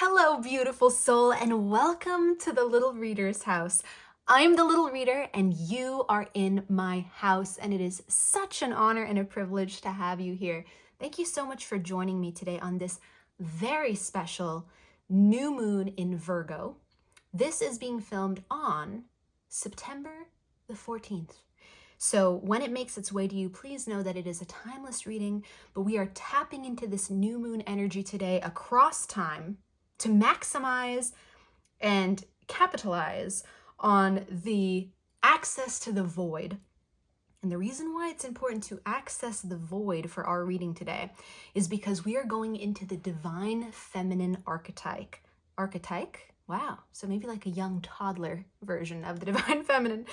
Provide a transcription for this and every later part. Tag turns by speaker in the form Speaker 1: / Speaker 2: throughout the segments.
Speaker 1: Hello, beautiful soul, and welcome to the Little Reader's house. I'm the Little Reader, and you are in my house, and it is such an honor and a privilege to have you here. Thank you so much for joining me today on this very special new moon in Virgo. This is being filmed on September the 14th. So when it makes its way to you, please know that it is a timeless reading, but we are tapping into this new moon energy today across time to maximize and capitalize on the access to the void. And the reason why it's important to access the void for our reading today is because we are going into the divine feminine archetype. Archetype? Wow, so maybe like a young toddler version of the divine feminine,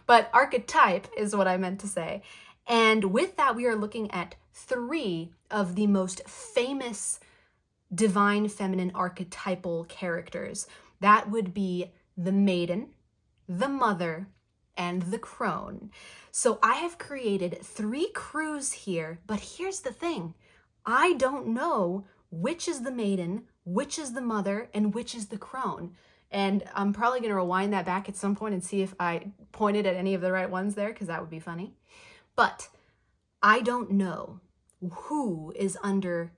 Speaker 1: but archetype is what I meant to say. And with that, we are looking at three of the most famous divine feminine archetypal characters. That would be the Maiden, the Mother, and the Crone. So I have created three crews here, but here's the thing. I don't know which is the Maiden, which is the Mother, and which is the Crone. And I'm probably going to rewind that back at some point and see if I pointed at any of the right ones there, because that would be funny. But I don't know who is under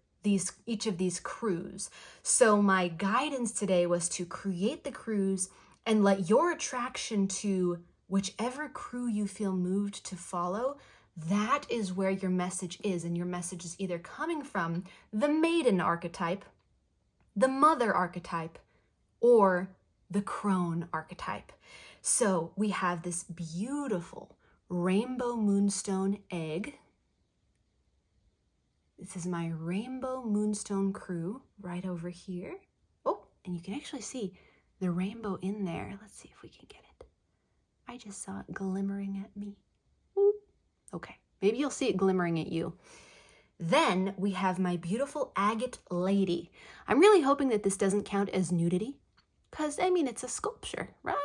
Speaker 1: each of these crews. So my guidance today was to create the crews and let your attraction to whichever crew you feel moved to follow, that is where your message is. And your message is either coming from the Maiden archetype, the Mother archetype, or the Crone archetype. So we have this beautiful rainbow moonstone egg. This is my rainbow moonstone crew right over here. Oh, and you can actually see the rainbow in there. Let's see if we can get it. I just saw it glimmering at me. Ooh. Okay, maybe you'll see it glimmering at you. Then we have my beautiful agate lady. I'm really hoping that this doesn't count as nudity, because, I mean, it's a sculpture, right?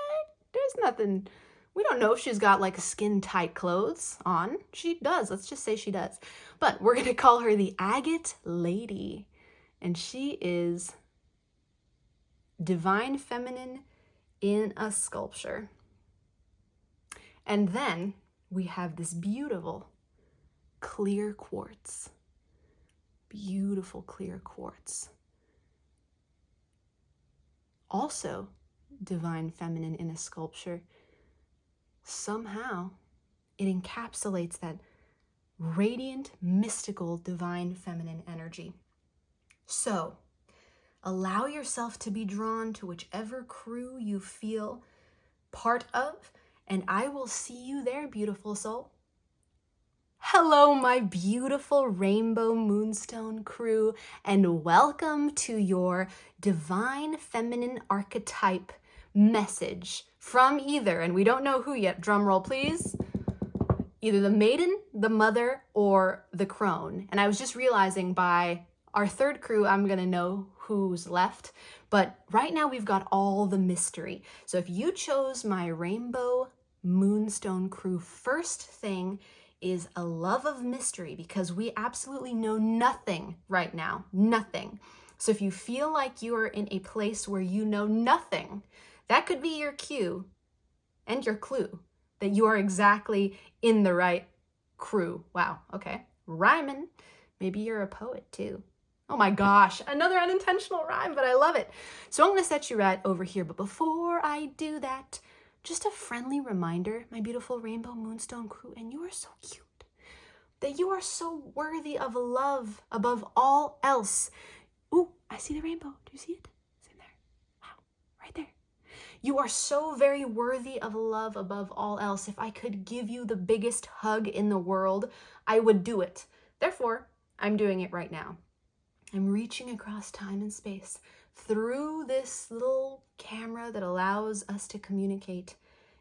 Speaker 1: There's nothing, we don't know if she's got like skin-tight clothes on. She does, let's just say she does. But we're gonna call her the agate lady. And she is divine feminine in a sculpture. And then we have this beautiful clear quartz. Beautiful clear quartz. Also divine feminine in a sculpture. Somehow it encapsulates that radiant, mystical, divine feminine energy. So allow yourself to be drawn to whichever crew you feel part of, and I will see you there, beautiful soul. Hello, my beautiful rainbow moonstone crew, and welcome to your divine feminine archetype message from either, and we don't know who yet, drum roll please, either the Maiden, the Mother, or the Crone. And I was just realizing by our third crew, I'm gonna know who's left, but right now we've got all the mystery. So if you chose my rainbow moonstone crew, first thing is a love of mystery, because we absolutely know nothing right now, nothing. So if you feel like you are in a place where you know nothing, that could be your cue and your clue that you are exactly in the right crew. Wow, okay, rhyming. Maybe you're a poet too. Oh my gosh, another unintentional rhyme, but I love it. So I'm gonna set you right over here, but before I do that, just a friendly reminder, my beautiful rainbow moonstone crew, and you are so cute, that you are so worthy of love above all else. Ooh, I see the rainbow. Do you see it? It's in there. Wow, right there. You are so very worthy of love above all else. If I could give you the biggest hug in the world, I would do it. Therefore, I'm doing it right now. I'm reaching across time and space through this little camera that allows us to communicate,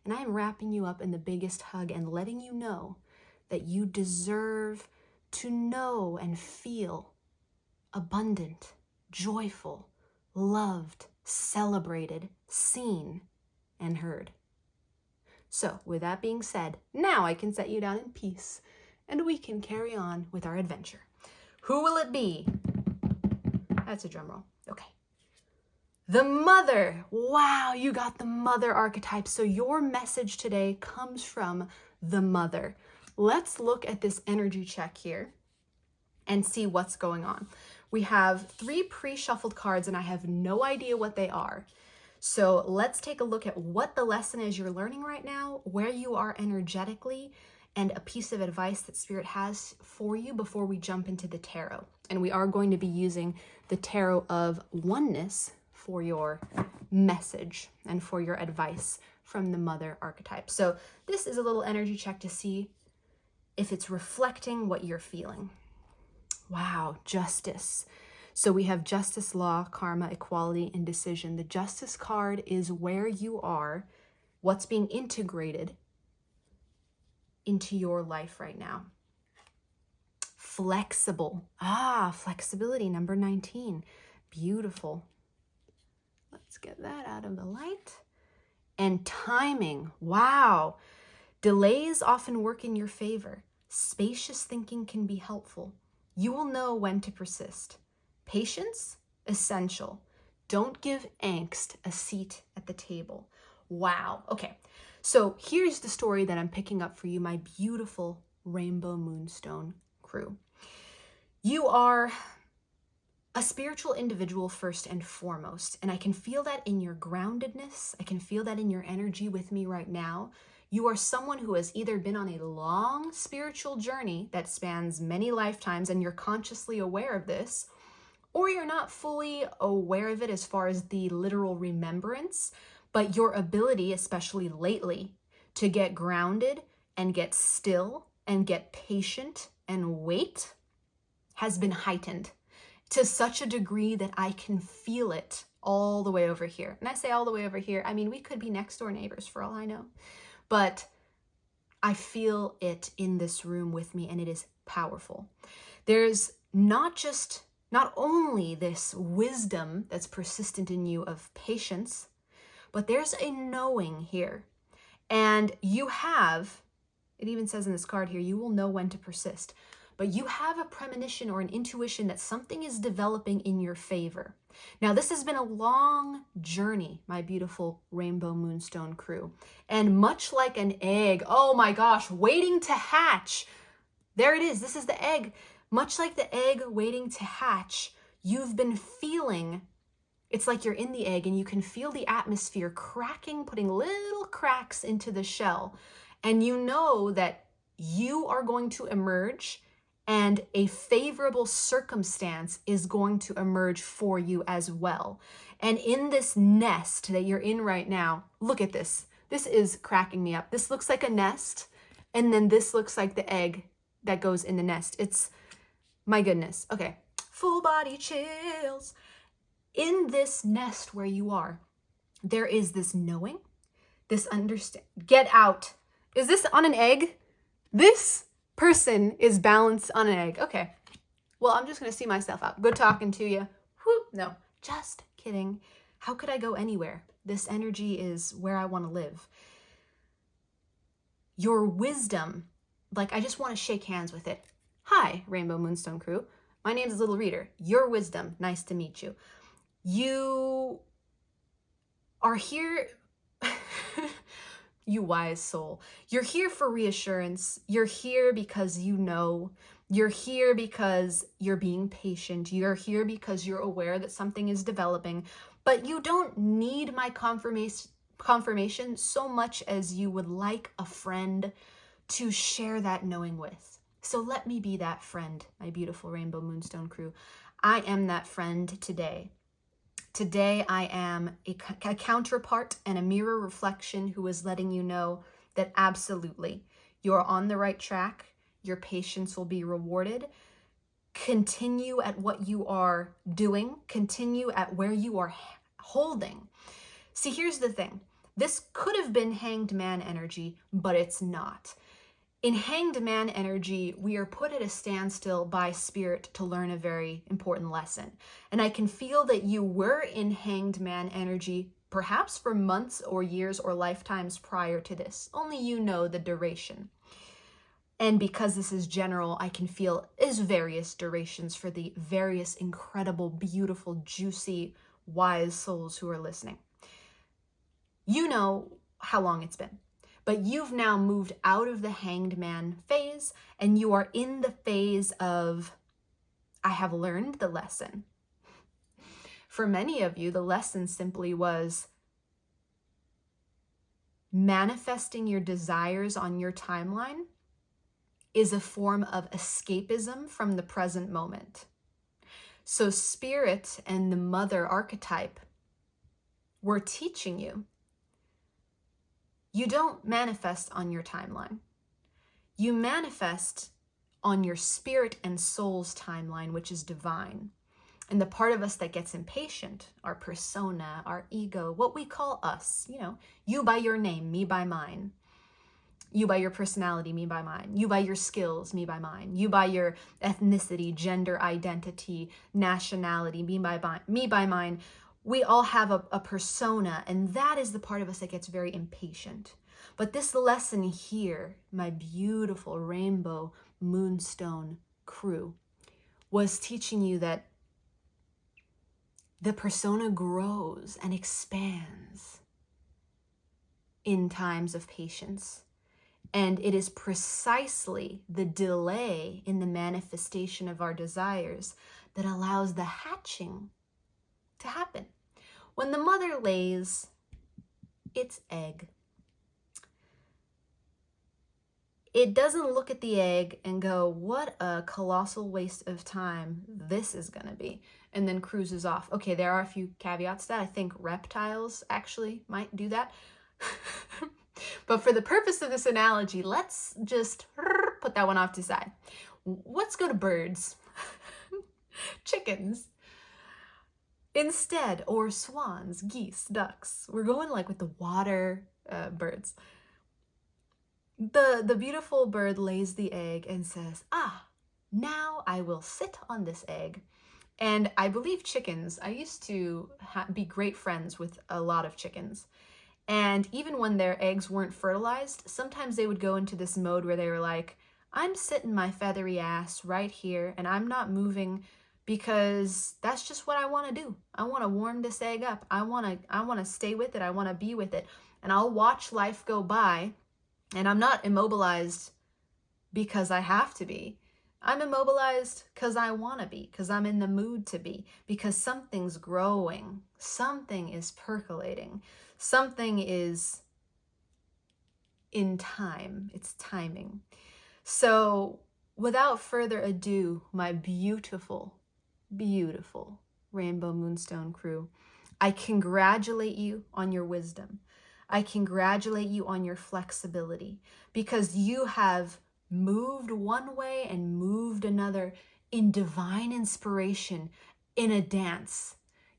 Speaker 1: and I am wrapping you up in the biggest hug and letting you know that you deserve to know and feel abundant, joyful, loved, celebrated, seen, and heard. So with that being said, now I can set you down in peace and we can carry on with our adventure. Who will it be? That's a drum roll. Okay. The Mother. Wow, you got the Mother archetype. So your message today comes from the Mother. Let's look at this energy check here and see what's going on. We have 3 pre-shuffled cards and I have no idea what they are. So let's take a look at what the lesson is you're learning right now, where you are energetically, and a piece of advice that Spirit has for you before we jump into the tarot. And we are going to be using the Tarot of Oneness for your message and for your advice from the Mother archetype. So this is a little energy check to see if it's reflecting what you're feeling. Wow, Justice. So we have justice, law, karma, equality, and decision. The Justice card is where you are, what's being integrated into your life right now. Flexible. Flexibility, number 19. Beautiful. Let's get that out of the light. And timing. Wow. Delays often work in your favor. Spacious thinking can be helpful. You will know when to persist. Patience, essential. Don't give angst a seat at the table. Wow. Okay. So here's the story that I'm picking up for you, my beautiful Rainbow Moonstone crew. You are a spiritual individual first and foremost, and I can feel that in your groundedness. I can feel that in your energy with me right now. You are someone who has either been on a long spiritual journey that spans many lifetimes and you're consciously aware of this, or you're not fully aware of it as far as the literal remembrance, but your ability, especially lately, to get grounded and get still and get patient and wait has been heightened to such a degree that I can feel it all the way over here. And I say all the way over here, I mean, we could be next door neighbors for all I know, but I feel it in this room with me and it is powerful. There's not only this wisdom that's persistent in you of patience, but there's a knowing here. And you have, it even says in this card here, you will know when to persist. But you have a premonition or an intuition that something is developing in your favor. Now, this has been a long journey, my beautiful Rainbow Moonstone crew. And much like an egg, oh my gosh, waiting to hatch. There it is. This is the egg. Much like the egg waiting to hatch, you've been feeling, it's like you're in the egg and you can feel the atmosphere cracking, putting little cracks into the shell. And you know that you are going to emerge and a favorable circumstance is going to emerge for you as well. And in this nest that you're in right now, look at this. This is cracking me up. This looks like a nest, and then this looks like the egg that goes in the nest. It's, my goodness. Okay, full body chills. In this nest where you are, there is this knowing, this understand. Get out. Is this on an egg? This person is balanced on an egg. Okay. Well, I'm just going to see myself out. Good talking to you. Whoop. No, just kidding. How could I go anywhere? This energy is where I want to live. Your wisdom, like I just want to shake hands with it. Hi, Rainbow Moonstone crew. My name is Little Reader. Your wisdom. Nice to meet you. You are here. You wise soul. You're here for reassurance. You're here because you know. You're here because you're being patient. You're here because you're aware that something is developing. But you don't need my confirmation so much as you would like a friend to share that knowing with. So let me be that friend, my beautiful Rainbow Moonstone crew. I am that friend today. Today, I am a counterpart and a mirror reflection who is letting you know that absolutely, you're on the right track. Your patience will be rewarded. Continue at what you are doing. Continue at where you are holding. See, here's the thing. This could have been Hanged Man energy, but it's not. In Hanged Man energy, we are put at a standstill by Spirit to learn a very important lesson. And I can feel that you were in Hanged Man energy, perhaps for months or years or lifetimes prior to this. Only you know the duration. And because this is general, I can feel is various durations for the various incredible, beautiful, juicy, wise souls who are listening. You know how long it's been, but you've now moved out of the Hanged Man phase, and you are in the phase of, I have learned the lesson. For many of you, the lesson simply was manifesting your desires on your timeline is a form of escapism from the present moment. So Spirit and the Mother archetype were teaching you, you don't manifest on your timeline. You manifest on your spirit and soul's timeline, which is divine. And the part of us that gets impatient, our persona, our ego, what we call us, you by your name, me by mine. You by your personality, me by mine. You by your skills, me by mine. You by your ethnicity, gender identity, nationality, me by mine. We all have a persona, and that is the part of us that gets very impatient. But this lesson here, my beautiful rainbow Moonstone crew, was teaching you that the persona grows and expands in times of patience. And it is precisely the delay in the manifestation of our desires that allows the hatching to happen. When the mother lays its egg, it doesn't look at the egg and go, what a colossal waste of time this is going to be, and then cruises off. Okay, there are a few caveats to that. I think reptiles actually might do that. But for the purpose of this analogy, let's just put that one off to the side. Let's go to birds, chickens instead, or swans, geese, ducks. We're going like with the water birds. The beautiful bird lays the egg and says, now I will sit on this egg. And I believe chickens, I used to be great friends with a lot of chickens. And even when their eggs weren't fertilized, sometimes they would go into this mode where they were like, I'm sitting my feathery ass right here and I'm not moving because that's just what I want to do. I want to warm this egg up. I want to stay with it. I want to be with it. And I'll watch life go by. And I'm not immobilized because I have to be. I'm immobilized because I want to be, because I'm in the mood to be, because something's growing, something is percolating, something is in time, it's timing. So without further ado, my beautiful, beautiful Rainbow Moonstone crew, I congratulate you on your wisdom. I congratulate you on your flexibility, because you have moved one way and moved another in divine inspiration, in a dance.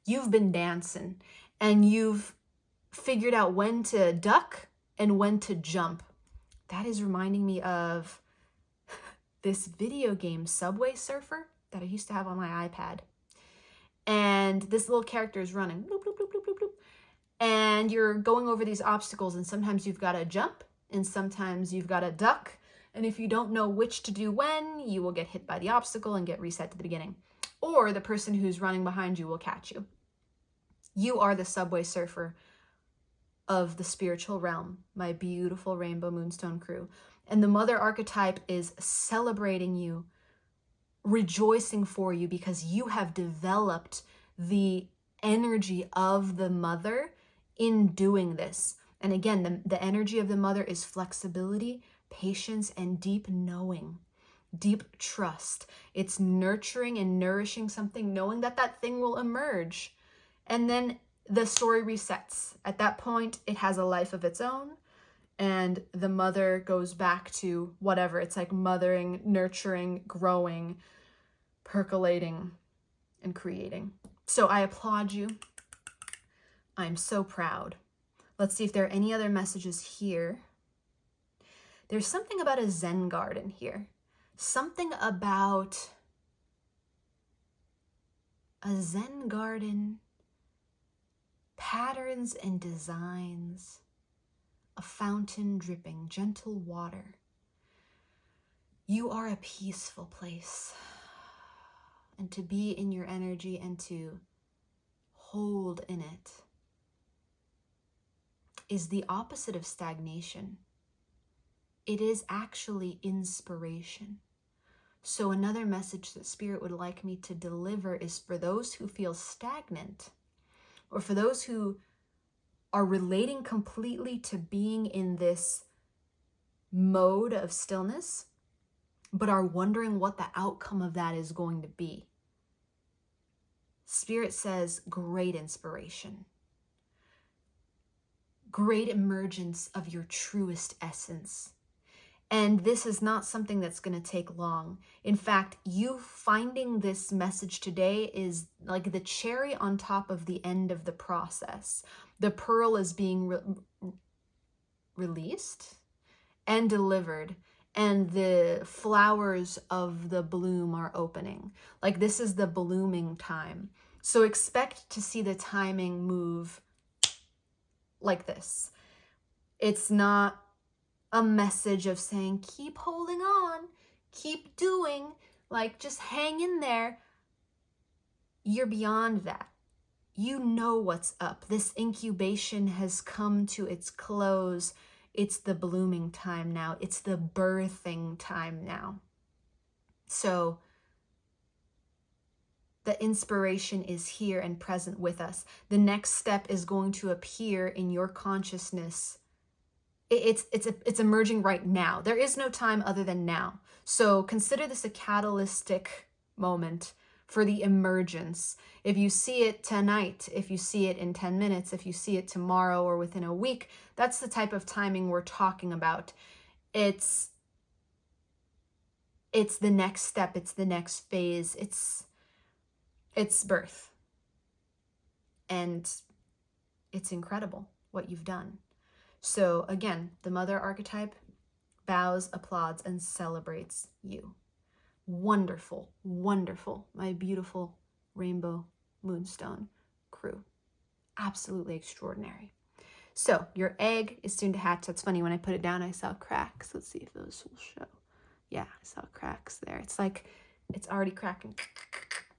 Speaker 1: You've been dancing and you've figured out when to duck and when to jump. That is reminding me of this video game Subway Surfer that I used to have on my iPad. And this little character is running, bloop, bloop, bloop, bloop, bloop, bloop. And you're going over these obstacles, and sometimes you've got to jump and sometimes you've got to duck. And if you don't know which to do when, you will get hit by the obstacle and get reset to the beginning. Or the person who's running behind you will catch you. You are the Subway Surfer of the spiritual realm, my beautiful Rainbow Moonstone crew. And the Mother archetype is celebrating you, rejoicing for you, because you have developed the energy of the Mother in doing this. And again, the energy of the Mother is flexibility, patience, and deep knowing, deep trust. It's nurturing and nourishing something, knowing that that thing will emerge. And then the story resets. At that point, it has a life of its own, and the Mother goes back to whatever. It's like mothering, nurturing, growing, percolating, and creating. So I applaud you. I'm so proud. Let's see if there are any other messages here. There's something about a Zen garden here. Something about a Zen garden, patterns and designs, a fountain dripping, gentle water. You are a peaceful place. And to be in your energy and to hold in it is the opposite of stagnation. It is actually inspiration. So another message that Spirit would like me to deliver is for those who feel stagnant, or for those who are relating completely to being in this mode of stillness, but are wondering what the outcome of that is going to be. Spirit says great inspiration, great emergence of your truest essence. And this is not something that's going to take long. In fact, you finding this message today is like the cherry on top of the end of the process. The pearl is being released and delivered, and the flowers of the bloom are opening. Like, this is the blooming time. So expect to see the timing move like this. It's not a message of saying, keep holding on, keep doing, like, just hang in there. You're beyond that. You know what's up. This incubation has come to its close. It's the blooming time now. It's the birthing time now. So the inspiration is here and present with us. The next step is going to appear in your consciousness. It's emerging right now. There is no time other than now. So consider this a catalytic moment for the emergence. If you see it tonight, if you see it in 10 minutes, if you see it tomorrow or within a week, that's the type of timing we're talking about. It's the next step. It's the next phase. It's birth. And it's incredible what you've done. So again, the mother archetype bows, applauds, and celebrates you. Wonderful, wonderful, my beautiful rainbow moonstone crew. Absolutely extraordinary. So your egg is soon to hatch. That's funny, when I put it down, I saw cracks. Let's see if those will show. Yeah, I saw cracks there. It's like it's already cracking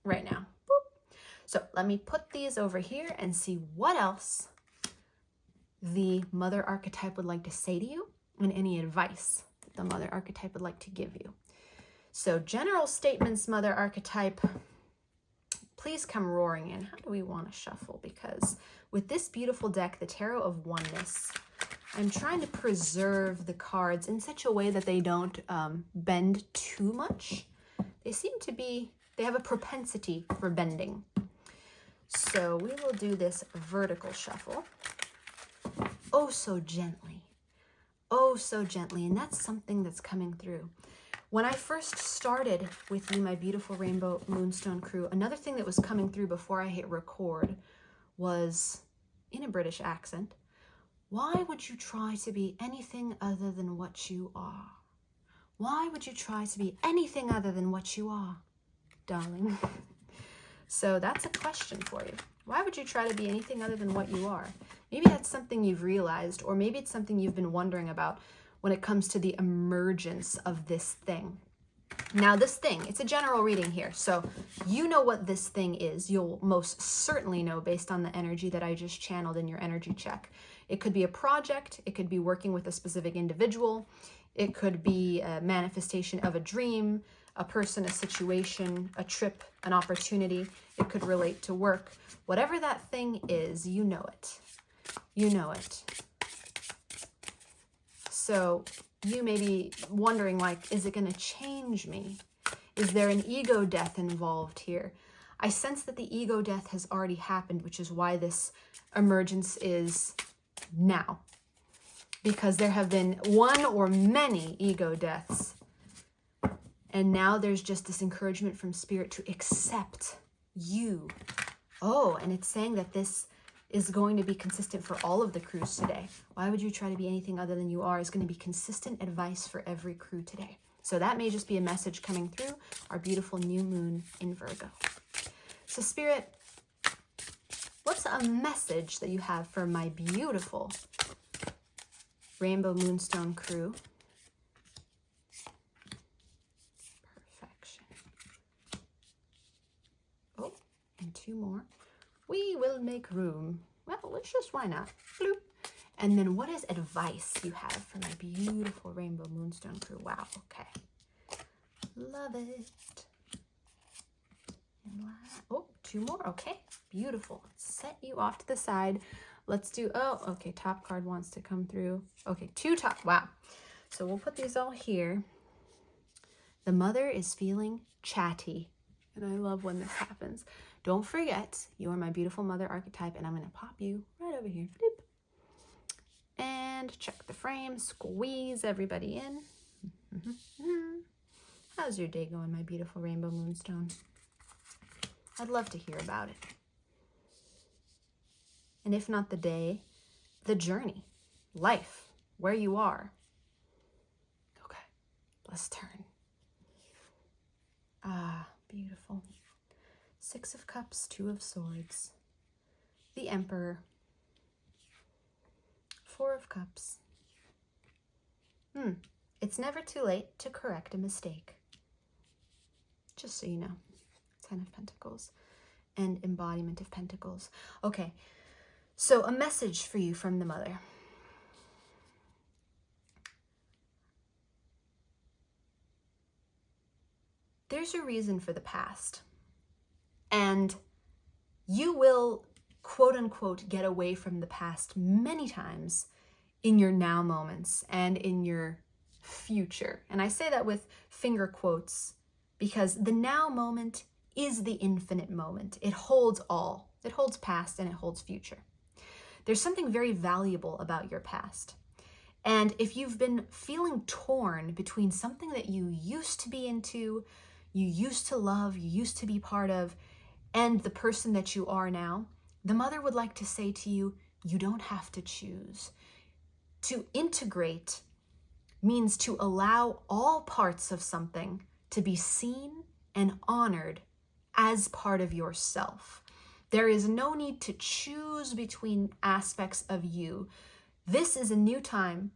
Speaker 1: right now. Boop. So let me put these over here and see what else the mother archetype would like to say to you, and any advice the mother archetype would like to give you. So general statements, mother archetype, please come roaring in. How do we want to shuffle? Because with this beautiful deck, the Tarot of Oneness, I'm trying to preserve the cards in such a way that they don't bend too much. They seem to be, they have a propensity for bending. So we will do this vertical shuffle. Oh, so gently. Oh, so gently. And that's something that's coming through. When I first started with you, my beautiful rainbow moonstone crew, another thing that was coming through before I hit record was, in a British accent, why would you try to be anything other than what you are? Why would you try to be anything other than what you are, darling? So that's a question for you. Why would you try to be anything other than what you are? Maybe that's something you've realized, or maybe it's something you've been wondering about when it comes to the emergence of this thing. Now this thing, it's a general reading here, so you know what this thing is. You'll most certainly know based on the energy that I just channeled in your energy check. It could be a project, it could be working with a specific individual, it could be a manifestation of a dream, a person, a situation, a trip, an opportunity. It could relate to work. Whatever that thing is, you know it. You know it. So you may be wondering, like, is it going to change me? Is there an ego death involved here? I sense that the ego death has already happened, which is why this emergence is now. Because there have been one or many ego deaths. And now there's just this encouragement from Spirit to accept you. Oh, and it's saying that this is going to be consistent for all of the crews today. Why would you try to be anything other than you are is going to be consistent advice for every crew today. So that may just be a message coming through our beautiful new moon in Virgo. So Spirit, what's a message that you have for my beautiful rainbow moonstone crew? Perfection. Oh, and two more. We will make room. Well, let's just, why not? Bloop. And then what is advice you have for my beautiful Rainbow Moonstone crew? Wow, okay. Love it. And oh, 2 more. Okay, beautiful. Set you off to the side. Let's do, oh, okay, top card wants to come through. Okay, 2 top, wow. So we'll put these all here. The mother is feeling chatty, and I love when this happens. Don't forget, you are my beautiful mother archetype, and I'm going to pop you right over here. Bloop. And check the frame, squeeze everybody in. How's your day going, my beautiful Rainbow Moonstone? I'd love to hear about it. And if not the day, the journey, life, where you are. Okay, let's turn. Ah, beautiful. 6 of Cups, 2 of Swords, the Emperor, 4 of Cups. It's never too late to correct a mistake. Just so you know. 10 of Pentacles and Embodiment of Pentacles. Okay, so a message for you from the mother. There's a reason for the past, and you will, quote unquote, get away from the past many times in your now moments and in your future. And I say that with finger quotes because the now moment is the infinite moment. It holds all. It holds past and it holds future. There's something very valuable about your past. And if you've been feeling torn between something that you used to be into, you used to love, you used to be part of, and the person that you are now, the mother would like to say to you, you don't have to choose. To integrate means to allow all parts of something to be seen and honored as part of yourself. There is no need to choose between aspects of you. This is a new time.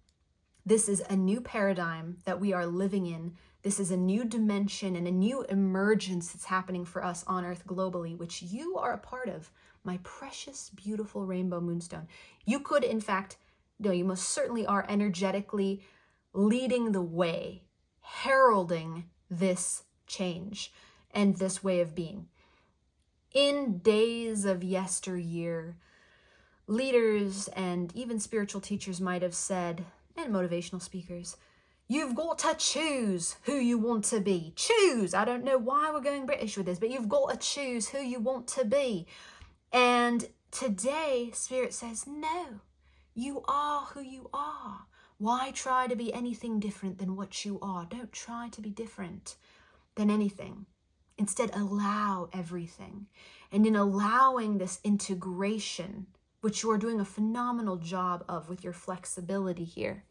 Speaker 1: This is a new paradigm that we are living in. This is a new dimension and a new emergence that's happening for us on Earth globally, which you are a part of, my precious, beautiful Rainbow Moonstone. You could, in fact, no, you most certainly are energetically leading the way, heralding this change and this way of being. In days of yesteryear, leaders and even spiritual teachers might have said, and motivational speakers, you've got to choose who you want to be. Choose. I don't know why we're going British with this, but you've got to choose who you want to be. And today, Spirit says, no, you are who you are. Why try to be anything different than what you are? Don't try to be different than anything. Instead, allow everything. And in allowing this integration, which you are doing a phenomenal job of with your flexibility here,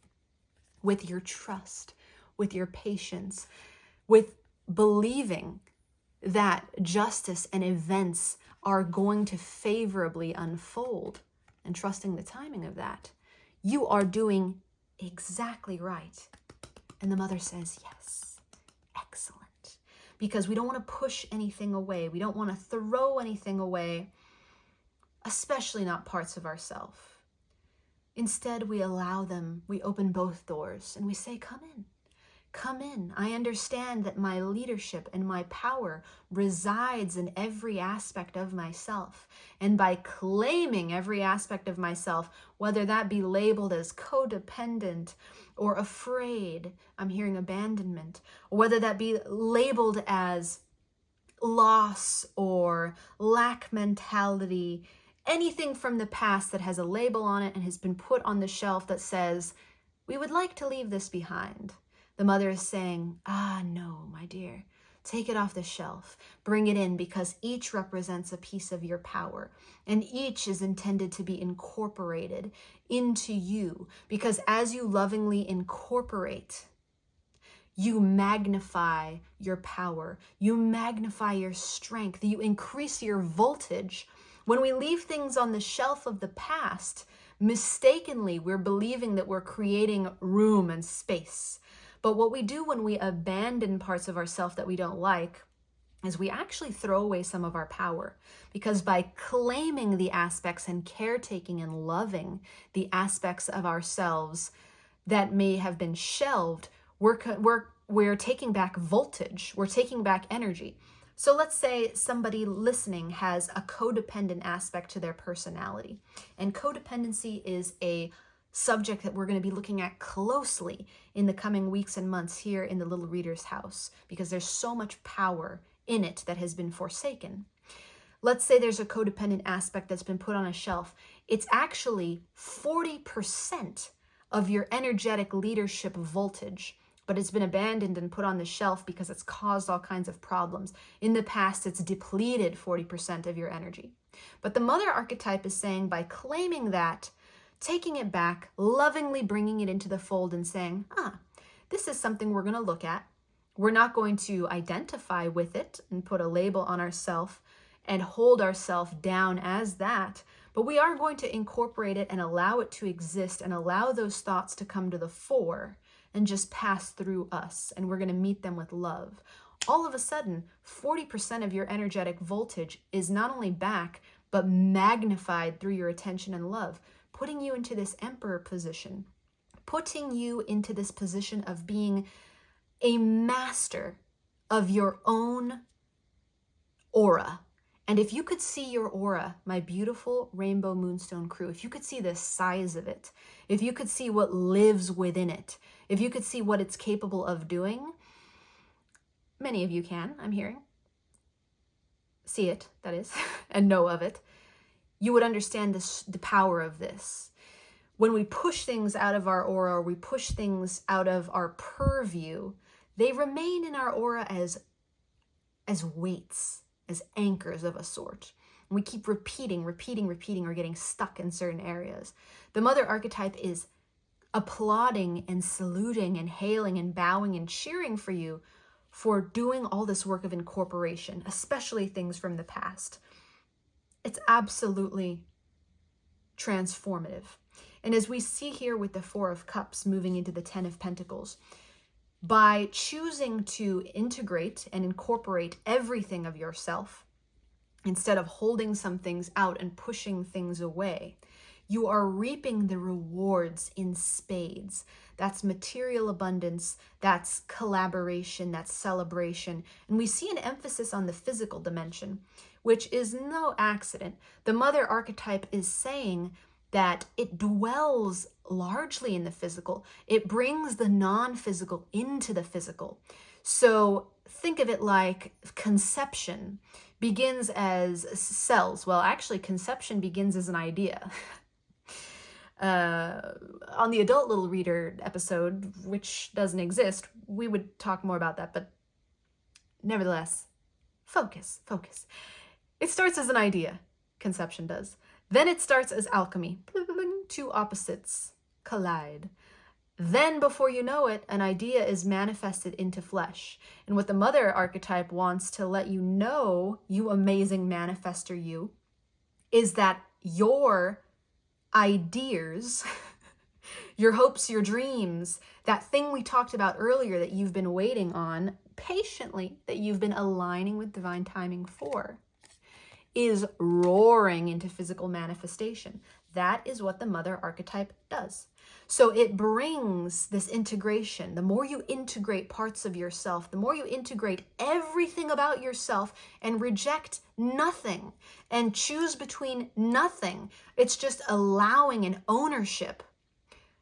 Speaker 1: with your trust, with your patience, with believing that justice and events are going to favorably unfold and trusting the timing of that, you are doing exactly right. And the mother says, yes, excellent. Because we don't want to push anything away. We don't want to throw anything away, especially not parts of ourselves. Instead, we allow them, we open both doors and we say, come in, come in. I understand that my leadership and my power resides in every aspect of myself. And by claiming every aspect of myself, whether that be labeled as codependent or afraid, I'm hearing abandonment, or whether that be labeled as loss or lack mentality, anything from the past that has a label on it and has been put on the shelf that says, we would like to leave this behind. The mother is saying, no, my dear, take it off the shelf, bring it in, because each represents a piece of your power and each is intended to be incorporated into you, because as you lovingly incorporate, you magnify your power, you magnify your strength, you increase your voltage. When we leave things on the shelf of the past, mistakenly, we're believing that we're creating room and space. But what we do when we abandon parts of ourselves that we don't like is we actually throw away some of our power, because by claiming the aspects and caretaking and loving the aspects of ourselves that may have been shelved, we're taking back voltage, we're taking back energy. So let's say somebody listening has a codependent aspect to their personality, and codependency is a subject that we're going to be looking at closely in the coming weeks and months here in the Little Reader's House, because there's so much power in it that has been forsaken. Let's say there's a codependent aspect that's been put on a shelf. It's actually 40% of your energetic leadership voltage, but it's been abandoned and put on the shelf because it's caused all kinds of problems. In the past, it's depleted 40% of your energy. But the mother archetype is saying, by claiming that, taking it back, lovingly bringing it into the fold and saying, this is something we're going to look at. We're not going to identify with it and put a label on ourselves and hold ourselves down as that, but we are going to incorporate it and allow it to exist and allow those thoughts to come to the fore and just pass through us, and we're going to meet them with love. All of a sudden, 40% of your energetic voltage is not only back, but magnified through your attention and love, putting you into this emperor position, putting you into this position of being a master of your own aura. And if you could see your aura, my beautiful Rainbow Moonstone crew, if you could see the size of it, if you could see what lives within it, if you could see what it's capable of doing, many of you can, I'm hearing, see it, that is, and know of it, you would understand the power of this. When we push things out of our aura, or we push things out of our purview, they remain in our aura as weights, as anchors of a sort. And we keep repeating, or getting stuck in certain areas. The mother archetype is applauding and saluting and hailing and bowing and cheering for you for doing all this work of incorporation, especially things from the past. It's absolutely transformative. And as we see here with the Four of Cups moving into the Ten of Pentacles, by choosing to integrate and incorporate everything of yourself, instead of holding some things out and pushing things away, you are reaping the rewards in spades. That's material abundance, that's collaboration, that's celebration. And we see an emphasis on the physical dimension, which is no accident. The mother archetype is saying that it dwells largely in the physical. It brings the non-physical into the physical. So think of it like conception begins as cells. Well, actually, conception begins as an idea. On the Adult Little Reader episode, which doesn't exist, we would talk more about that, but nevertheless, focus. It starts as an idea, conception does. Then it starts as alchemy. Two opposites collide. Then, before you know it, an idea is manifested into flesh. And what the mother archetype wants to let you know, you amazing manifester you, is that your ideas, your hopes, your dreams, that thing we talked about earlier that you've been waiting on patiently, that you've been aligning with divine timing for, is roaring into physical manifestation. That is what the mother archetype does. So it brings this integration. The more you integrate parts of yourself, the more you integrate everything about yourself and reject nothing and choose between nothing. It's just allowing an ownership.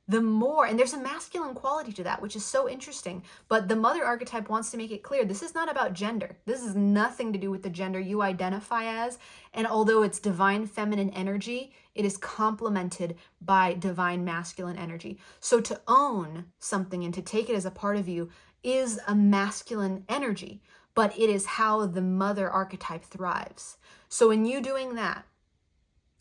Speaker 1: The more, and there's a masculine quality to that, which is so interesting, but the mother archetype wants to make it clear, this is not about gender. This is nothing to do with the gender you identify as, and although it's divine feminine energy, it is complemented by divine masculine energy. So to own something and to take it as a part of you is a masculine energy, but it is how the mother archetype thrives. So in you doing that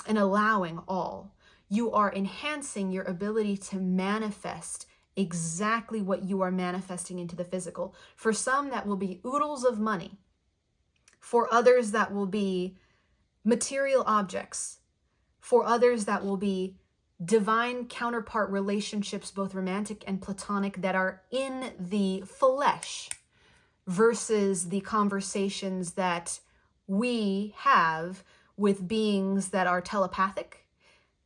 Speaker 1: and allowing all, you are enhancing your ability to manifest exactly what you are manifesting into the physical. For some, that will be oodles of money. For others, that will be material objects. For others, that will be divine counterpart relationships, both romantic and platonic, that are in the flesh, versus the conversations that we have with beings that are telepathic.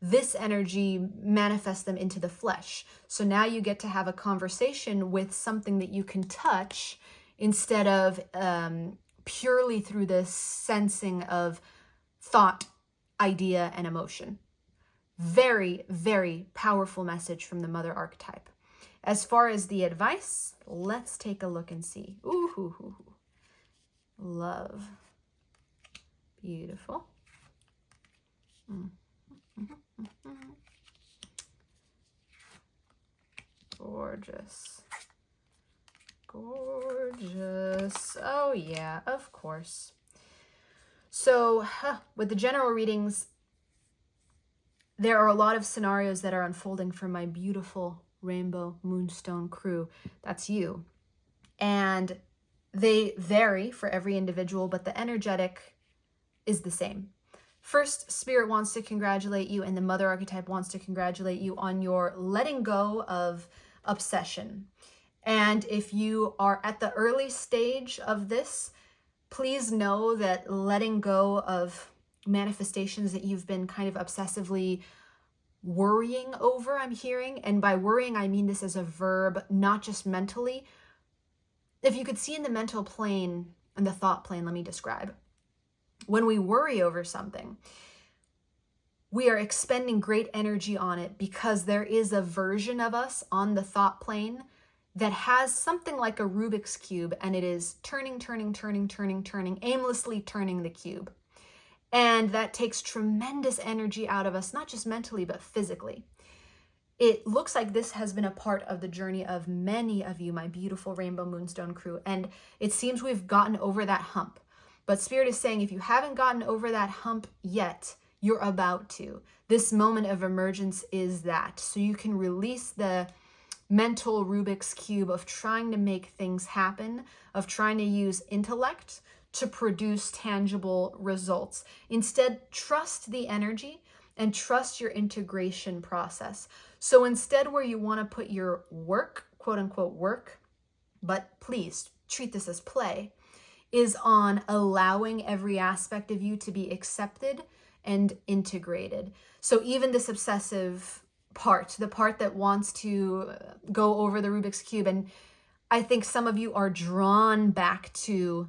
Speaker 1: This energy manifests them into the flesh. So now you get to have a conversation with something that you can touch instead of purely through the sensing of thought, idea, and emotion. Very, very powerful message from the Mother Archetype. As far as the advice, let's take a look and see. Ooh, love. Beautiful. Gorgeous. Gorgeous. Oh yeah, of course. So with the general readings, there are a lot of scenarios that are unfolding for my beautiful Rainbow Moonstone crew. That's you. And they vary for every individual, but the energetic is the same. First, Spirit wants to congratulate you, and the Mother Archetype wants to congratulate you on your letting go of obsession. And if you are at the early stage of this, please know that letting go of manifestations that you've been kind of obsessively worrying over, I'm hearing, and by worrying, I mean this as a verb, not just mentally. If you could see in the mental plane and the thought plane, let me describe. When we worry over something, we are expending great energy on it because there is a version of us on the thought plane that has something like a Rubik's Cube, and it is turning, aimlessly turning the cube. And that takes tremendous energy out of us, not just mentally, but physically. It looks like this has been a part of the journey of many of you, my beautiful Rainbow Moonstone crew, and it seems we've gotten over that hump. But Spirit is saying if you haven't gotten over that hump yet, you're about to. This moment of emergence is that. So you can release the mental Rubik's Cube of trying to make things happen, of trying to use intellect to produce tangible results. Instead, trust the energy and trust your integration process. So instead, where you want to put your work, quote unquote work, but please treat this as play, is on allowing every aspect of you to be accepted and integrated. So even this obsessive part, the part that wants to go over the Rubik's Cube, and I think some of you are drawn back to,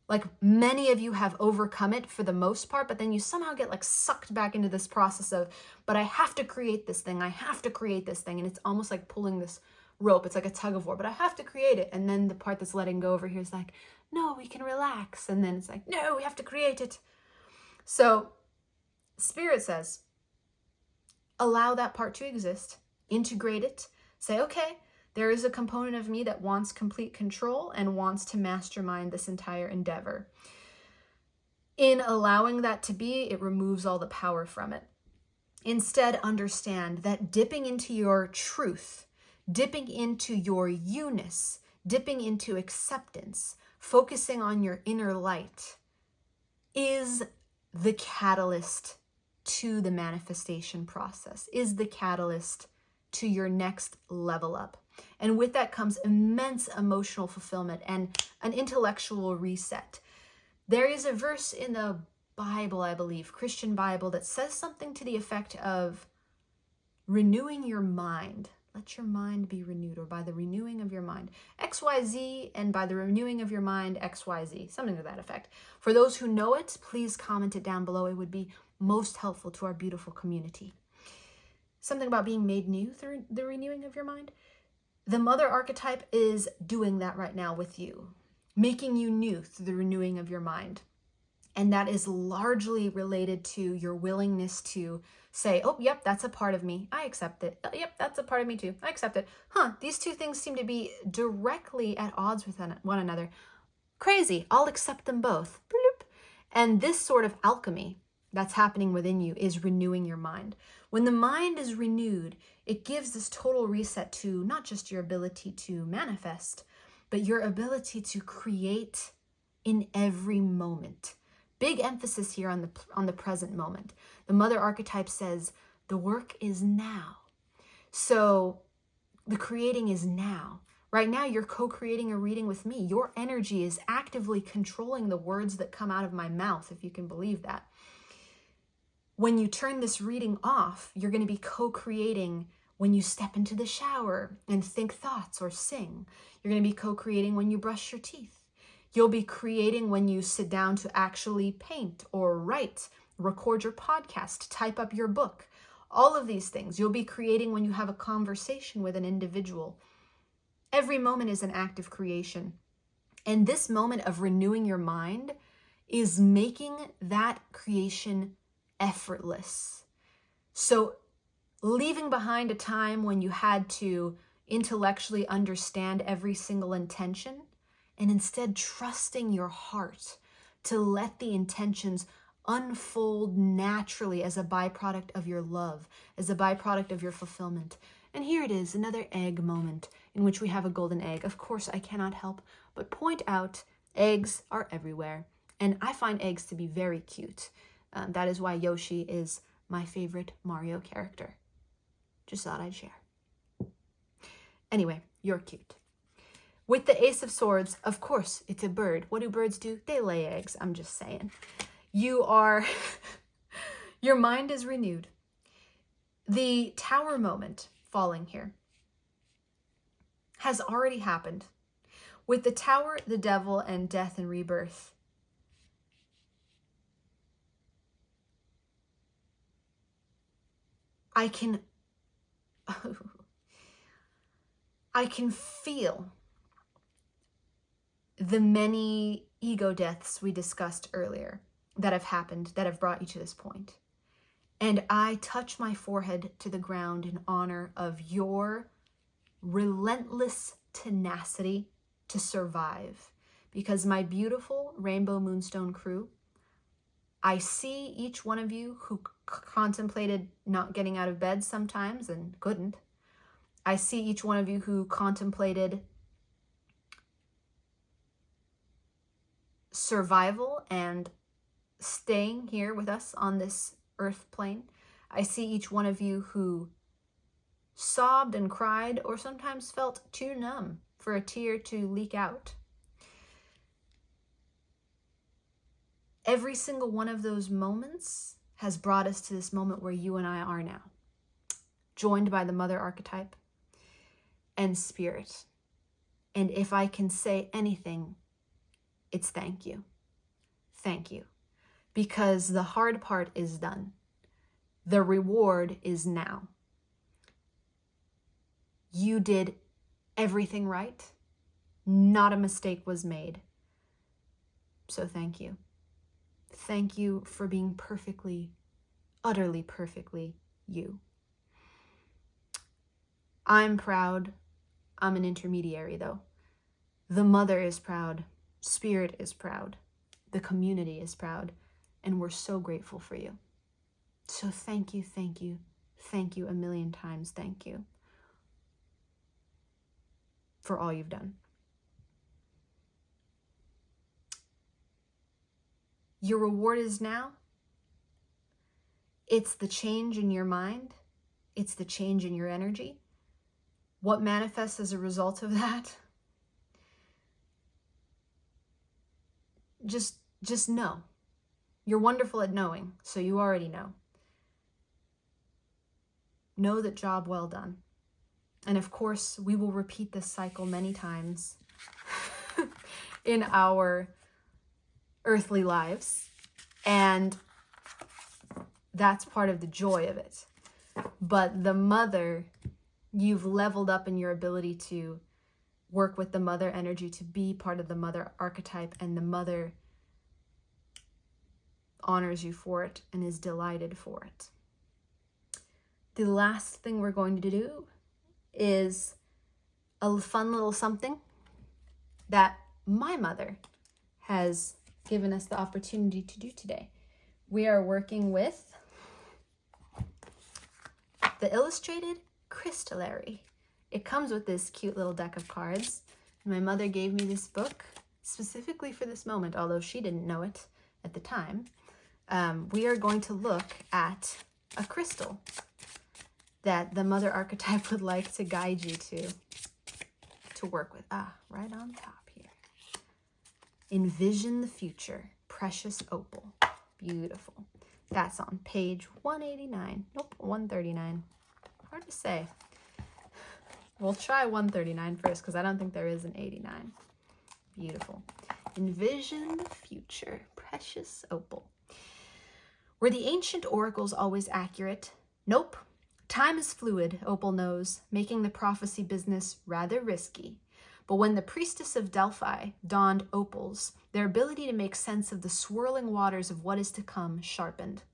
Speaker 1: like many of you have overcome it for the most part, but then you somehow get like sucked back into this process of, but I have to create this thing, I have to create this thing, and it's almost like pulling this rope. It's like a tug of war, but I have to create it. And then the part that's letting go over here is like, no, we can relax. And then it's like, no, we have to create it. So Spirit says, allow that part to exist, integrate it, say, okay, there is a component of me that wants complete control and wants to mastermind this entire endeavor. In allowing that to be, it removes all the power from it. Instead, understand that dipping into your truth, dipping into your you-ness, dipping into acceptance, focusing on your inner light is the catalyst to the manifestation process, is the catalyst to your next level up. And with that comes immense emotional fulfillment and an intellectual reset. There is a verse in the Bible, I believe, Christian Bible, that says something to the effect of renewing your mind. Let your mind be renewed, or by the renewing of your mind, XYZ, and by the renewing of your mind, XYZ, something to that effect. For those who know it, please comment it down below. It would be most helpful to our beautiful community. Something about being made new through the renewing of your mind. The Mother Archetype is doing that right now with you, making you new through the renewing of your mind. And that is largely related to your willingness to say, oh, yep, that's a part of me. I accept it. Oh, yep, that's a part of me too. I accept it. These two things seem to be directly at odds with one another. Crazy. I'll accept them both. Bloop. And this sort of alchemy that's happening within you is renewing your mind. When the mind is renewed, it gives this total reset to not just your ability to manifest, but your ability to create in every moment. Big emphasis here on the present moment. The Mother Archetype says the work is now. So the creating is now. Right now, you're co-creating a reading with me. Your energy is actively controlling the words that come out of my mouth, if you can believe that. When you turn this reading off, you're going to be co-creating when you step into the shower and think thoughts or sing. You're going to be co-creating when you brush your teeth. You'll be creating when you sit down to actually paint or write, record your podcast, type up your book. All of these things you'll be creating when you have a conversation with an individual. Every moment is an act of creation. And this moment of renewing your mind is making that creation effortless. So leaving behind a time when you had to intellectually understand every single intention, and instead trusting your heart to let the intentions unfold naturally as a byproduct of your love, as a byproduct of your fulfillment. And here it is, another egg moment in which we have a golden egg. Of course, I cannot help but point out eggs are everywhere. And I find eggs to be very cute. That is why Yoshi is my favorite Mario character. Just thought I'd share. Anyway, you're cute. With the Ace of Swords, of course, it's a bird. What do birds do? They lay eggs. I'm just saying. Your mind is renewed. The Tower moment falling here has already happened. With the Tower, the Devil, and death and rebirth, I can feel the many ego deaths we discussed earlier that have happened, that have brought you to this point. And I touch my forehead to the ground in honor of your relentless tenacity to survive. Because my beautiful Rainbow Moonstone crew, I see each one of you who contemplated not getting out of bed sometimes and couldn't. I see each one of you who contemplated survival and staying here with us on this earth plane. I see each one of you who sobbed and cried or sometimes felt too numb for a tear to leak out. Every single one of those moments has brought us to this moment where you and I are now, joined by the Mother Archetype and Spirit. And if I can say anything, it's thank you. Thank you. Because the hard part is done. The reward is now. You did everything right. Not a mistake was made. So thank you. Thank you for being perfectly, utterly perfectly you. I'm proud. I'm an intermediary though. The Mother is proud. Spirit is proud. The community is proud. And we're so grateful for you. So thank you, thank you, thank you a million times. Thank you for all you've done. Your reward is now. It's the change in your mind. It's the change in your energy. What manifests as a result of that? Just know. You're wonderful at knowing, so you already know. Know that job well done. And of course, we will repeat this cycle many times in our earthly lives. And that's part of the joy of it. But the Mother, you've leveled up in your ability to work with the Mother energy, to be part of the Mother archetype, and the Mother honors you for it and is delighted for it. The last thing we're going to do is a fun little something that my mother has given us the opportunity to do today. We are working with the illustrated Crystalliary. It comes with this cute little deck of cards. My mother gave me this book specifically for this moment, although she didn't know it at the time. We are going to look at a crystal that the Mother archetype would like to guide you to to work with. Right on top here. Envision the future. Precious opal. Beautiful. That's on page 189. Nope, 139. Hard to say. We'll try 139 first because I don't think there is an 89. Beautiful. Envision the future. Precious opal. Were the ancient oracles always accurate? Nope. Time is fluid, Opal knows, making the prophecy business rather risky. But when the priestess of Delphi donned opals, their ability to make sense of the swirling waters of what is to come sharpened.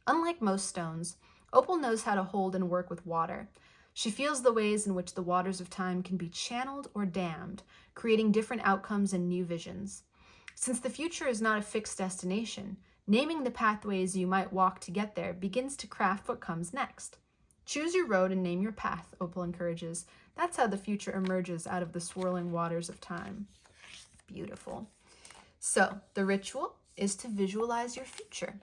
Speaker 1: Unlike most stones, opal knows how to hold and work with water. She feels the ways in which the waters of time can be channeled or dammed, creating different outcomes and new visions. Since the future is not a fixed destination, naming the pathways you might walk to get there begins to craft what comes next. Choose your road and name your path, Opal encourages. That's how the future emerges out of the swirling waters of time. Beautiful. So, the ritual is to visualize your future.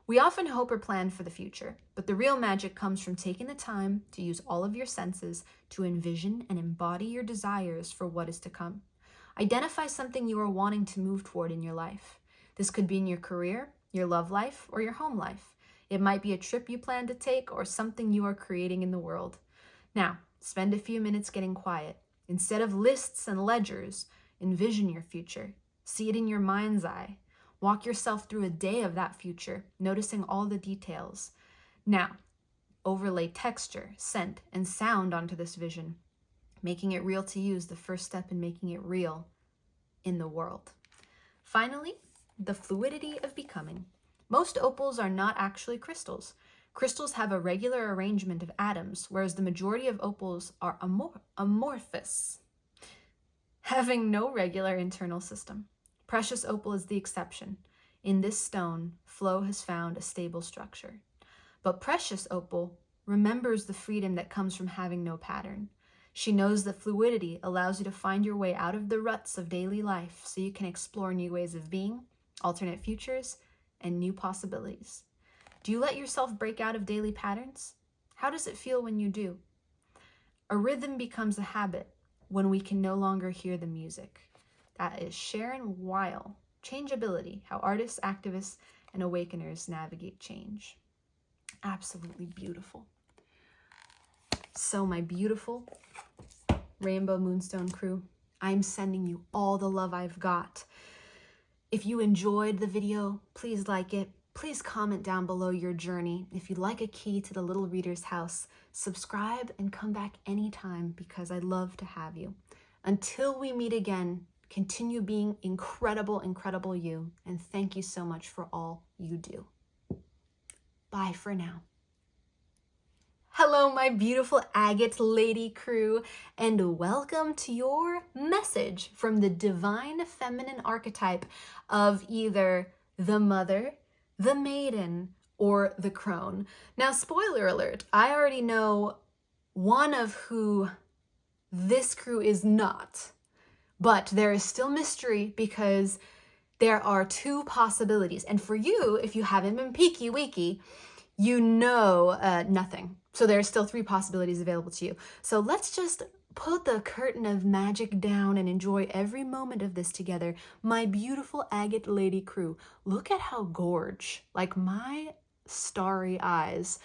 Speaker 1: We often hope or plan for the future, but the real magic comes from taking the time to use all of your senses to envision and embody your desires for what is to come. Identify something you are wanting to move toward in your life. This could be in your career, your love life, or your home life. It might be a trip you plan to take or something you are creating in the world. Now, spend a few minutes getting quiet. Instead of lists and ledgers, envision your future. See it in your mind's eye. Walk yourself through a day of that future, noticing all the details. Now, overlay texture, scent, and sound onto this vision. Making it real to you is the first step in making it real in the world. Finally, the fluidity of becoming. Most opals are not actually crystals. Crystals have a regular arrangement of atoms, whereas the majority of opals are amorphous, having no regular internal system. Precious opal is the exception. In this stone, flow has found a stable structure. But precious opal remembers the freedom that comes from having no pattern. She knows that fluidity allows you to find your way out of the ruts of daily life so you can explore new ways of being, alternate futures, and new possibilities. Do you let yourself break out of daily patterns? How does it feel when you do? A rhythm becomes a habit when we can no longer hear the music. That is Sharon Weil, Changeability, How Artists, Activists, and Awakeners Navigate Change. Absolutely beautiful. So my beautiful Rainbow Moonstone crew, I'm sending you all the love I've got. If you enjoyed the video, please like it. Please comment down below your journey. If you'd like a key to the Little Reader's House, subscribe and come back anytime because I'd love to have you. Until we meet again, continue being incredible, incredible you, and thank you so much for all you do. Bye for now. Hello, my beautiful Agate lady crew, and welcome to your message from the divine feminine archetype of either the mother, the maiden, or the crone. Now, spoiler alert, I already know one of who this crew is not. But there is still mystery because there are two possibilities. And for you, if you haven't been peeky weeky, you know nothing. So there are still three possibilities available to you. So let's just put the curtain of magic down and enjoy every moment of this together. My beautiful Agate lady crew, look at how gorge, like my starry eyes.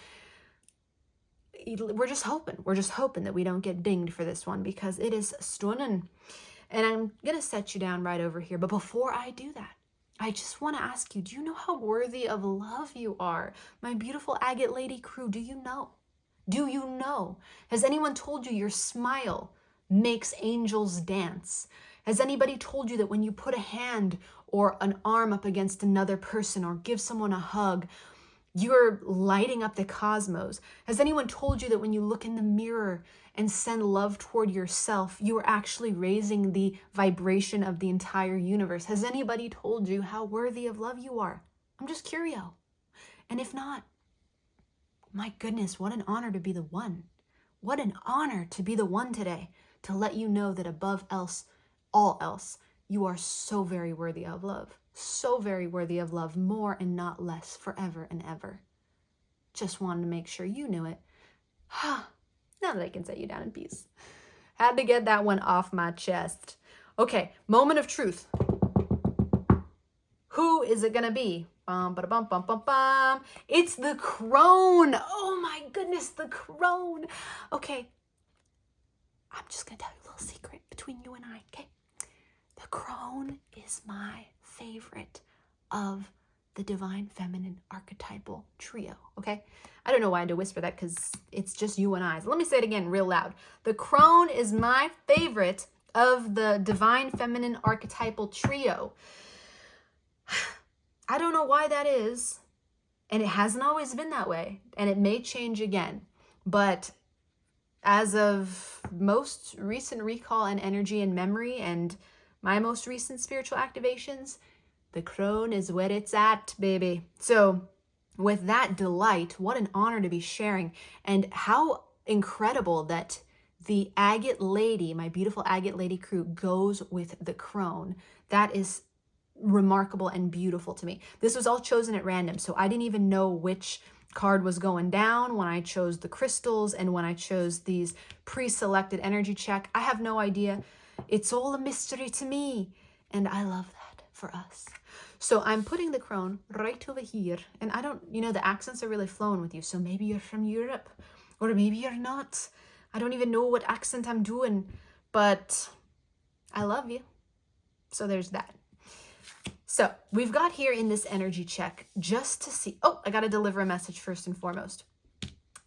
Speaker 1: We're just hoping that we don't get dinged for this one because it is stunning. And I'm going to set you down right over here. But before I do that, I just want to ask you, do you know how worthy of love you are? My beautiful Agate lady crew, do you know? Do you know? Has anyone told you your smile makes angels dance? Has anybody told you that when you put a hand or an arm up against another person or give someone a hug, you're lighting up the cosmos? Has anyone told you that when you look in the mirror and send love toward yourself, you are actually raising the vibration of the entire universe? Has anybody told you how worthy of love you are? I'm just curious. And if not, my goodness, what an honor to be the one. What an honor to be the one today, to let you know that above all else, you are so very worthy of love. So very worthy of love, more and not less, forever and ever. Just wanted to make sure you knew it. Now that I can set you down in peace. Had to get that one off my chest. Okay, moment of truth. Who is it gonna be? Bum, ba-da-bum, bum, bum, bum. It's the Crone. Oh my goodness, the Crone. Okay, I'm just gonna tell you a little secret between you and I, okay? The Crone is my favorite of the divine feminine archetypal trio, okay? I don't know why I had to whisper that because it's just you and I. So let me say it again real loud. The Crone is my favorite of the divine feminine archetypal trio. I don't know why that is, and it hasn't always been that way, and it may change again, but as of most recent recall and energy and memory and my most recent spiritual activations, the Crone is where it's at, baby. So with that delight, what an honor to be sharing, and how incredible that the Agate Lady, my beautiful Agate Lady crew, goes with the Crone. That is remarkable and beautiful to me. This was all chosen at random, so I didn't even know which card was going down when I chose the crystals and when I chose these pre-selected energy check. I have no idea. It's all a mystery to me, and I love that for us. So I'm putting the Crone right over here, and I don't, the accents are really flowing with you, so maybe you're from Europe, or maybe you're not. I don't even know what accent I'm doing, but I love you. So there's that. So we've got here in this energy check just to see. Oh, I got to deliver a message first and foremost.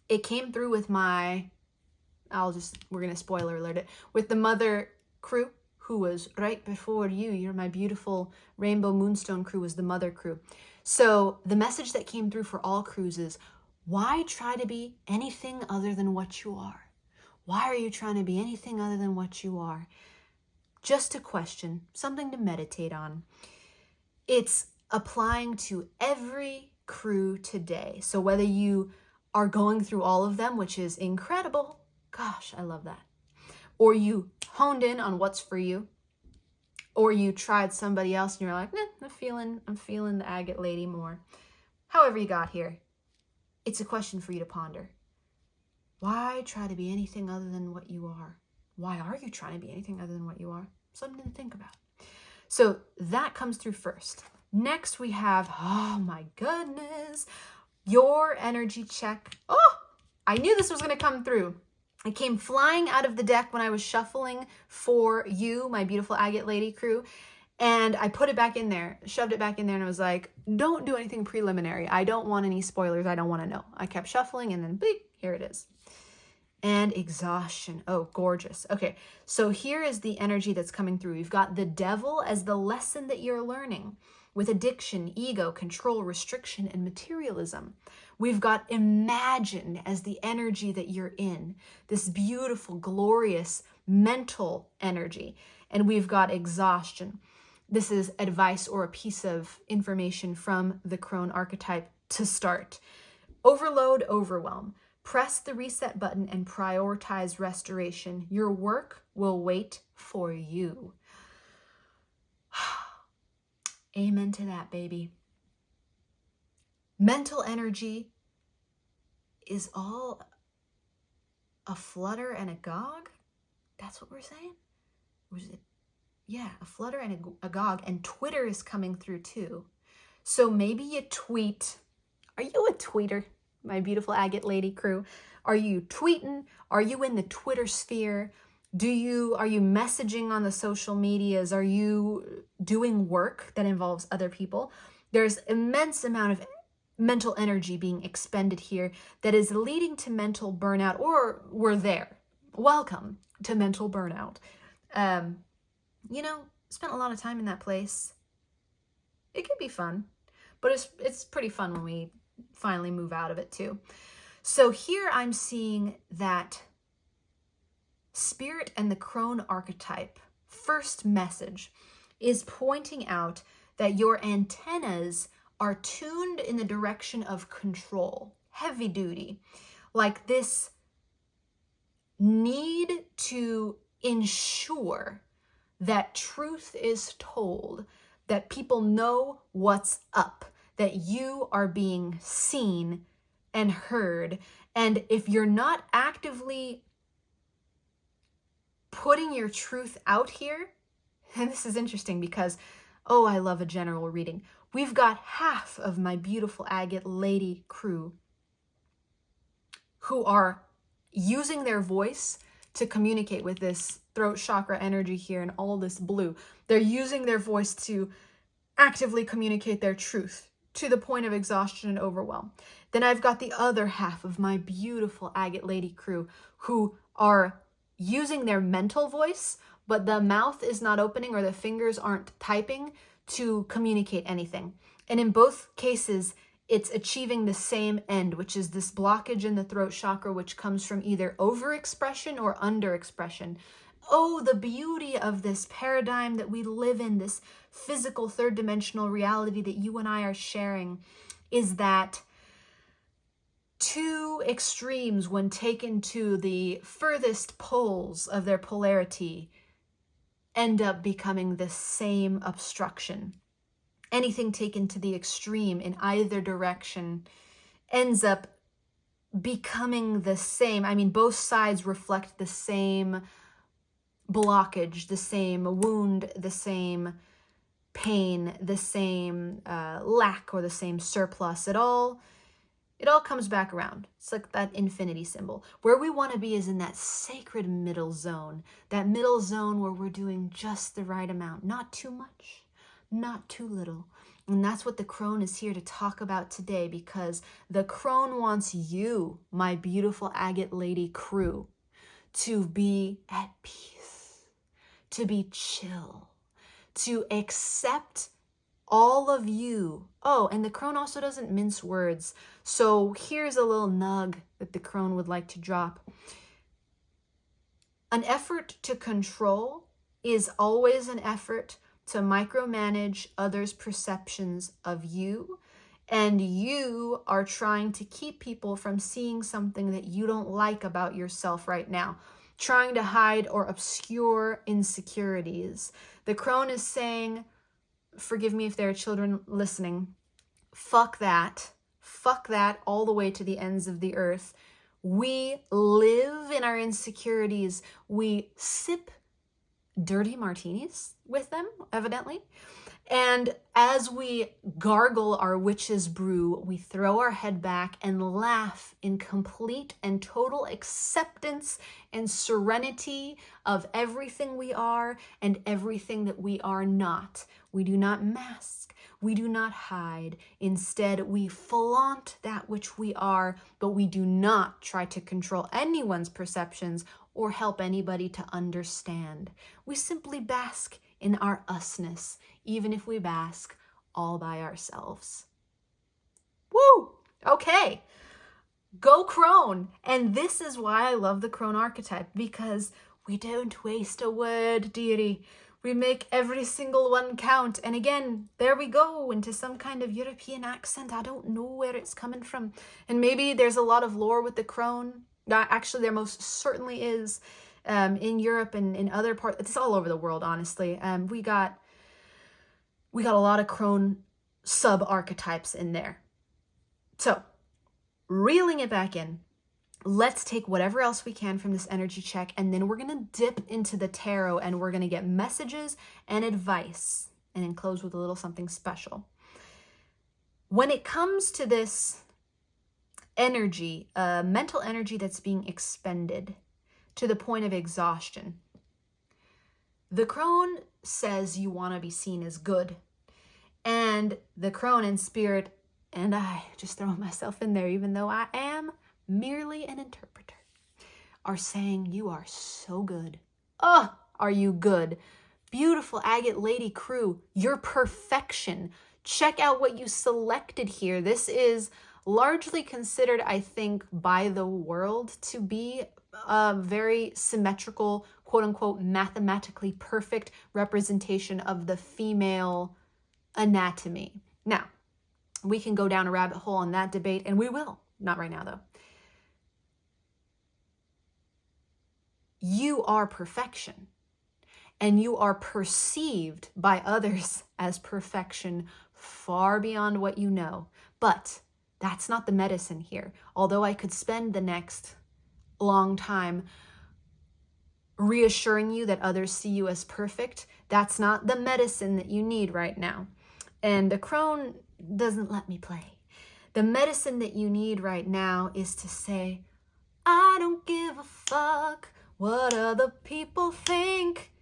Speaker 1: It came through with we're going to spoiler alert it, with the mother crew who was right before you. You're my beautiful Rainbow Moonstone crew was the mother crew. So the message that came through for all crews is, why try to be anything other than what you are? Why are you trying to be anything other than what you are? Just a question, something to meditate on. It's applying to every crew today. So whether you are going through all of them, which is incredible, gosh, I love that, or you honed in on what's for you, or you tried somebody else and you're like, I'm feeling the Agate Lady more. However you got here, it's a question for you to ponder. Why try to be anything other than what you are? Why are you trying to be anything other than what you are? Something to think about. So that comes through first. Next we have, oh my goodness, your energy check. Oh, I knew this was going to come through. It came flying out of the deck when I was shuffling for you, my beautiful Agate Lady crew. And I put it back in there, shoved it back in there, and I was like, don't do anything preliminary. I don't want any spoilers. I don't want to know. I kept shuffling, and then, beep, here it is. And exhaustion. Oh, gorgeous. Okay, so here is the energy that's coming through. You've got the devil as the lesson that you're learning with addiction, ego, control, restriction, and materialism. We've got imagine as the energy that you're in, this beautiful, glorious mental energy. And we've got exhaustion. This is advice or a piece of information from the Crone archetype to start. Overload, overwhelm. Press the reset button and prioritize restoration. Your work will wait for you. Amen to that, baby. Mental energy is all a flutter and agog. That's what we're saying? Or is it? Yeah, a flutter and agog. And Twitter is coming through too. So maybe you tweet. Are you a tweeter? My beautiful Agate Lady crew. Are you tweeting? Are you in the Twitter sphere? Are you messaging on the social medias? Are you doing work that involves other people? There's immense amount of mental energy being expended here that is leading to mental burnout, or we're there. Welcome to mental burnout. Spent a lot of time in that place. It can be fun, but it's pretty fun when we finally move out of it too. So here I'm seeing that Spirit and the Crone archetype first message is pointing out that your antennas are tuned in the direction of control, heavy duty, like this need to ensure that truth is told, that people know what's up, that you are being seen and heard. And if you're not actively putting your truth out here. And this is interesting because, oh, I love a general reading. We've got half of my beautiful agate lady crew who are using their voice to communicate with this throat chakra energy here and all this blue. They're using their voice to actively communicate their truth to the point of exhaustion and overwhelm. Then I've got the other half of my beautiful agate lady crew who are using their mental voice, but the mouth is not opening or the fingers aren't typing to communicate anything. And in both cases, it's achieving the same end, which is this blockage in the throat chakra, which comes from either overexpression or underexpression. Oh, the beauty of this paradigm that we live in, this physical third dimensional reality that you and I are sharing, is that two extremes, when taken to the furthest poles of their polarity, end up becoming the same obstruction. Anything taken to the extreme in either direction ends up becoming the same. I mean, both sides reflect the same blockage, the same wound, the same pain, the same lack, or the same surplus. It all comes back around. It's like that infinity symbol. Where we want to be is in that sacred middle zone, that middle zone where we're doing just the right amount, not too much, not too little. And that's what the Crone is here to talk about today, because the Crone wants you, my beautiful agate lady crew, to be at peace, to be chill, to accept all of you. Oh, and the Crone also doesn't mince words. So here's a little nug that the Crone would like to drop. An effort to control is always an effort to micromanage others' perceptions of you, and you are trying to keep people from seeing something that you don't like about yourself right now, trying to hide or obscure insecurities. The Crone is saying, forgive me if there are children listening, fuck that all the way to the ends of the earth. We live in our insecurities. We sip dirty martinis with them, evidently. And as we gargle our witch's brew, we throw our head back and laugh in complete and total acceptance and serenity of everything we are and everything that we are not. We do not mask. We do not hide. Instead, we flaunt that which we are, but we do not try to control anyone's perceptions or help anybody to understand. We simply bask in our usness, even if we bask all by ourselves. Woo! Okay. Go Crone. And this is why I love the Crone archetype, because we don't waste a word, dearie. We make every single one count. And again, there we go into some kind of European accent. I don't know where it's coming from. And maybe there's a lot of lore with the Crone. Actually, there most certainly is in Europe and in other parts. It's all over the world, honestly. We got a lot of Crone sub-archetypes in there. So, reeling it back in, let's take whatever else we can from this energy check, and then we're going to dip into the tarot, and we're going to get messages and advice, and then close with a little something special. When it comes to this energy, mental energy that's being expended to the point of exhaustion, the Crone says you want to be seen as good. And the Crone in spirit, and I just throw myself in there, even though I am merely an interpreter, are saying you are so good. Oh, are you good? Beautiful agate lady crew, your perfection. Check out what you selected here. This is largely considered, I think, by the world to be a very symmetrical, quote unquote, mathematically perfect representation of the female anatomy. Now, we can go down a rabbit hole on that debate, and we will. Not right now, though. You are perfection, and you are perceived by others as perfection far beyond what you know. But that's not the medicine here. Although I could spend the next long time reassuring you that others see you as perfect. That's not the medicine that you need right now. And the Crone doesn't let me play. The medicine that you need right now is to say, I don't give a fuck what other people think.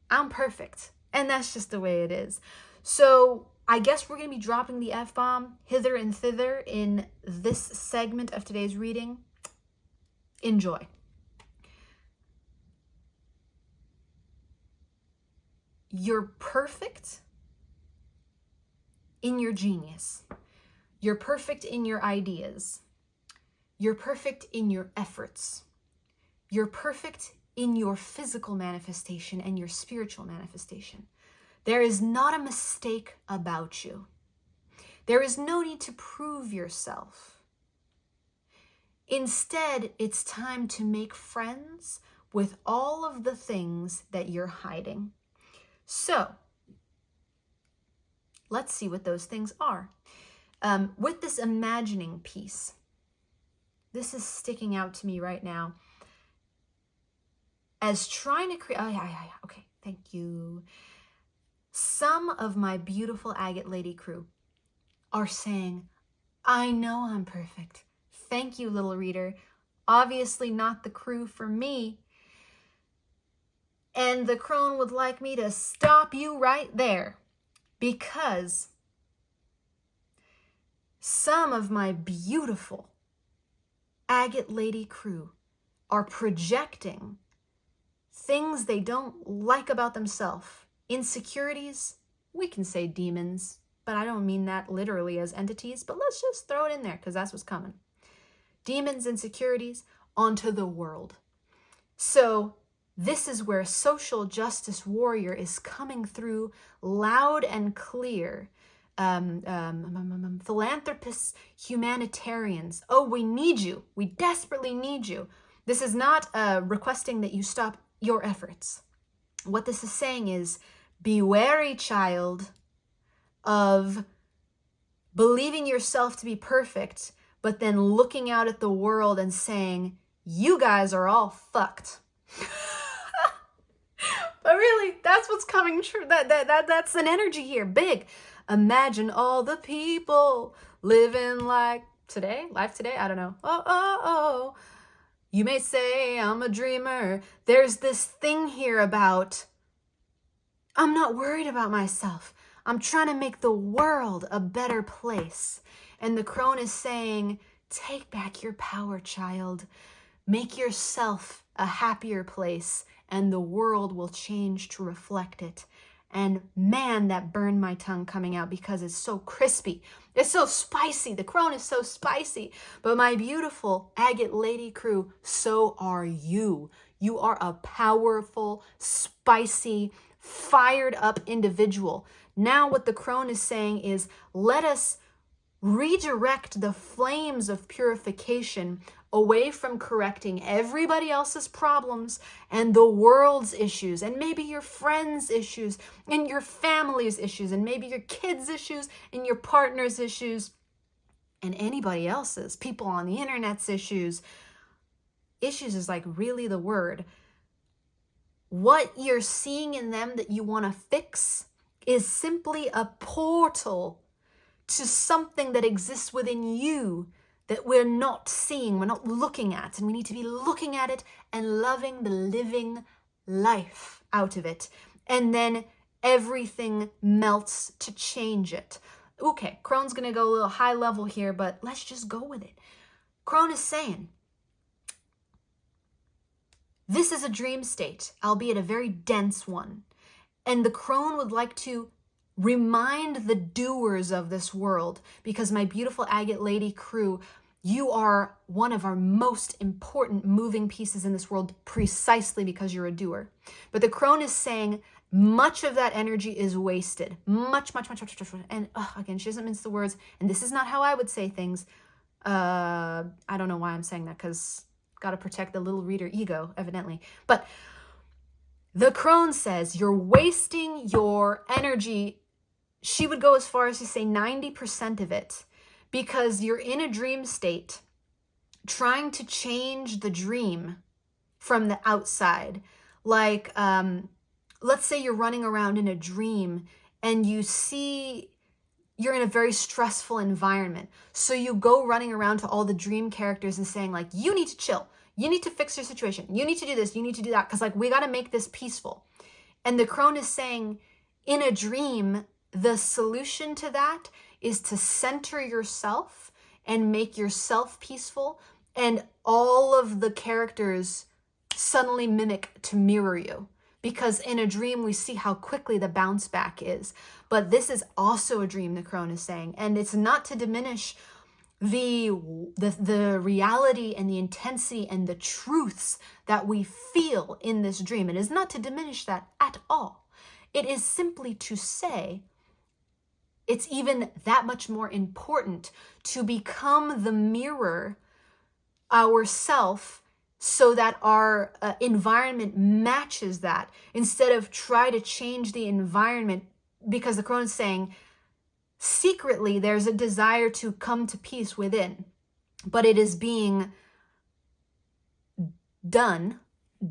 Speaker 1: I'm perfect. And that's just the way it is. So I guess we're going to be dropping the F-bomb hither and thither in this segment of today's reading. Enjoy. You're perfect in your genius. You're perfect in your ideas. You're perfect in your efforts. You're perfect in your physical manifestation and your spiritual manifestation. There is not a mistake about you. There is no need to prove yourself. Instead, it's time to make friends with all of the things that you're hiding. So, let's see what those things are. With this imagining piece, this is sticking out to me right now as trying to create, okay, thank you. Some of my beautiful Agate Lady crew are saying, I know I'm perfect. Thank you, little reader. Obviously not the crew for me. And the Crone would like me to stop you right there, because some of my beautiful Agate Lady crew are projecting things they don't like about themselves. Insecurities, we can say demons, but I don't mean that literally as entities, but let's just throw it in there because that's what's coming. Demons, insecurities, onto the world. So this is where social justice warrior is coming through loud and clear. Philanthropists, humanitarians. Oh, we need you. We desperately need you. This is not requesting that you stop your efforts. What this is saying is, be wary, child, of believing yourself to be perfect, but then looking out at the world and saying, you guys are all fucked. But really, that's what's coming true. That's an energy here, big. Imagine all the people living like today, life today, I don't know. Oh. You may say I'm a dreamer. There's this thing here about, I'm not worried about myself. I'm trying to make the world a better place. And the Crone is saying, take back your power, child. Make yourself a happier place, and the world will change to reflect it. And man, that burned my tongue coming out because it's so crispy. It's so spicy. The Crone is so spicy. But my beautiful Agate Lady crew, so are you. You are a powerful, spicy, fired up individual. Now what the Crone is saying is, let us redirect the flames of purification away from correcting everybody else's problems and the world's issues, and maybe your friends' issues, and your family's issues, and maybe your kids' issues, and your partner's issues, and anybody else's, people on the internet's issues. Issues is like really the word. What you're seeing in them that you want to fix is simply a portal to something that exists within you that we're not seeing, we're not looking at, and we need to be looking at it and loving the living life out of it. And then everything melts to change it. Okay, Crone's going to go a little high level here, but let's just go with it. Crone is saying, this is a dream state, albeit a very dense one. And the Crone would like to remind the doers of this world, because my beautiful Agate Lady crew, you are one of our most important moving pieces in this world precisely because you're a doer. But the Crone is saying much of that energy is wasted. Much. And again, she doesn't mince the words. And this is not how I would say things. I don't know why I'm saying that, because got to protect the little reader ego, evidently. But the Crone says you're wasting your energy. She would go as far as to say 90% of it, because you're in a dream state trying to change the dream from the outside. Like, let's say you're running around in a dream and you see you're in a very stressful environment. So you go running around to all the dream characters and saying like, you need to chill. You need to fix your situation. You need to do this. You need to do that. Because like, we got to make this peaceful. And the crone is saying in a dream, the solution to that is to center yourself and make yourself peaceful. And all of the characters suddenly mimic to mirror you. Because in a dream, we see how quickly the bounce back is. But this is also a dream, the crone is saying. And it's not to diminish the reality and the intensity and the truths that we feel in this dream. It is not to diminish that at all. It is simply to say it's even that much more important to become the mirror ourself, so that our environment matches that, instead of try to change the environment. Because the crone is saying secretly there's a desire to come to peace within, but it is being done,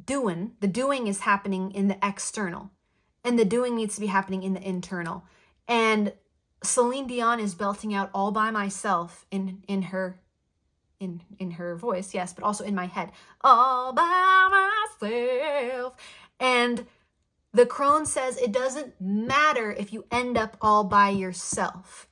Speaker 1: doing. The doing is happening in the external, and the doing needs to be happening in the internal. And Celine Dion is belting out All By Myself in her voice, yes, but also in my head, all by myself. And the crone says it doesn't matter if you end up all by yourself.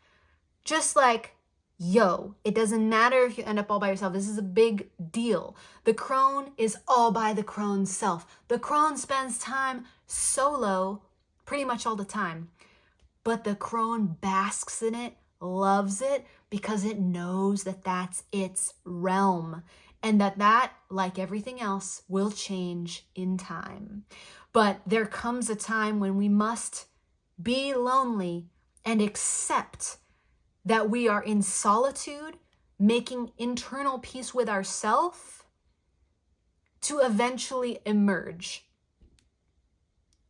Speaker 1: Just like, yo, it doesn't matter if you end up all by yourself. This is a big deal. The crone is all by the crone's self. The crone spends time solo pretty much all the time. But the crone basks in it, loves it, because it knows that that's its realm, and that, like everything else, will change in time. But there comes a time when we must be lonely and accept that we are in solitude, making internal peace with ourselves to eventually emerge.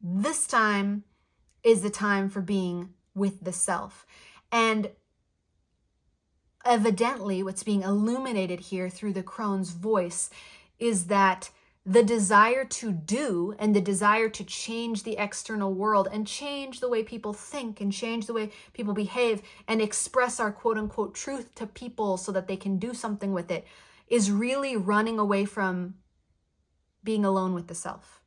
Speaker 1: This time is the time for being with the self. And evidently, what's being illuminated here through the crone's voice is that the desire to do and the desire to change the external world and change the way people think and change the way people behave and express our quote-unquote truth to people so that they can do something with it is really running away from being alone with the self.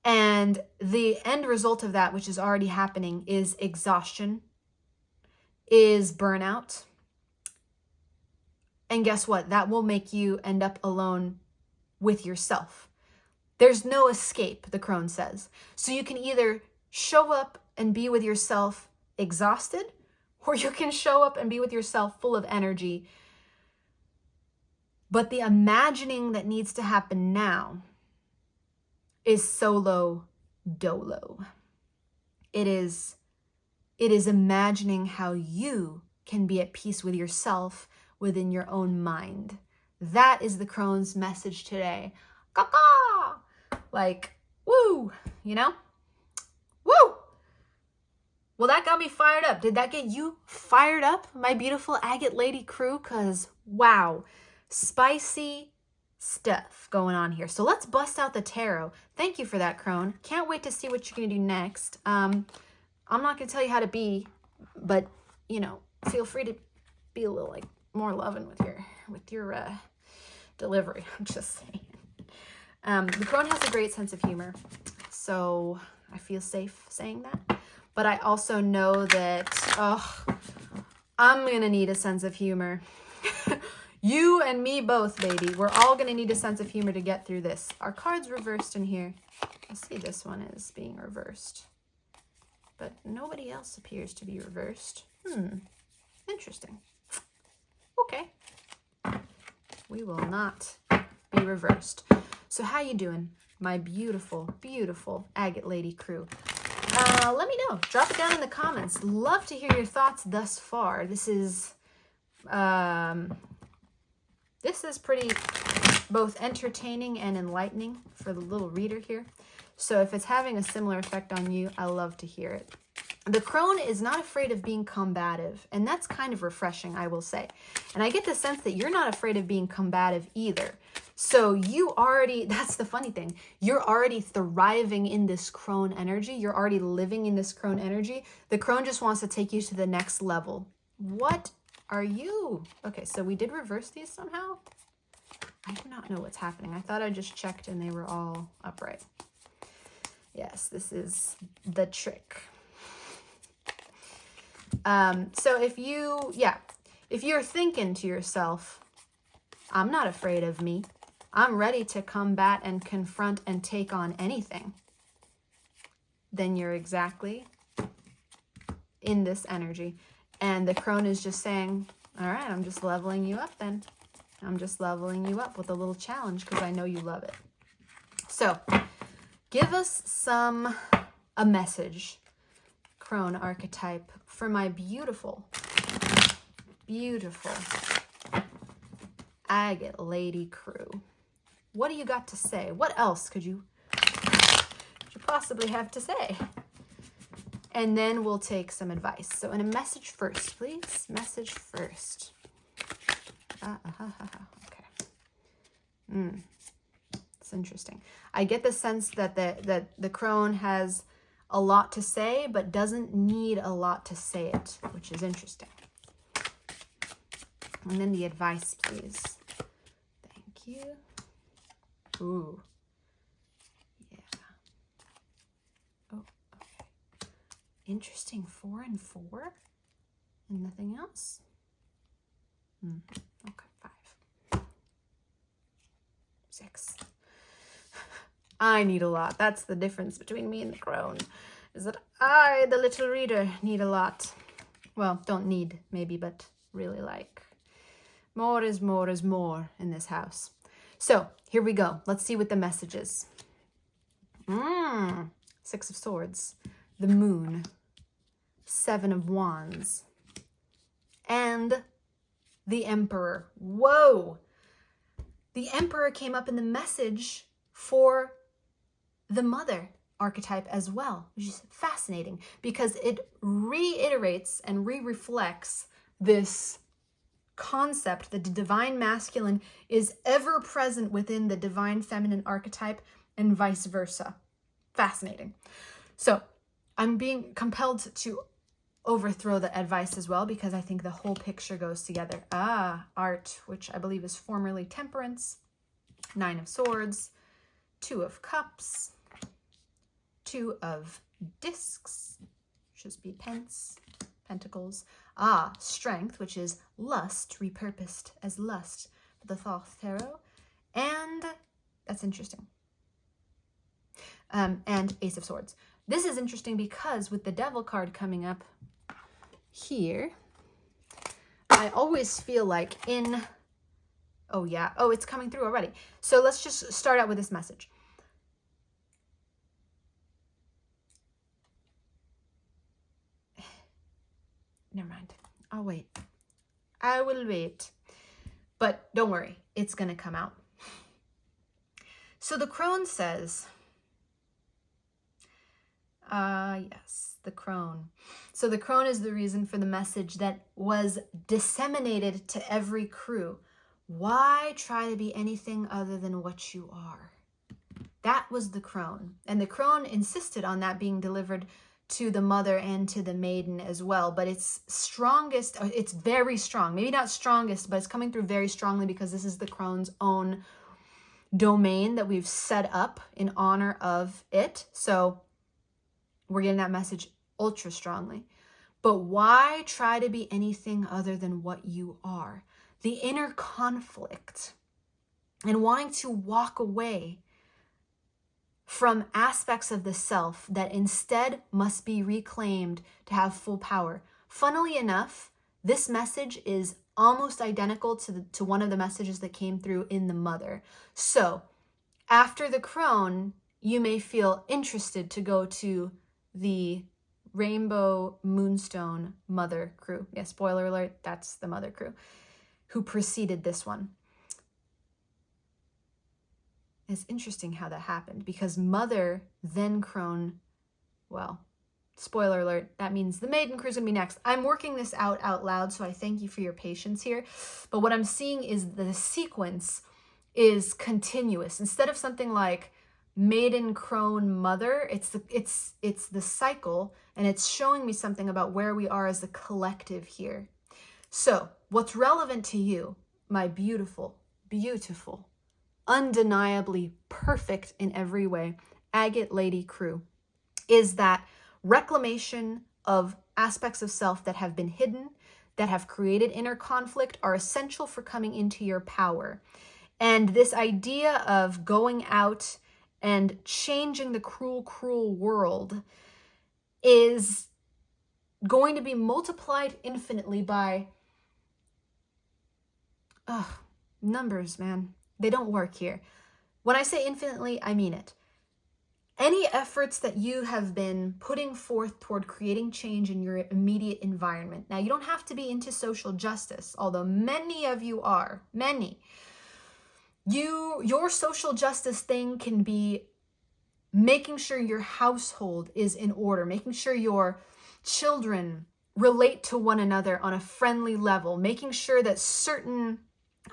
Speaker 1: And the end result of that, which is already happening, is exhaustion, is burnout. And guess what? That will make you end up alone with yourself. There's no escape, the crone says. So you can either show up and be with yourself exhausted, or you can show up and be with yourself full of energy. But the imagining that needs to happen now is solo dolo. It is imagining how you can be at peace with yourself within your own mind. That is the crone's message today. Caca! Like, woo, you know? Woo! Well, that got me fired up. Did that get you fired up, my beautiful agate lady crew? Because, wow, spicy stuff going on here. So let's bust out the tarot. Thank you for that, crone. Can't wait to see what you're going to do next. I'm not going to tell you how to be, but, you know, feel free to be a little, like, more loving with your delivery. I'm just saying. The crone has a great sense of humor, so I feel safe saying that. But I also know that, I'm going to need a sense of humor. You and me both, baby. We're all going to need a sense of humor to get through this. Our card's reversed in here. I see this one is being reversed. But nobody else appears to be reversed. Interesting. Okay. We will not be reversed. So how you doing, my beautiful, beautiful agate lady crew? Let me know. Drop it down in the comments. Love to hear your thoughts thus far. This is pretty both entertaining and enlightening for the little reader here. So if it's having a similar effect on you, I love to hear it. The crone is not afraid of being combative, and that's kind of refreshing, I will say. And I get the sense that you're not afraid of being combative either. So you already, that's the funny thing, you're already thriving in this crone energy. You're already living in this crone energy. The crone just wants to take you to the next level. What are you? Okay, so we did reverse these somehow. I do not know what's happening. I thought I just checked and they were all upright. Yes, this is the trick. So if you're thinking to yourself, I'm not afraid of me. I'm ready to combat and confront and take on anything. Then you're exactly in this energy. And the crone is just saying, all right, I'm just leveling you up then. I'm just leveling you up with a little challenge because I know you love it. So give us a message, crone archetype, for my beautiful, beautiful agate lady crew. What do you got to say? What else could you possibly have to say? And then we'll take some advice. So in a message first, please. Message first. Okay. It's interesting. I get the sense that the crone has a lot to say, but doesn't need a lot to say it, which is interesting. And then the advice, please. Thank you. Ooh. Yeah. Oh, okay. Interesting. 4 and 4? And nothing else? Okay, 5. 6. I need a lot. That's the difference between me and the crone, is that I, the little reader, need a lot. Well, don't need, maybe, but really like. More is more is more in this house. So, here we go. Let's see what the message is. 6 of Swords. The Moon. 7 of Wands. And the Emperor. Whoa! The Emperor came up in the message for the Mother archetype as well, which is fascinating because it reiterates and re-reflects this concept that the divine masculine is ever present within the divine feminine archetype and vice versa. Fascinating. So I'm being compelled to overthrow the advice as well because I think the whole picture goes together. Art, which I believe is formerly Temperance. 9 of Swords. 2 of Cups. 2 of Discs, which should be Pentacles. Strength, which is lust, repurposed as lust for the Thoth Tarot. And that's interesting. And Ace of Swords. This is interesting because with the Devil card coming up here, I always feel like it's coming through already. So let's just start out with this message. Never mind. I'll wait. I will wait. But don't worry. It's going to come out. So the crone says, yes, the crone. So the crone is the reason for the message that was disseminated to every crew. Why try to be anything other than what you are? That was the crone. And the crone insisted on that being delivered to the Mother and to the Maiden as well. But it's strongest, it's very strong. Maybe not strongest, but it's coming through very strongly because this is the crone's own domain that we've set up in honor of it. So we're getting that message ultra strongly. But why try to be anything other than what you are? The inner conflict and wanting to walk away from aspects of the self that instead must be reclaimed to have full power. Funnily enough, this message is almost identical to one of the messages that came through in the Mother. So after the crone, you may feel interested to go to the Rainbow Moonstone Mother crew. Yeah, spoiler alert, that's the Mother crew who preceded this one. It's interesting how that happened because Mother, then crone, well, spoiler alert, that means the Maiden crew's gonna be next. I'm working this out loud, so I thank you for your patience here. But what I'm seeing is the sequence is continuous. Instead of something like Maiden, Crone, Mother, it's the cycle, and it's showing me something about where we are as a collective here. So what's relevant to you, my beautiful, beautiful, undeniably perfect in every way Agate Lady crew, is that reclamation of aspects of self that have been hidden, that have created inner conflict, are essential for coming into your power. And this idea of going out and changing the cruel, cruel world is going to be multiplied infinitely by numbers, man. They don't work here. When I say infinitely, I mean it. Any efforts that you have been putting forth toward creating change in your immediate environment. Now, you don't have to be into social justice, although many of you are, many. Your social justice thing can be making sure your household is in order, making sure your children relate to one another on a friendly level, making sure that certain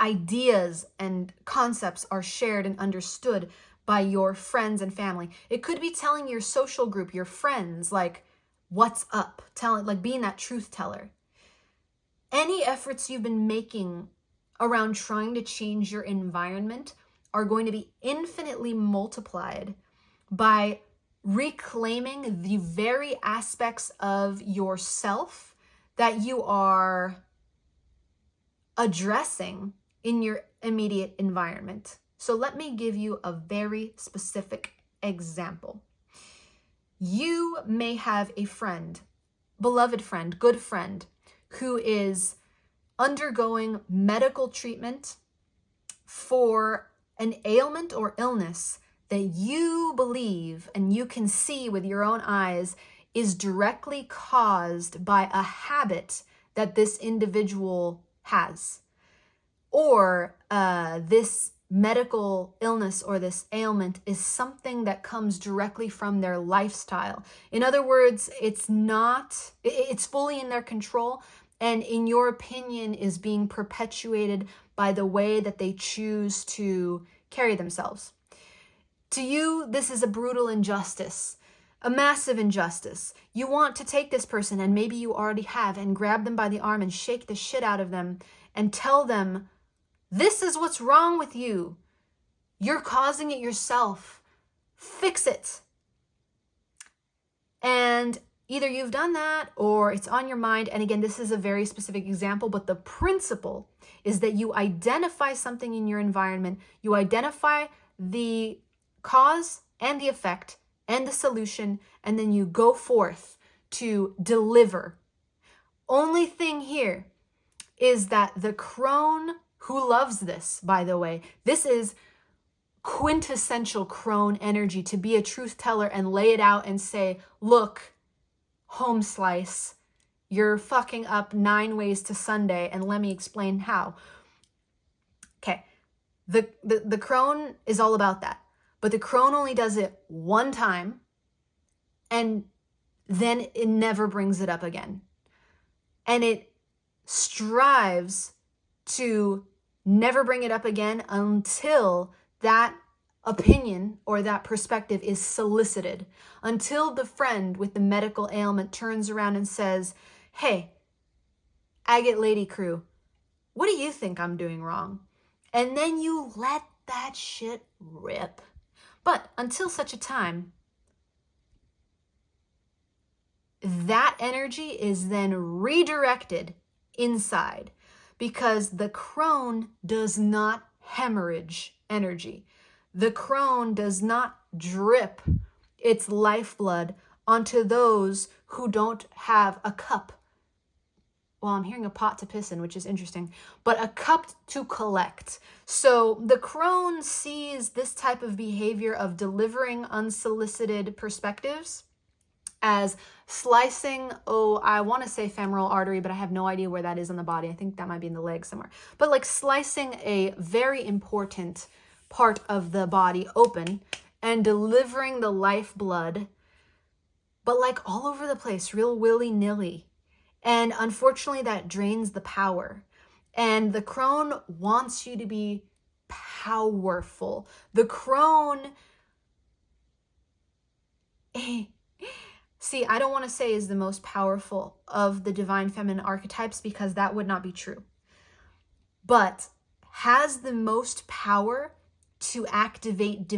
Speaker 1: ideas and concepts are shared and understood by your friends and family. It could be telling your social group, your friends, like, what's up? Like being that truth teller. Any efforts you've been making around trying to change your environment are going to be infinitely multiplied by reclaiming the very aspects of yourself that you are addressing in your immediate environment. So let me give you a very specific example. You may have a friend, beloved friend, good friend, who is undergoing medical treatment for an ailment or illness that you believe and you can see with your own eyes is directly caused by a habit that this individual has. Or this medical illness or this ailment is something that comes directly from their lifestyle. In other words, it's fully in their control, and in your opinion is being perpetuated by the way that they choose to carry themselves. To you, this is a brutal injustice, a massive injustice. You want to take this person, and maybe you already have, and grab them by the arm and shake the shit out of them and tell them, this is what's wrong with you. You're causing it yourself. Fix it. And either you've done that or it's on your mind. And again, this is a very specific example, but the principle is that you identify something in your environment. You identify the cause and the effect and the solution, and then you go forth to deliver. Only thing here is that the crone who loves this, by the way, this is quintessential crone energy, to be a truth teller and lay it out and say, look, home slice, you're fucking up 9 ways to Sunday, and let me explain how. Okay, the crone is all about that, but the crone only does it one time, and then it never brings it up again. And it strives to never bring it up again until that opinion or that perspective is solicited, until the friend with the medical ailment turns around and says, hey, Agate Lady crew, what do you think I'm doing wrong? And then you let that shit rip. But until such a time, that energy is then redirected inside, because the crone does not hemorrhage energy. The crone does not drip its lifeblood onto those who don't have a cup. Well, I'm hearing a pot to piss in, which is interesting, but a cup to collect. So the crone sees this type of behavior of delivering unsolicited perspectives as slicing, I want to say femoral artery, but I have no idea where that is on the body. I think that might be in the leg somewhere. But like slicing a very important part of the body open and delivering the lifeblood, but like all over the place, real willy-nilly. And unfortunately, that drains the power. And the crone wants you to be powerful. The Crone, see, I don't want to say is the most powerful of the divine feminine archetypes because that would not be true, but has the most power to activate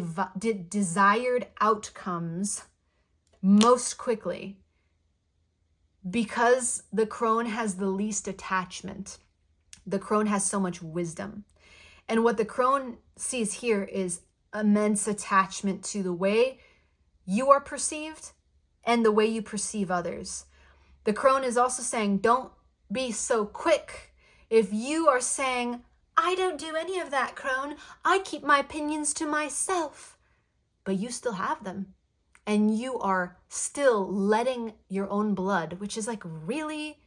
Speaker 1: desired outcomes most quickly because the Crone has the least attachment. The Crone has so much wisdom. And what the Crone sees here is immense attachment to the way you are perceived and the way you perceive others. The Crone is also saying, don't be so quick. If you are saying, I don't do any of that, Crone, I keep my opinions to myself, but you still have them. And you are still letting your own blood, which is like really,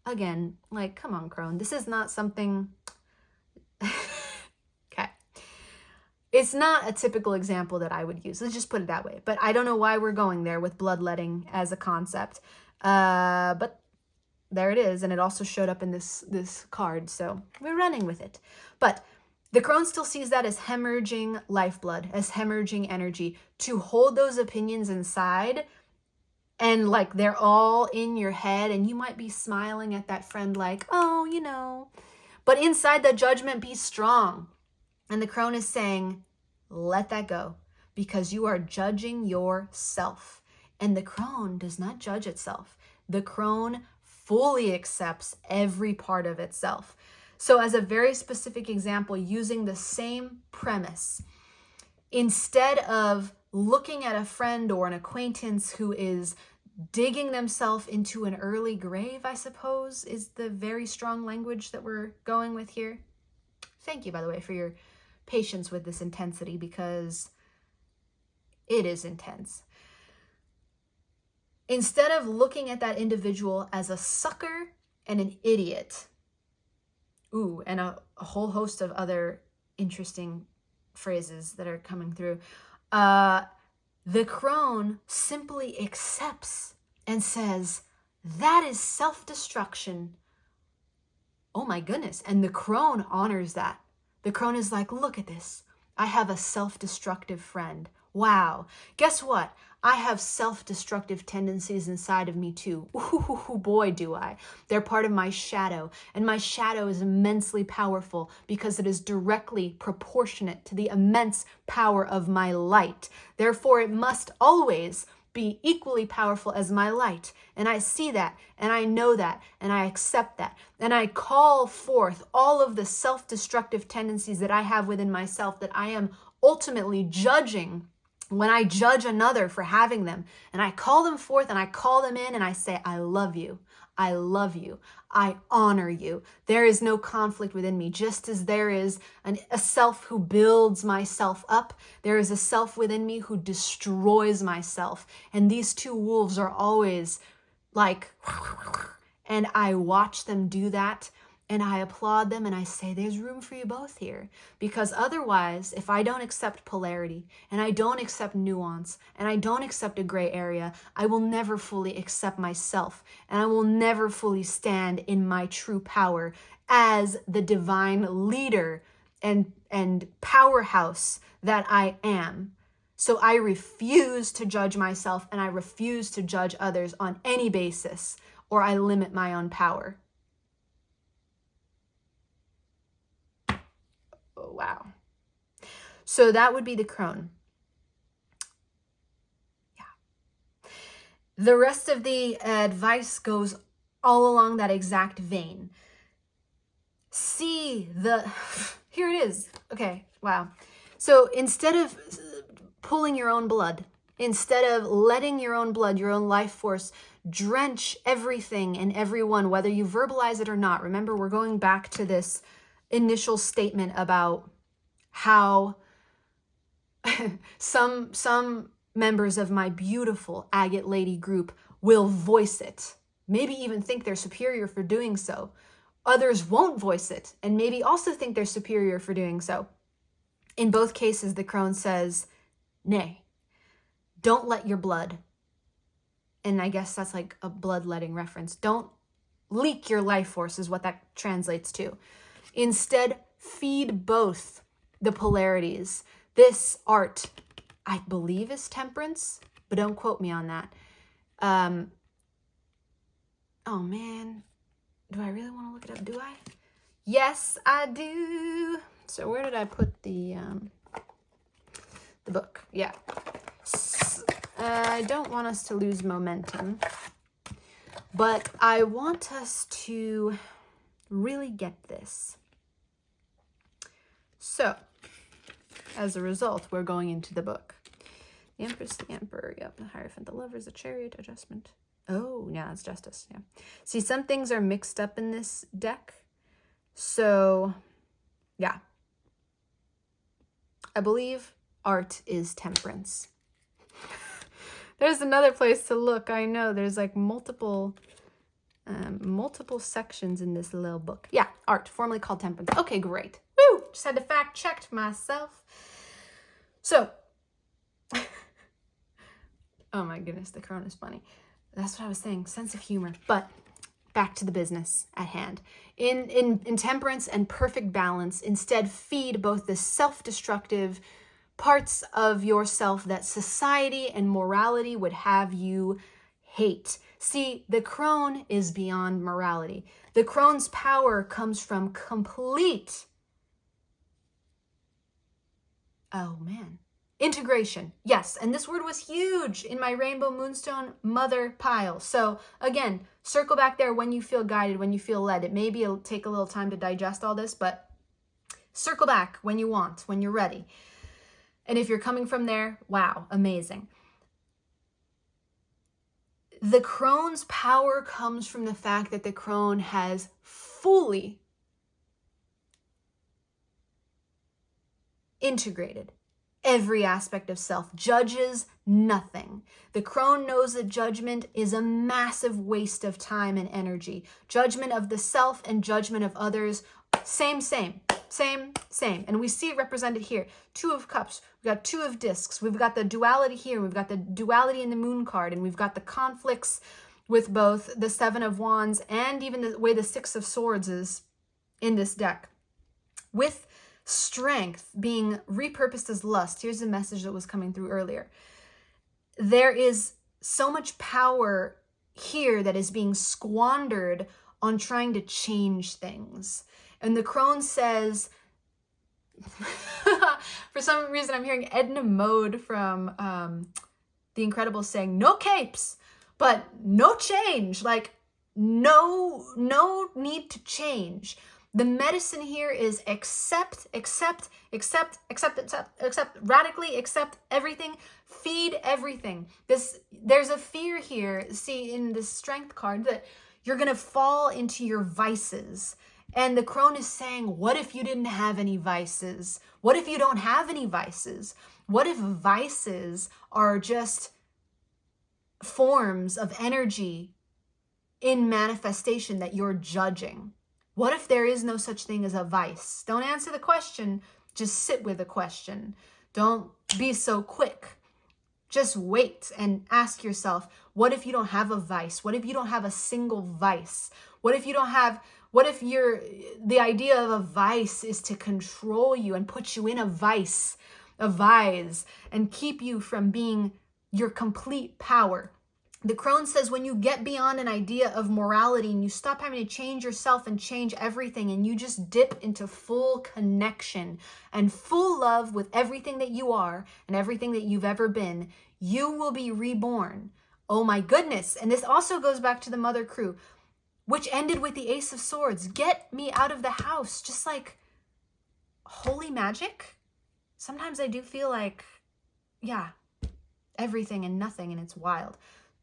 Speaker 1: again, like, come on, Crone, this is not something, okay. It's not a typical example that I would use. Let's just put it that way. But I don't know why we're going there with bloodletting as a concept. But there it is. And it also showed up in this card. So we're running with it. But the Crone still sees that as hemorrhaging lifeblood, as hemorrhaging energy, to hold those opinions inside and like they're all in your head and you might be smiling at that friend like, oh, you know, but inside the judgment, be strong. And the Crone is saying, let that go because you are judging yourself. And the Crone does not judge itself. The Crone fully accepts every part of itself. So as a very specific example, using the same premise, instead of looking at a friend or an acquaintance who is digging themselves into an early grave, I suppose, is the very strong language that we're going with here. Thank you, by the way, for your patience with this intensity because it is intense. Instead of looking at that individual as a sucker and an idiot, and a whole host of other interesting phrases that are coming through, the Crone simply accepts and says, that is self-destruction. Oh my goodness. And the Crone honors that. The Crone is like, look at this. I have a self-destructive friend. Wow. Guess what? I have self-destructive tendencies inside of me too. Ooh, boy, do I. They're part of my shadow. And my shadow is immensely powerful because it is directly proportionate to the immense power of my light. Therefore, it must always be equally powerful as my light. And I see that, and I know that, and I accept that. And I call forth all of the self-destructive tendencies that I have within myself that I am ultimately judging when I judge another for having them. And I call them forth and I call them in and I say, I love you. I love you. I honor you. There is no conflict within me. Just as there is a self who builds myself up, there is a self within me who destroys myself. And these two wolves are always like, and I watch them do that. And I applaud them and I say, there's room for you both here. Because otherwise, if I don't accept polarity and I don't accept nuance and I don't accept a gray area, I will never fully accept myself. And I will never fully stand in my true power as the divine leader and powerhouse that I am. So I refuse to judge myself and I refuse to judge others on any basis, or I limit my own power. Wow. So that would be the Crone. Yeah. The rest of the advice goes all along that exact vein. See the, here it is. Okay. Wow. So instead of pulling your own blood, instead of letting your own blood, your own life force drench everything and everyone, whether you verbalize it or not. Remember, we're going back to this initial statement about how some members of my beautiful Agate lady group will voice it, maybe even think they're superior for doing so. Others won't voice it and maybe also think they're superior for doing so. In both cases, the Crone says, nay, don't let your blood, and I guess that's like a bloodletting reference, don't leak your life force is what that translates to. Instead, feed both the polarities. This art, I believe, is temperance, but don't quote me on that. Oh man, do I really want to look it up? Do I? Yes, I do. So where did I put the book? Yeah. I don't want us to lose momentum, but I want us to really get this. So, as a result, we're going into the book. The Empress, the Emperor, yep, the Hierophant, the Lovers, the Chariot, Adjustment. Oh, yeah, it's Justice, yeah. See, some things are mixed up in this deck. So, yeah. I believe art is temperance. There's another place to look. I know there's like multiple sections in this little book. Yeah, art, formerly called temperance. Okay, great. Woo! Just had to fact check myself. So, oh my goodness, the Crone is funny. That's what I was saying, sense of humor. But back to the business at hand. In temperance and perfect balance, instead feed both the self-destructive parts of yourself that society and morality would have you hate. See, the Crone is beyond morality. The Crone's power comes from complete, oh man, integration. Yes, and this word was huge in my Rainbow Moonstone mother pile. So again, circle back there when you feel guided, when you feel led. It maybe it'll take a little time to digest all this, but circle back when you want, when you're ready. And if you're coming from there, wow, amazing. The Crone's power comes from the fact that the Crone has fully integrated every aspect of self, judges nothing. The Crone knows that judgment is a massive waste of time and energy. Judgment of the self and judgment of others, same. And we see it represented here. Two of Cups, we've got Two of Discs, we've got the duality here, we've got the duality in the Moon card, and we've got the conflicts with both the Seven of Wands and even the way the Six of Swords is in this deck. With strength being repurposed as lust, here's the message that was coming through earlier. There is so much power here that is being squandered on trying to change things. And the Crone says, for some reason I'm hearing Edna Mode from The Incredibles saying, no capes, but no change. Like, no need to change. The medicine here is accept, radically accept everything, feed everything. There's a fear here, see, in this Strength card, that you're going to fall into your vices. And the Crone is saying, what if you didn't have any vices? What if you don't have any vices? What if vices are just forms of energy in manifestation that you're judging? What if there is no such thing as a vice? Don't answer the question, just sit with the question. Don't be so quick. Just wait and ask yourself, what if you don't have a vice? What if you don't have a single vice? What if the idea of a vice is to control you and put you in a vise, and keep you from being your complete power? The Crone says when you get beyond an idea of morality and you stop having to change yourself and change everything, and you just dip into full connection and full love with everything that you are and everything that you've ever been, you will be reborn. Oh my goodness. And this also goes back to the Mother Crew, which ended with the Ace of Swords. Get me out of the house. Just like holy magic. Sometimes I do feel like, yeah, everything and nothing, and it's wild.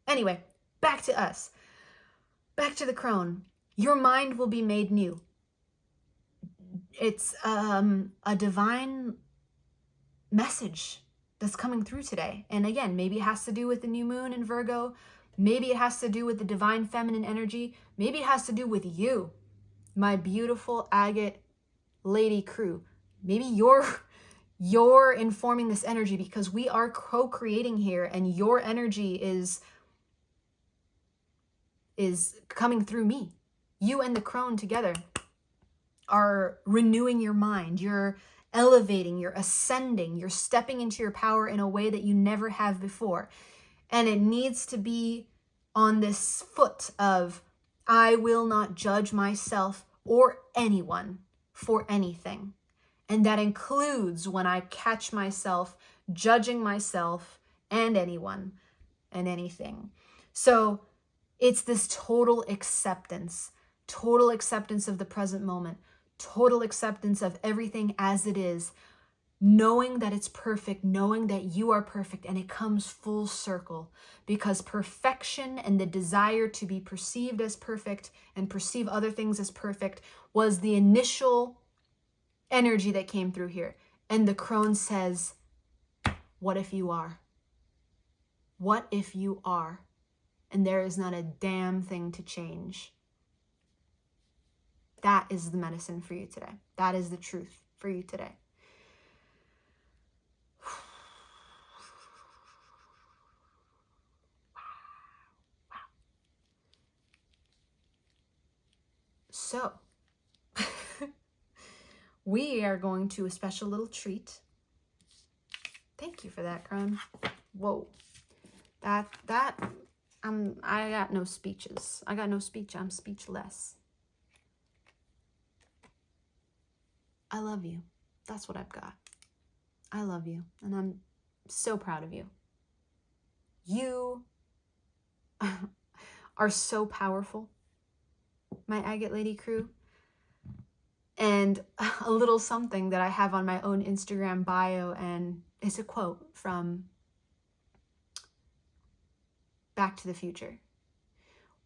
Speaker 1: Anyway, back to us. Back to the Crone. Your mind will be made new. It's a divine message that's coming through today. And again, maybe it has to do with the new moon in Virgo. Maybe it has to do with the divine feminine energy. Maybe it has to do with you, my beautiful Agate lady crew. Maybe you're informing this energy, because we are co-creating here, and your energy is coming through me. You and the Crone together are renewing your mind. You're elevating, you're ascending, you're stepping into your power in a way that you never have before. And it needs to be on this foot of, I will not judge myself or anyone for anything. And that includes when I catch myself judging myself and anyone and anything. So it's this total acceptance of the present moment, total acceptance of everything as it is, knowing that it's perfect, knowing that you are perfect, and it comes full circle, because perfection and the desire to be perceived as perfect and perceive other things as perfect was the initial energy that came through here. And the Crone says, what if you are? What if you are? And there is not a damn thing to change. That is the medicine for you today. That is the truth for you today. So, we are going to a special little treat. Thank you for that, Crone. Whoa. I got no speeches. I got no speech. I'm speechless. I love you. That's what I've got. I love you. And I'm so proud of you. You are so powerful, my Agate Lady crew. And a little something that I have on my own Instagram bio, and it's a quote from Back to the Future.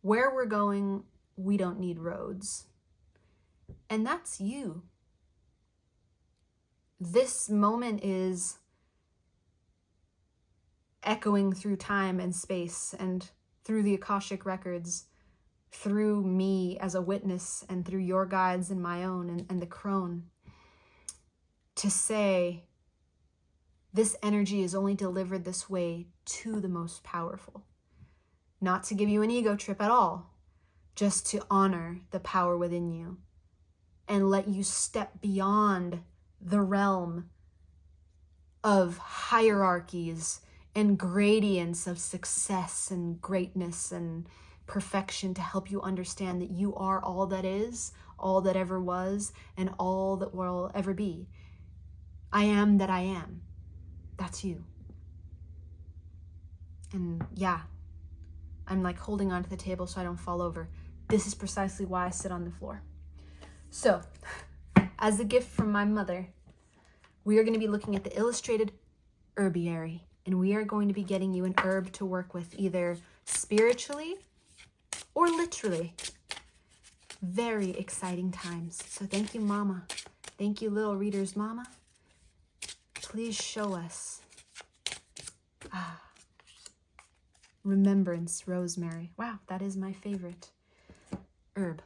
Speaker 1: Where we're going, we don't need roads. And that's you. This moment is echoing through time and space and through the Akashic records, through me as a witness and through your guides and my own and the Crone, to say this energy is only delivered this way to the most powerful. Not to give you an ego trip at all, just to honor the power within you and let you step beyond the realm of hierarchies and gradients of success and greatness and perfection, to help you understand that you are all that is, all that ever was, and all that will ever be. I am that I am. That's you. And yeah, I'm like holding onto the table so I don't fall over. This is precisely why I sit on the floor. So, as a gift from my mother, we are going to be looking at the illustrated Herbiary, and we are going to be getting you an herb to work with, either spiritually or literally. Very exciting times. So thank you, Mama. Thank you, little readers, Mama. Please show us. Remembrance, rosemary. Wow, that is my favorite herb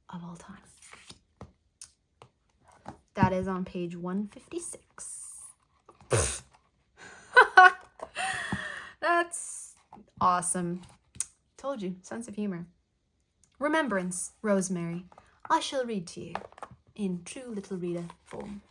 Speaker 1: of all time. That is on page 156. That's awesome. Told you, sense of humor. Remembrance, rosemary. I shall read to you in true little reader form.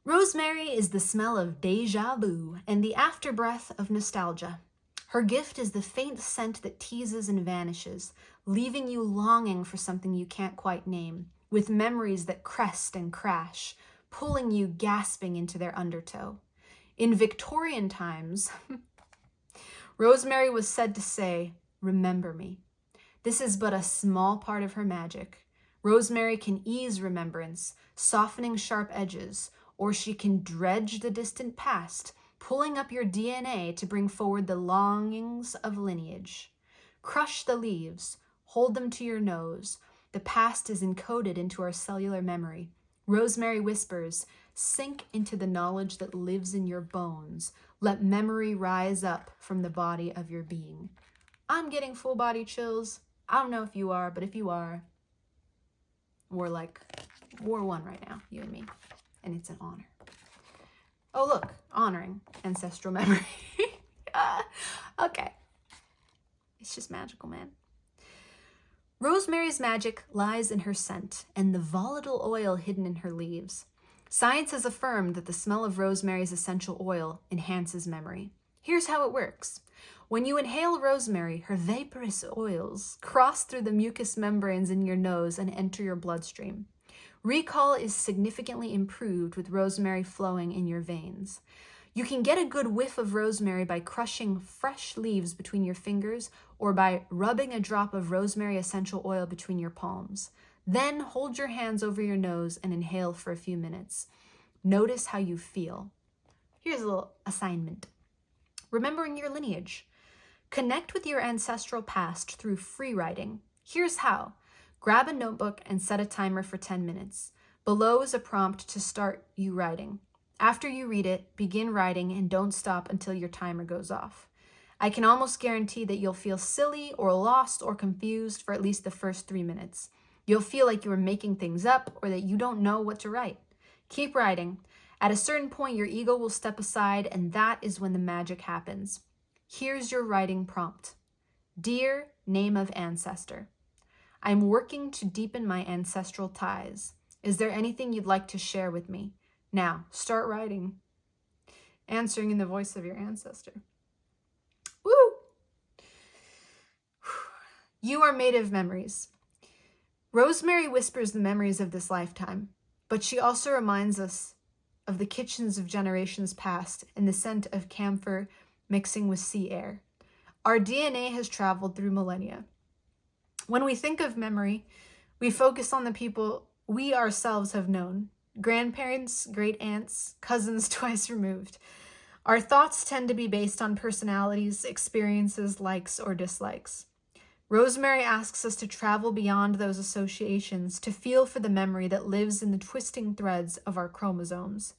Speaker 1: Rosemary is the smell of déjà vu and the afterbreath of nostalgia. Her gift is the faint scent that teases and vanishes, leaving you longing for something you can't quite name, with memories that crest and crash, pulling you gasping into their undertow. In Victorian times, rosemary was said to say, "Remember me." This is but a small part of her magic. Rosemary can ease remembrance, softening sharp edges, or she can dredge the distant past, pulling up your DNA to bring forward the longings of lineage. Crush the leaves, hold them to your nose. The past is encoded into our cellular memory. Rosemary whispers, sink into the knowledge that lives in your bones. Let memory rise up from the body of your being. I'm getting full body chills. I don't know if you are, but if you are, we're one right now, you and me. And it's an honor. Oh, look, honoring ancestral memory. Okay. It's just magical, man. Rosemary's magic lies in her scent and the volatile oil hidden in her leaves. Science has affirmed that the smell of rosemary's essential oil enhances memory. Here's how it works. When you inhale rosemary, her vaporous oils cross through the mucous membranes in your nose and enter your bloodstream. Recall is significantly improved with rosemary flowing in your veins. You can get a good whiff of rosemary by crushing fresh leaves between your fingers or by rubbing a drop of rosemary essential oil between your palms. Then hold your hands over your nose and inhale for a few minutes. Notice how you feel. Here's a little assignment. Remembering your lineage. Connect with your ancestral past through free writing. Here's how. Grab a notebook and set a timer for 10 minutes. Below is a prompt to start you writing. After you read it, begin writing and don't stop until your timer goes off. I can almost guarantee that you'll feel silly or lost or confused for at least the first 3 minutes. You'll feel like you are making things up or that you don't know what to write. Keep writing. At a certain point, your ego will step aside, and that is when the magic happens. Here's your writing prompt. Dear name of ancestor, I'm working to deepen my ancestral ties. Is there anything you'd like to share with me? Now, start writing. Answering in the voice of your ancestor. Woo! You are made of memories. Rosemary whispers the memories of this lifetime, but she also reminds us of the kitchens of generations past and the scent of camphor mixing with sea air. Our DNA has traveled through millennia. When we think of memory, we focus on the people we ourselves have known, grandparents, great aunts, cousins twice removed. Our thoughts tend to be based on personalities, experiences, likes, or dislikes. Rosemary asks us to travel beyond those associations to feel for the memory that lives in the twisting threads of our chromosomes.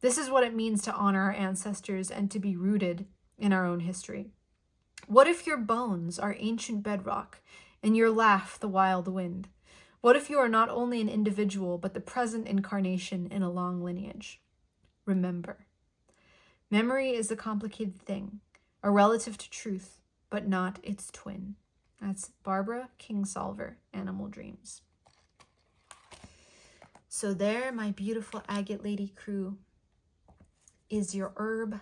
Speaker 1: This is what it means to honor our ancestors and to be rooted in our own history. What if your bones are ancient bedrock and your laugh the wild wind? What if you are not only an individual, but the present incarnation in a long lineage? Remember, memory is a complicated thing, a relative to truth, but not its twin. That's Barbara Kingsolver, Animal Dreams. So there, my beautiful agate lady crew, is your herb.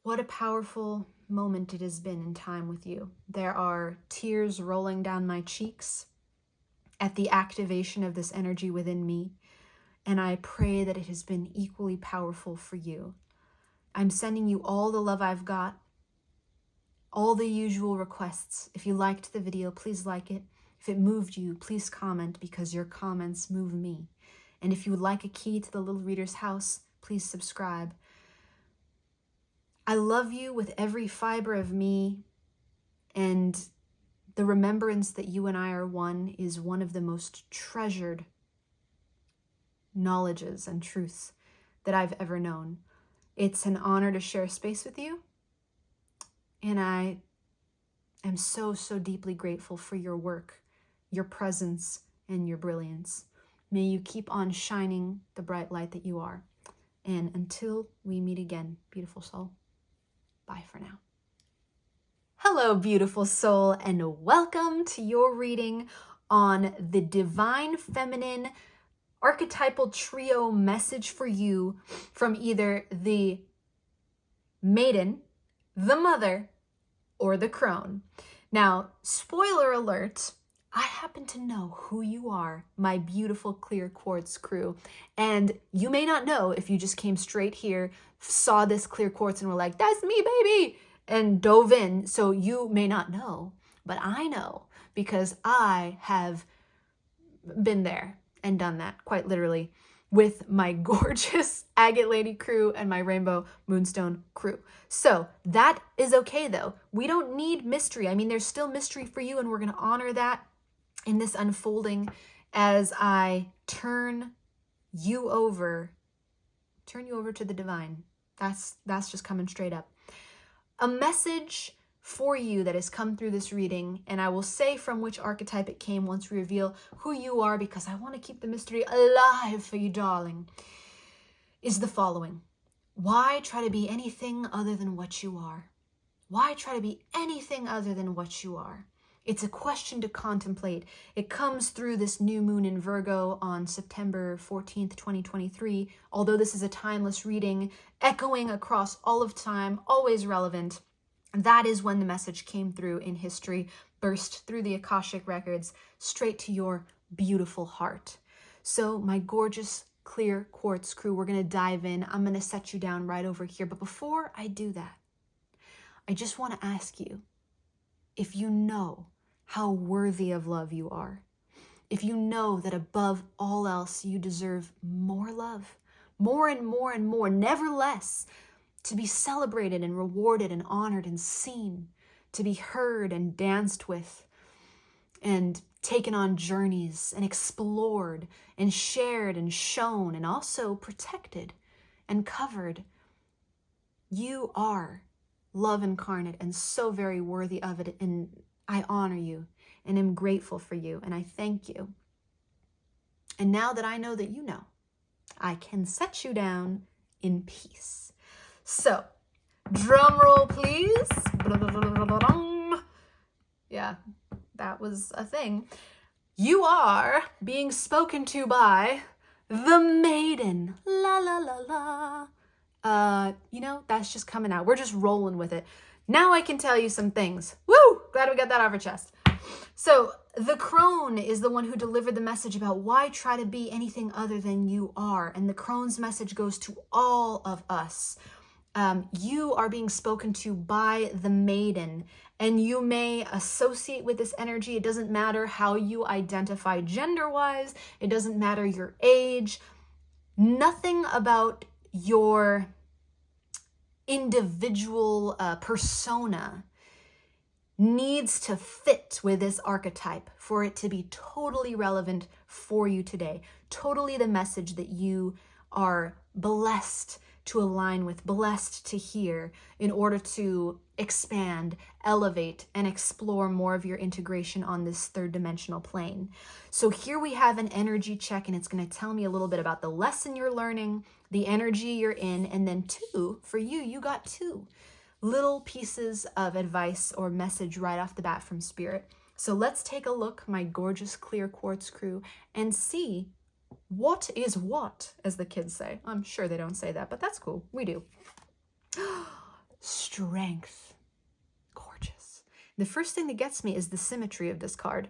Speaker 1: What a powerful moment it has been in time with you. There are tears rolling down my cheeks at the activation of this energy within me, and I pray that it has been equally powerful for you. I'm sending you all the love I've got, all the usual requests. If you liked the video, please like it. If it moved you, please comment, because your comments move me. And if you would like a key to the Little Reader's house, please subscribe. I love you with every fiber of me, and the remembrance that you and I are one is one of the most treasured knowledges and truths that I've ever known. It's an honor to share space with you, and I am so, so deeply grateful for your work, your presence, and your brilliance. May you keep on shining the bright light that you are. And until we meet again, beautiful soul, bye for now. Hello, beautiful soul, and welcome to your reading on the Divine Feminine Archetypal Trio message for you from either the Maiden, the Mother, or the Crone. Now, spoiler alert, I happen to know who you are, my beautiful clear quartz crew. And you may not know if you just came straight here, saw this clear quartz and were like, that's me, baby, and dove in. So you may not know, but I know, because I have been there and done that, quite literally, with my gorgeous agate lady crew and my rainbow moonstone crew. So that is okay, though. We don't need mystery. I mean, there's still mystery for you, and we're going to honor that in this unfolding as I turn you over to the divine. That's just coming straight up. A message for you that has come through this reading, and I will say from which archetype it came once we reveal who you are, because I want to keep the mystery alive for you, darling, is the following. Why try to be anything other than what you are? Why try to be anything other than what you are? It's a question to contemplate. It comes through this new moon in Virgo on September 14th, 2023. Although this is a timeless reading, echoing across all of time, always relevant, that is when the message came through in history, burst through the Akashic records, straight to your beautiful heart. So my gorgeous, clear quartz crew, we're going to dive in. I'm going to set you down right over here. But before I do that, I just want to ask you if you know how worthy of love you are. If you know that above all else, you deserve more love, more and more and more, never less, to be celebrated and rewarded and honored and seen, to be heard and danced with and taken on journeys and explored and shared and shown and also protected and covered. You are love incarnate and so very worthy of it, and I honor you and am grateful for you, and I thank you. And now that I know that you know, I can set you down in peace. So, drum roll, please. Yeah, that was a thing. You are being spoken to by the Maiden. La la la la. That's just coming out. We're just rolling with it. Now I can tell you some things. Woo! Glad we got that off our chest. So the Crone is the one who delivered the message about why try to be anything other than you are. And the Crone's message goes to all of us. You are being spoken to by the Maiden, and you may associate with this energy. It doesn't matter how you identify gender-wise. It doesn't matter your age. Nothing about your individual persona needs to fit with this archetype for it to be totally relevant for you today. Totally the message that you are blessed to align with, blessed to hear in order to expand, elevate, and explore more of your integration on this third dimensional plane. So here we have an energy check, and it's going to tell me a little bit about the lesson you're learning, the energy you're in, and then for you got two little pieces of advice or message right off the bat from Spirit. So let's take a look, my gorgeous clear quartz crew, and see what is what, as the kids say. I'm sure they don't say that, but that's cool. We do. Strength. Gorgeous. The first thing that gets me is the symmetry of this card.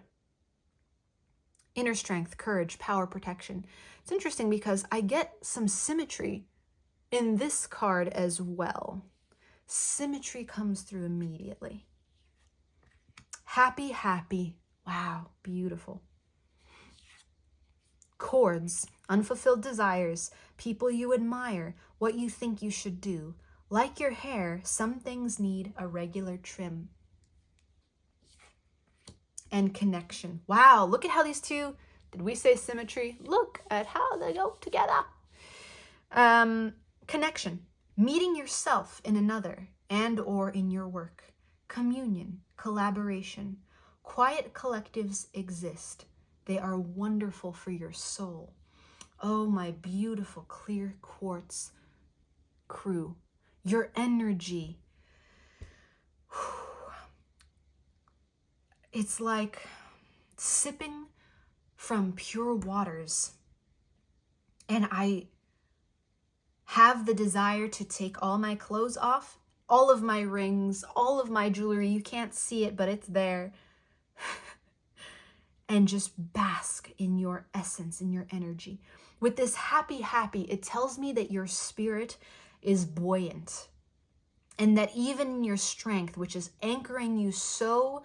Speaker 1: Inner strength, courage, power, protection. It's interesting because I get some symmetry in this card as well. Symmetry comes through immediately. Happy, happy. Wow, beautiful. Chords, unfulfilled desires, people you admire, what you think you should do. Like your hair, some things need a regular trim. And connection. Wow, look at how these two, did we say symmetry? Look at how they go together. Connection, meeting yourself in another and or in your work. Communion, collaboration. Quiet collectives exist. They are wonderful for your soul. Oh, my beautiful clear quartz crew. Your energy. It's like sipping from pure waters. And I have the desire to take all my clothes off, all of my rings, all of my jewelry. You can't see it, but it's there. And just bask in your essence, in your energy. With this happy, happy, it tells me that your spirit is buoyant. And that even in your strength, which is anchoring you so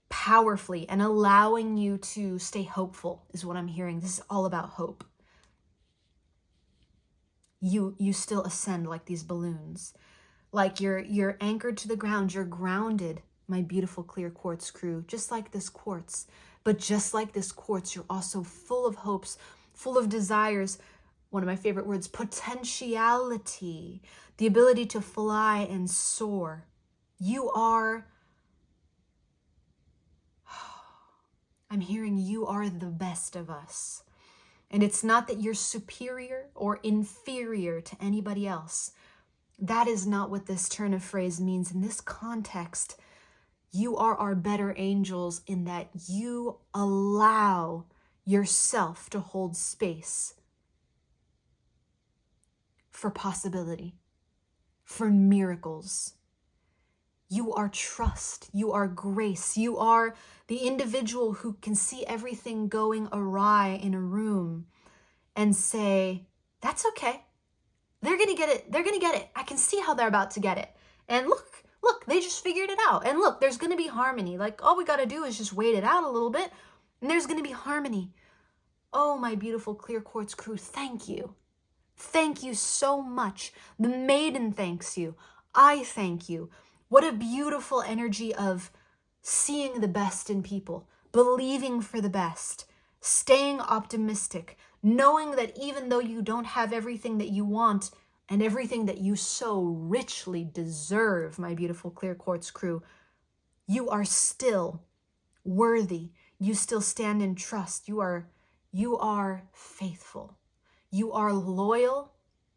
Speaker 1: powerfully and allowing you to stay hopeful, is what I'm hearing. This is all about hope. You still ascend like these balloons. Like you're anchored to the ground, you're grounded. My beautiful clear quartz crew, just like this quartz. But just like this quartz, you're also full of hopes, full of desires. One of my favorite words, potentiality, the ability to fly and soar. You are, I'm hearing you are the best of us. And it's not that you're superior or inferior to anybody else. That is not what this turn of phrase means in this context. You are our better angels in that you allow yourself to hold space for possibility, for miracles. You are trust, you are grace, you are the individual who can see everything going awry in a room and say, that's okay. They're gonna get it, they're gonna get it. I can see how they're about to get it. And look, they just figured it out. And look, there's gonna be harmony. Like, all we gotta do is just wait it out a little bit, and there's gonna be harmony. Oh, my beautiful clear quartz crew, thank you. Thank you so much. The Maiden thanks you. I thank you. What a beautiful energy of seeing the best in people, believing for the best, staying optimistic, knowing that even though you don't have everything that you want and everything that you so richly deserve, my beautiful clear quartz crew, you are still worthy. You still stand in trust. You are faithful. You are loyal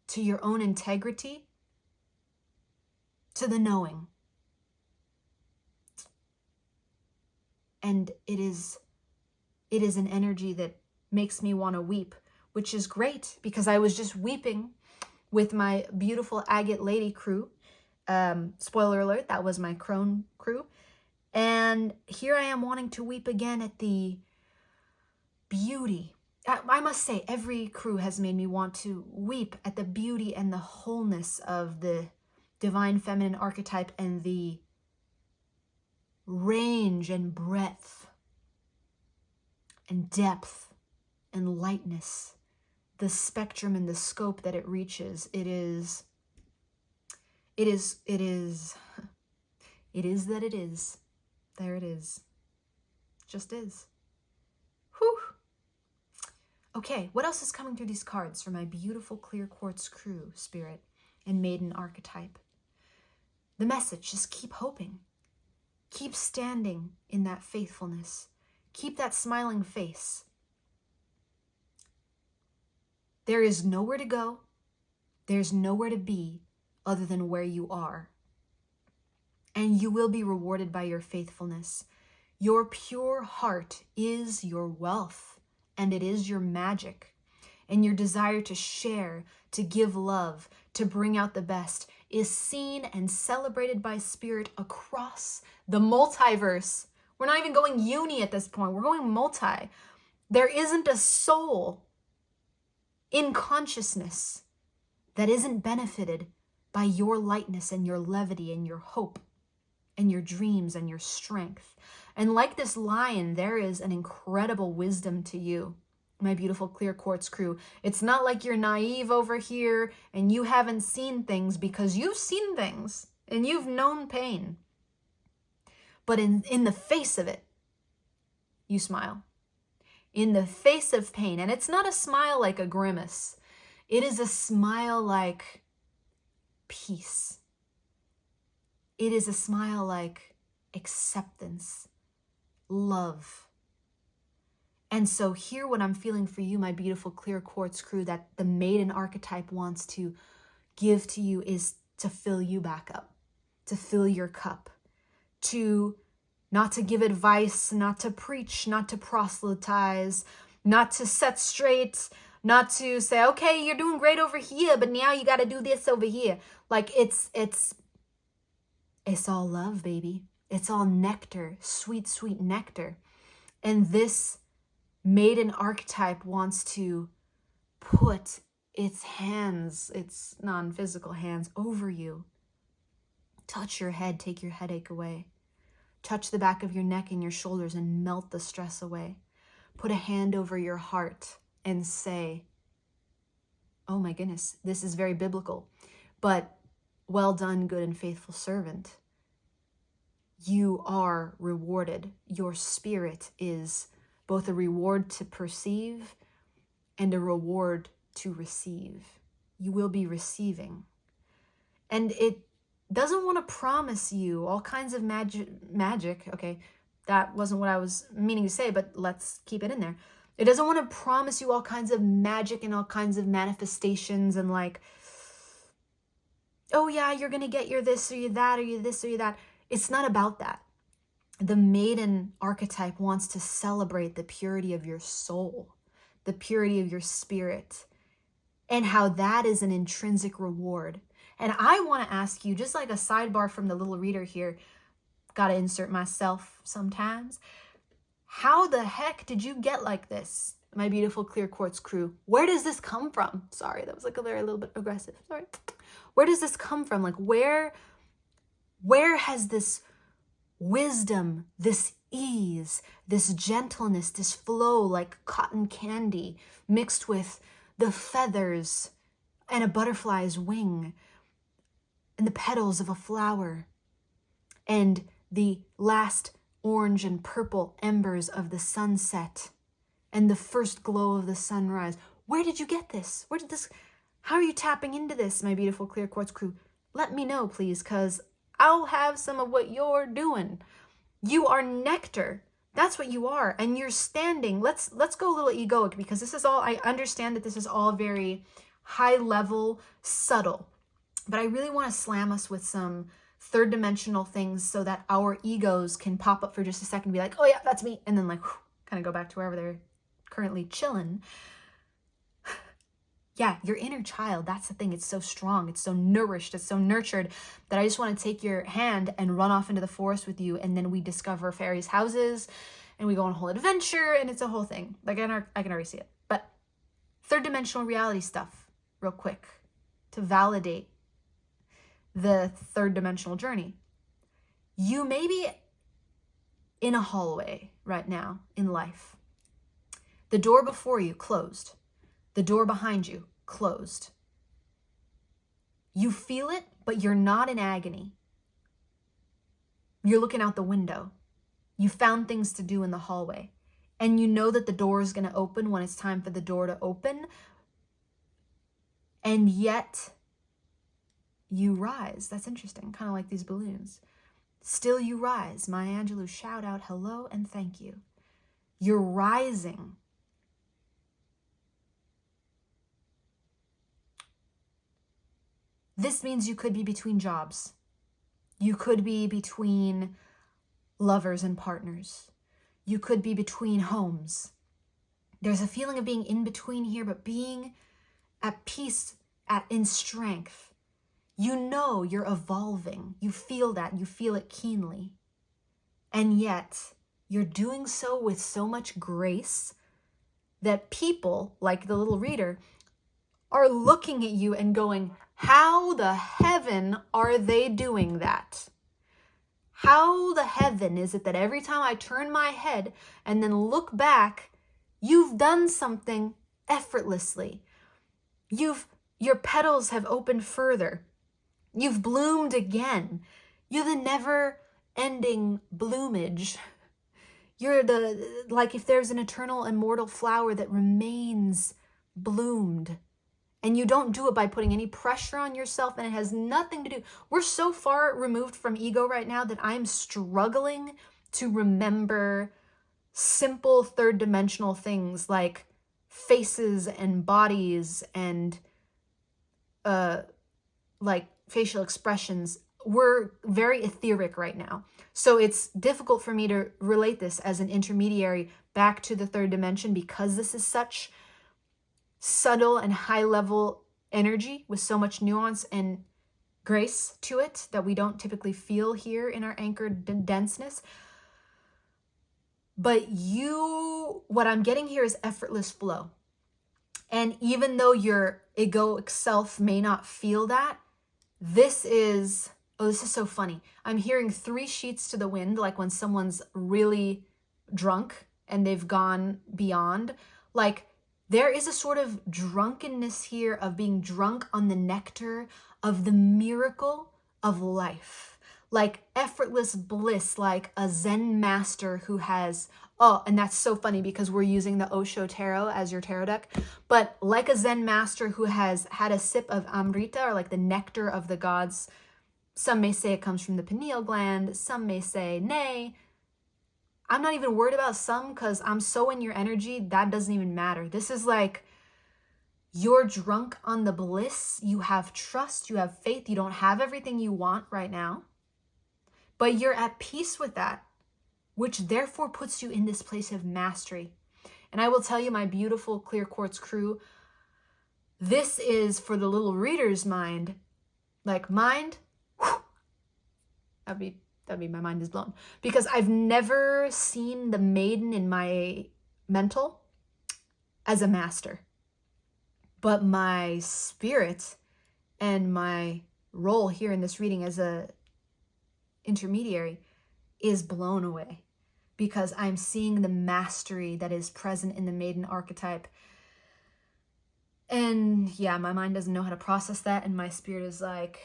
Speaker 1: to your own integrity, to the knowing. And it is an energy that makes me want to weep, which is great because I was just weeping with my beautiful Agate lady crew. Spoiler alert, that was my Crone crew. And here I am wanting to weep again at the beauty. I must say, every crew has made me want to weep at the beauty and the wholeness of the divine feminine archetype and the range and breadth and depth and lightness, the spectrum and the scope that it reaches. It is that it is. There it is. Just is. Whew. Okay, what else is coming through these cards for my beautiful clear quartz crew, spirit, and maiden archetype? The message, just keep hoping. Keep standing in that faithfulness. Keep that smiling face. There is nowhere to go. There's nowhere to be other than where you are. And you will be rewarded by your faithfulness. Your pure heart is your wealth, and it is your magic. And your desire to share, to give love, to bring out the best is seen and celebrated by spirit across the multiverse. We're not even going uni at this point. We're going multi. There isn't a soul in consciousness that isn't benefited by your lightness and your levity and your hope and your dreams and your strength. And like this lion, there is an incredible wisdom to you, my beautiful clear quartz crew. It's not like you're naive over here and you haven't seen things, because you've seen things and you've known pain. But in the face of it, you smile. In the face of pain. And it's not a smile like a grimace. It is a smile like peace. It is a smile like acceptance, love. And so here what I'm feeling for you, my beautiful clear quartz crew, that the maiden archetype wants to give to you is to fill you back up, to fill your cup, to not to give advice, not to preach, not to proselytize, not to set straight, not to say, okay, you're doing great over here, but now you got to do this over here. Like it's all love, baby. It's all nectar, sweet, sweet nectar. And this maiden archetype wants to put its hands, its non-physical hands, over you. Touch your head, take your headache away. Touch the back of your neck and your shoulders and melt the stress away. Put a hand over your heart and say, oh my goodness, this is very biblical, but well done, good and faithful servant. You are rewarded. Your spirit is both a reward to perceive and a reward to receive. You will be receiving. And it doesn't want to promise you all kinds of magic. Okay, that wasn't what I was meaning to say, but let's keep it in there. It doesn't want to promise you all kinds of magic and all kinds of manifestations and like, oh yeah, you're going to get your this or your that or your this or your that. It's not about that. The Maiden archetype wants to celebrate the purity of your soul, the purity of your spirit, and how that is an intrinsic reward. And I want to ask you, just like a sidebar from the little reader here, got to insert myself sometimes. How the heck did you get like this, my beautiful clear quartz crew? Where does this come from? Sorry, that was like a little bit aggressive. Sorry. Where does this come from? Like where has this wisdom, this ease, this gentleness, this flow like cotton candy mixed with the feathers and a butterfly's wing and the petals of a flower and the last orange and purple embers of the sunset and the first glow of the sunrise? Where did you get this? How are you tapping into this, my beautiful clear quartz crew? Let me know, please, because I'll have some of what you're doing. You are nectar. That's what you are. And you're standing. Let's go a little egoic, because this is all, I understand that this is all very high level, subtle. But I really want to slam us with some third dimensional things so that our egos can pop up for just a second and be like, oh yeah, that's me. And then like, kind of go back to wherever they're currently chilling. Yeah, your inner child, that's the thing. It's so strong. It's so nourished. It's so nurtured that I just want to take your hand and run off into the forest with you. And then we discover fairies' houses and we go on a whole adventure and it's a whole thing. Like I can already see it. But third dimensional reality stuff real quick to validate the third dimensional journey. You may be in a hallway right now in life. The door before you closed. The door behind you closed. You feel it, but you're not in agony. You're looking out the window. You found things to do in the hallway. And you know that the door is going to open when it's time for the door to open. And yet, you rise. That's interesting. Kind of like these balloons. Still you rise. Maya Angelou, shout out, hello, and thank you. You're rising. This means you could be between jobs. You could be between lovers and partners. You could be between homes. There's a feeling of being in between here, but being at peace, in strength. You know you're evolving. You feel that. You feel it keenly. And yet, you're doing so with so much grace that people, like the little reader, are looking at you and going, how the heaven are they doing that? How the heaven is it that every time I turn my head and then look back, you've done something effortlessly. Your petals have opened further. You've bloomed again. You're the never-ending bloomage. You're like if there's an eternal, immortal flower that remains bloomed. And you don't do it by putting any pressure on yourself, and it has nothing to do. We're so far removed from ego right now that I'm struggling to remember simple third dimensional things like faces and bodies and like facial expressions. We're very etheric right now. So it's difficult for me to relate this as an intermediary back to the third dimension because this is such subtle and high level energy with so much nuance and grace to it that we don't typically feel here in our anchored denseness. But what I'm getting here is effortless flow. And even though your egoic self may not feel that, this is so funny. I'm hearing 3 sheets to the wind, like when someone's really drunk and they've gone beyond. Like there is a sort of drunkenness here of being drunk on the nectar of the miracle of life. Like effortless bliss, like a Zen master who has, and that's so funny because we're using the Osho Tarot as your tarot deck, but like a Zen master who has had a sip of Amrita, or like the nectar of the gods. Some may say it comes from the pineal gland. Some may say, nay. I'm not even worried about some because I'm so in your energy, that doesn't even matter. This is like, you're drunk on the bliss. You have trust, you have faith. You don't have everything you want right now, but you're at peace with that. which therefore puts you in this place of mastery. And I will tell you, my beautiful clear quartz crew, this is for the little reader's mind. Like mind, whew, that'd be my mind is blown. Because I've never seen the maiden in my mental as a master. But my spirit and my role here in this reading as a intermediary is blown away, because I'm seeing the mastery that is present in the maiden archetype. And yeah, my mind doesn't know how to process that, and my spirit is like,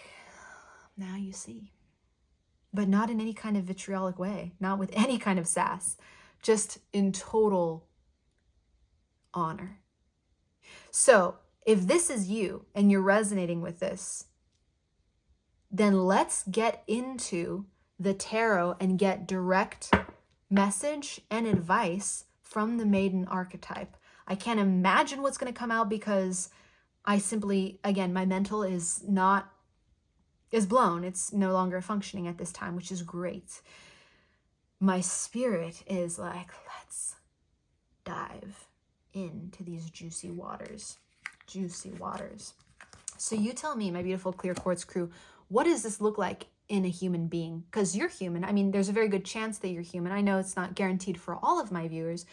Speaker 1: now you see. But not in any kind of vitriolic way, not with any kind of sass, just in total honor. So if this is you and you're resonating with this, then let's get into the tarot and get direct message and advice from the maiden archetype. I can't imagine what's going to come out, because I simply, again, my mental is blown. It's no longer functioning at this time, which is great. My spirit is like, let's dive into these juicy waters. Juicy waters. So you tell me, my beautiful clear quartz crew, what does this look like in a human being? Because you're human. I mean, there's a very good chance that you're human. I know it's not guaranteed for all of my viewers,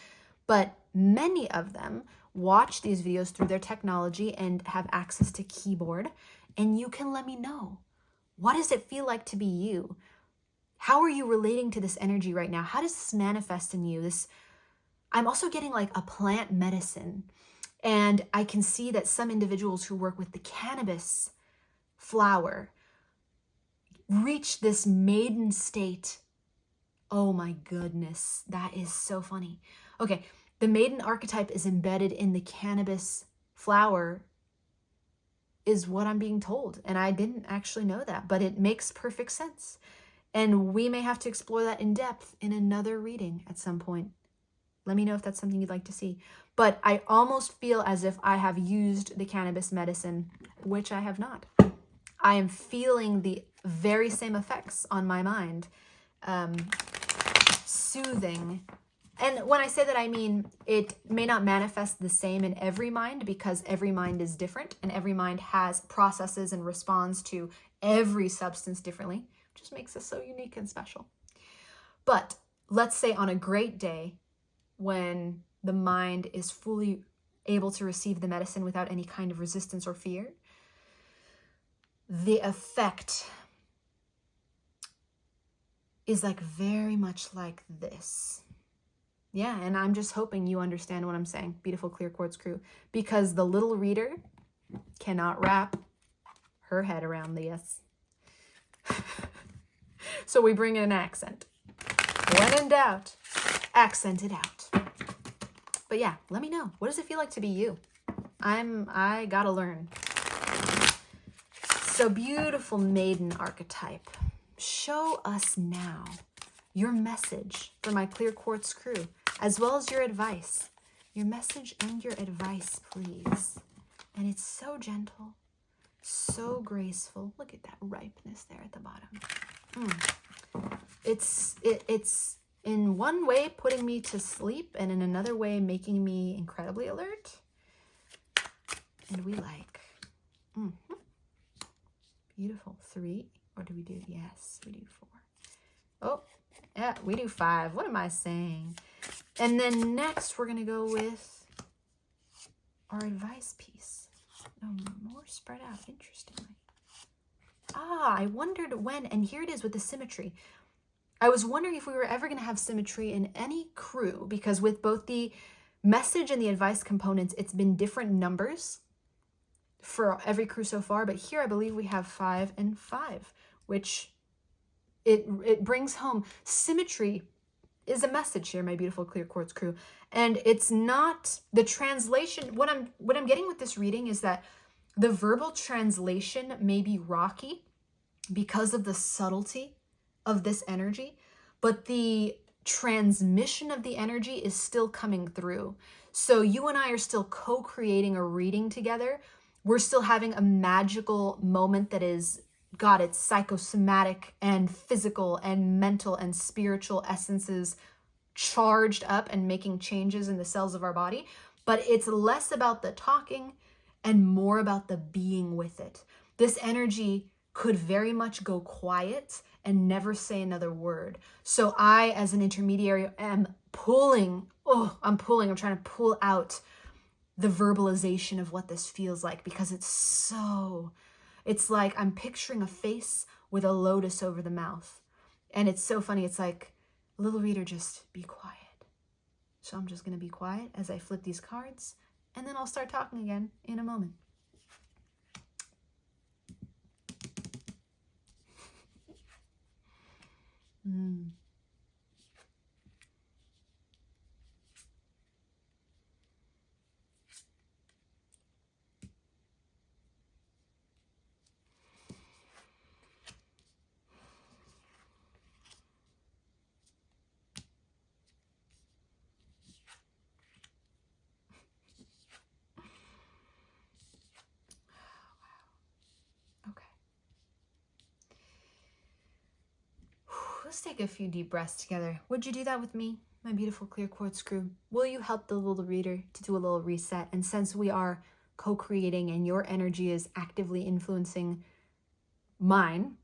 Speaker 1: but many of them watch these videos through their technology and have access to keyboard. And you can let me know, what does it feel like to be you? How are you relating to this energy right now? How does this manifest in you? I'm also getting like a plant medicine. And I can see that some individuals who work with the cannabis flower reach this maiden state. Oh my goodness, that is so funny. Okay, the maiden archetype is embedded in the cannabis flower, is what I'm being told. And I didn't actually know that, but it makes perfect sense. And we may have to explore that in depth in another reading at some point. Let me know if that's something you'd like to see. But I almost feel as if I have used the cannabis medicine, which I have not. I am feeling the very same effects on my mind. Soothing. And when I say that, I mean it may not manifest the same in every mind, because every mind is different and every mind has processes and responds to every substance differently, which just makes us so unique and special. But let's say on a great day, when the mind is fully able to receive the medicine without any kind of resistance or fear, the effect is like very much like this. Yeah, and I'm just hoping you understand what I'm saying, beautiful clear quartz crew, because the little reader cannot wrap her head around this. So we bring in an accent. When in doubt, accent it out. But yeah, let me know. What does it feel like to be you? I gotta learn. So beautiful maiden archetype, show us now your message for my clear quartz crew, as well as your advice. Your message and your advice, please. And it's so gentle, so graceful. Look at that ripeness there at the bottom. It's in one way putting me to sleep, and in another way making me incredibly alert. And we like. Beautiful. 3, or do we do? Yes, we do 4. Oh, yeah, we do 5. What am I saying? And then next we're gonna go with our advice piece. More spread out, interestingly. I wondered when, and here it is with the symmetry. I was wondering if we were ever going to have symmetry in any crew, because with both the message and the advice components, it's been different numbers for every crew so far. But here I believe we have 5 and 5, which it brings home. Symmetry is a message here, my beautiful clear quartz crew. And it's not the translation. What I'm getting with this reading is that the verbal translation may be rocky because of the subtlety of this energy, but the transmission of the energy is still coming through. So you and I are still co-creating a reading together. We're still having a magical moment that is got its psychosomatic and physical and mental and spiritual essences charged up and making changes in the cells of our body. But it's less about the talking and more about the being with it. This energy could very much go quiet and never say another word. So I, as an intermediary, am pulling, I'm trying to pull out the verbalization of what this feels like, because it's like I'm picturing a face with a lotus over the mouth. And it's so funny. It's like, little reader, just be quiet. So I'm just going to be quiet as I flip these cards, and then I'll start talking again in a moment. Let's take a few deep breaths together. Would you do that with me, my beautiful clear quartz crew? Will you help the little reader to do a little reset? And since we are co-creating and your energy is actively influencing mine,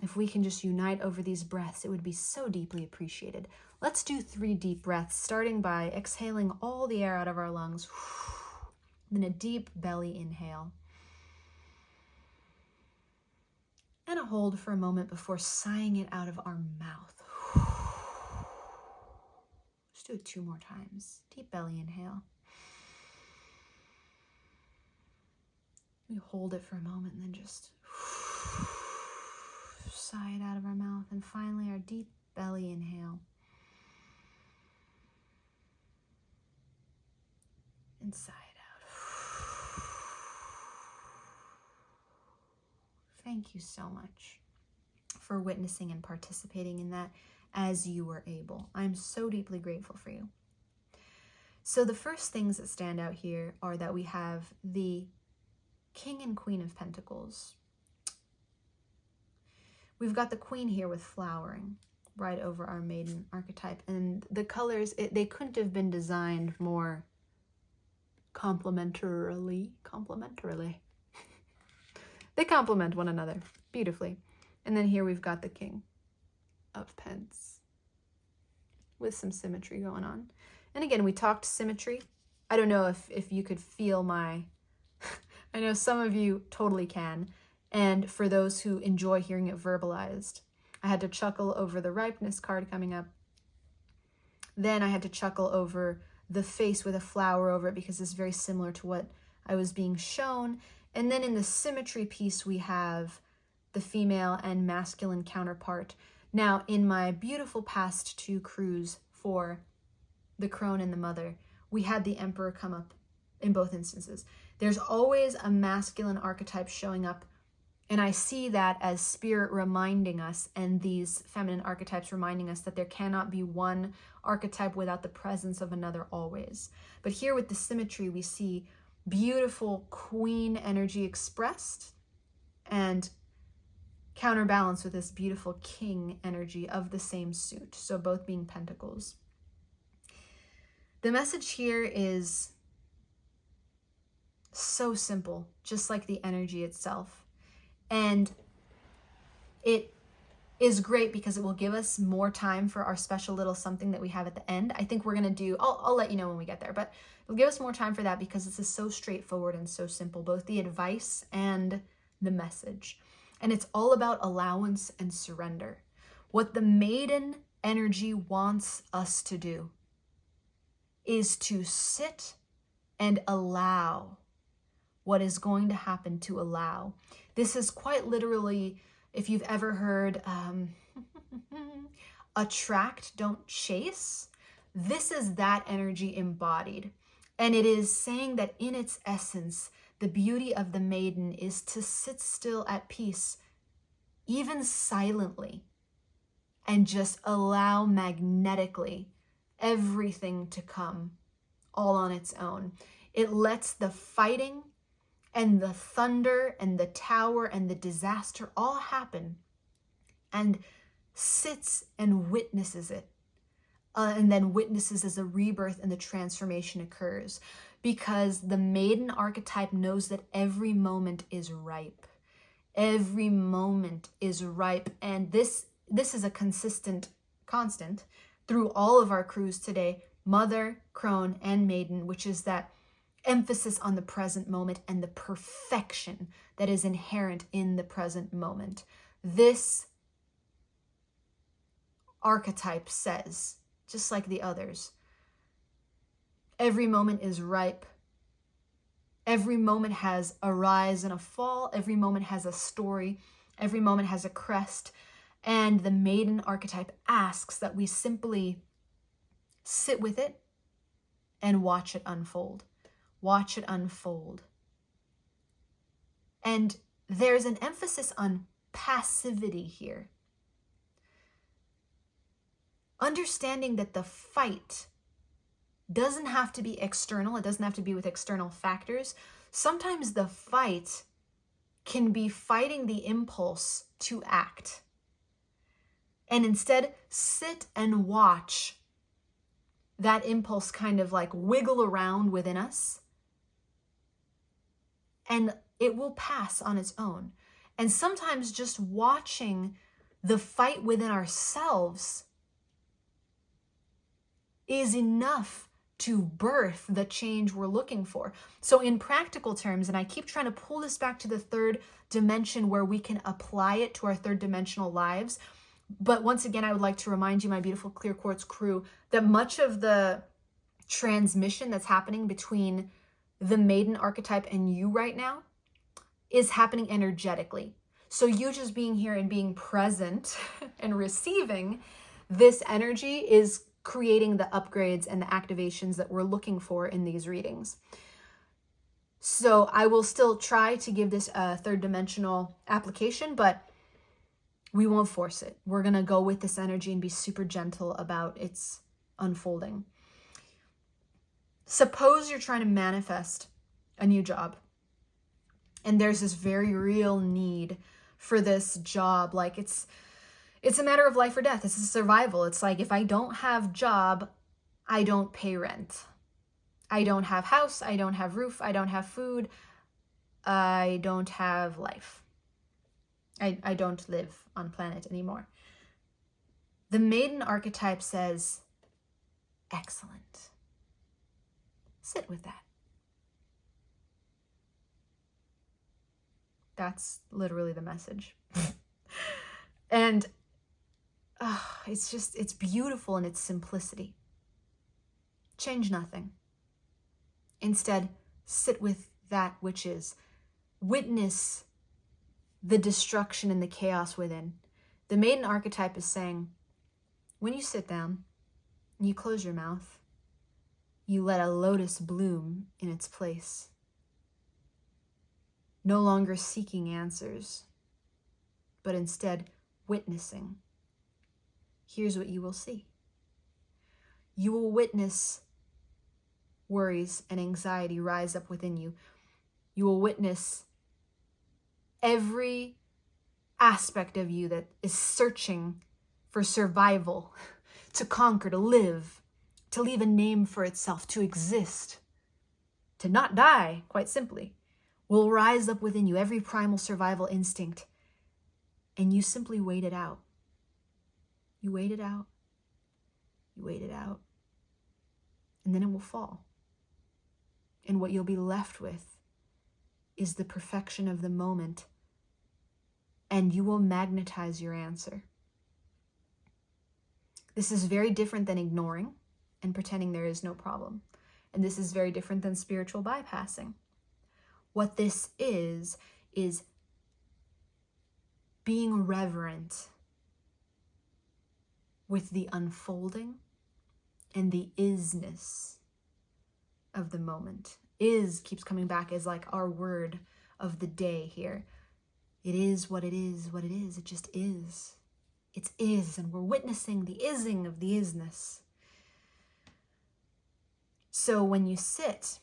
Speaker 1: if we can just unite over these breaths, it would be so deeply appreciated. Let's do 3 deep breaths, starting by exhaling all the air out of our lungs. Then a deep belly inhale. And a hold for a moment before sighing it out of our mouth. Let's do it 2 more times. Deep belly inhale. We hold it for a moment and then just sigh it out of our mouth. And finally, our deep belly inhale. And sigh it out. Thank you so much for witnessing and participating in that as you were able. I'm so deeply grateful for you. So the first things that stand out here are that we have the King and Queen of Pentacles. We've got the Queen here with flowering right over our Maiden archetype. And the colors, they couldn't have been designed more complementarily. They complement one another beautifully. And then here we've got the King of Pence with some symmetry going on. And again, we talked symmetry. I don't know if you could feel my... I know some of you totally can. And for those who enjoy hearing it verbalized, I had to chuckle over the ripeness card coming up. Then I had to chuckle over the face with a flower over it, because it's very similar to what I was being shown. And then in the symmetry piece, we have the female and masculine counterpart. Now, in my beautiful past 2 crews for the Crone and the Mother, we had the Emperor come up in both instances. There's always a masculine archetype showing up, and I see that as spirit reminding us, and these feminine archetypes reminding us that there cannot be one archetype without the presence of another always. But here with the symmetry, we see beautiful queen energy expressed and counterbalanced with this beautiful king energy of the same suit, so both being pentacles. The message here is so simple, just like the energy itself. And it is great because it will give us more time for our special little something that we have at the end. I think we're going to do, I'll let you know when we get there, but it'll give us more time for that because this is so straightforward and so simple, both the advice and the message. And it's all about allowance and surrender. What the Maiden energy wants us to do is to sit and allow what is going to happen, to allow. This is quite literally, if you've ever heard attract, don't chase, this is that energy embodied. And it is saying that in its essence, the beauty of the Maiden is to sit still at peace, even silently, and just allow magnetically everything to come all on its own. It lets the fighting and the thunder and the tower and the disaster all happen, and sits and witnesses it, and then witnesses as a rebirth and the transformation occurs, because the maiden archetype knows that every moment is ripe. Every moment is ripe, and this is a constant through all of our crews today, Mother, Crone, and Maiden, which is that emphasis on the present moment and the perfection that is inherent in the present moment. This archetype says, just like the others, every moment is ripe. Every moment has a rise and a fall. Every moment has a story. Every moment has a crest. And the maiden archetype asks that we simply sit with it and watch it unfold. Watch it unfold. And there's an emphasis on passivity here. Understanding that the fight doesn't have to be external. It doesn't have to be with external factors. Sometimes the fight can be fighting the impulse to act. And instead, sit and watch that impulse kind of like wiggle around within us. And it will pass on its own. And sometimes just watching the fight within ourselves is enough to birth the change we're looking for. So in practical terms, and I keep trying to pull this back to the third dimension where we can apply it to our third dimensional lives. But once again, I would like to remind you, my beautiful Clear Quartz crew, that much of the transmission that's happening between the maiden archetype and you right now is happening energetically. So you just being here and being present and receiving this energy is creating the upgrades and the activations that we're looking for in these readings. So I will still try to give this a third dimensional application, but we won't force it. We're going to go with this energy and be super gentle about its unfolding. Suppose you're trying to manifest a new job, and there's this very real need for this job. Like it's a matter of life or death. It's a survival. It's like, if I don't have job, I don't pay rent. I don't have house. I don't have roof. I don't have food. I don't have life. I don't live on planet anymore. The maiden archetype says, excellent. Sit with that. That's literally the message. And it's beautiful in its simplicity. Change nothing. Instead, sit with that which is. Witness the destruction and the chaos within. The maiden archetype is saying, when you sit down and you close your mouth, you let a lotus bloom in its place. No longer seeking answers, but instead witnessing. Here's what you will see. You will witness worries and anxiety rise up within you. You will witness every aspect of you that is searching for survival, to conquer, to live, to leave a name for itself, to exist, to not die, quite simply, will rise up within you, every primal survival instinct, and you simply wait it out. You wait it out. You wait it out. And then it will fall. And what you'll be left with is the perfection of the moment, and you will magnetize your answer. This is very different than ignoring and pretending there is no problem. And this is very different than spiritual bypassing. What this is being reverent with the unfolding and the isness of the moment. Is keeps coming back as like our word of the day here. It is what it is, what it is. It just is. It's is, and we're witnessing the ising of the isness. So when you sit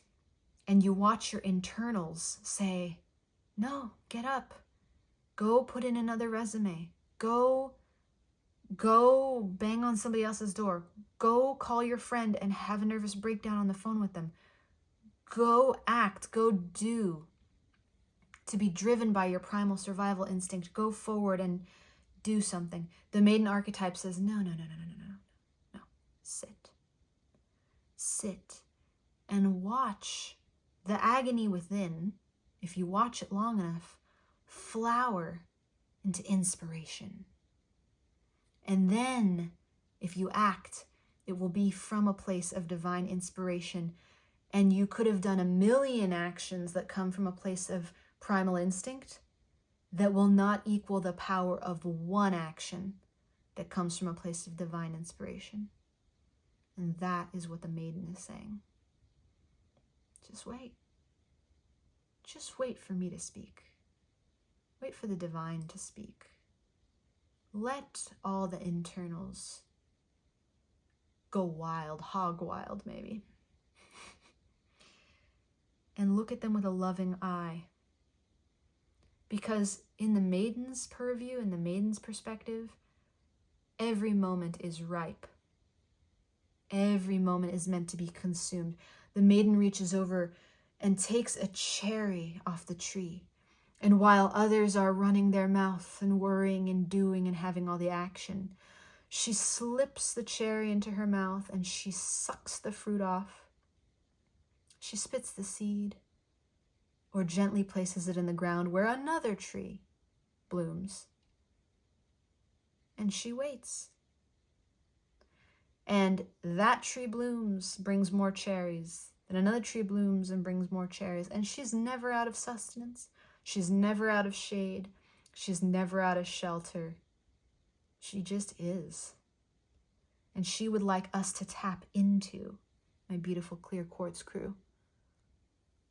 Speaker 1: and you watch your internals say, no, get up. Go put in another resume. Go bang on somebody else's door. Go call your friend and have a nervous breakdown on the phone with them. Go act, go do. To be driven by your primal survival instinct, go forward and do something. The Maiden archetype says, no. Sit and watch the agony within, if you watch it long enough, flower into inspiration. And then, if you act, it will be from a place of divine inspiration. And you could have done 1,000,000 actions that come from a place of primal instinct that will not equal the power of one action that comes from a place of divine inspiration. And that is what the Maiden is saying. Just wait. Just wait for me to speak. Wait for the divine to speak. Let all the internals go wild, hog wild maybe. And look at them with a loving eye. Because in the Maiden's purview, in the Maiden's perspective, every moment is ripe. Every moment is meant to be consumed. The Maiden reaches over and takes a cherry off the tree. And while others are running their mouth and worrying and doing and having all the action, she slips the cherry into her mouth and she sucks the fruit off. She spits the seed or gently places it in the ground where another tree blooms. And she waits. And that tree blooms, brings more cherries. And another tree blooms and brings more cherries. And she's never out of sustenance. She's never out of shade. She's never out of shelter. She just is. And she would like us to tap into, my beautiful clear quartz crew,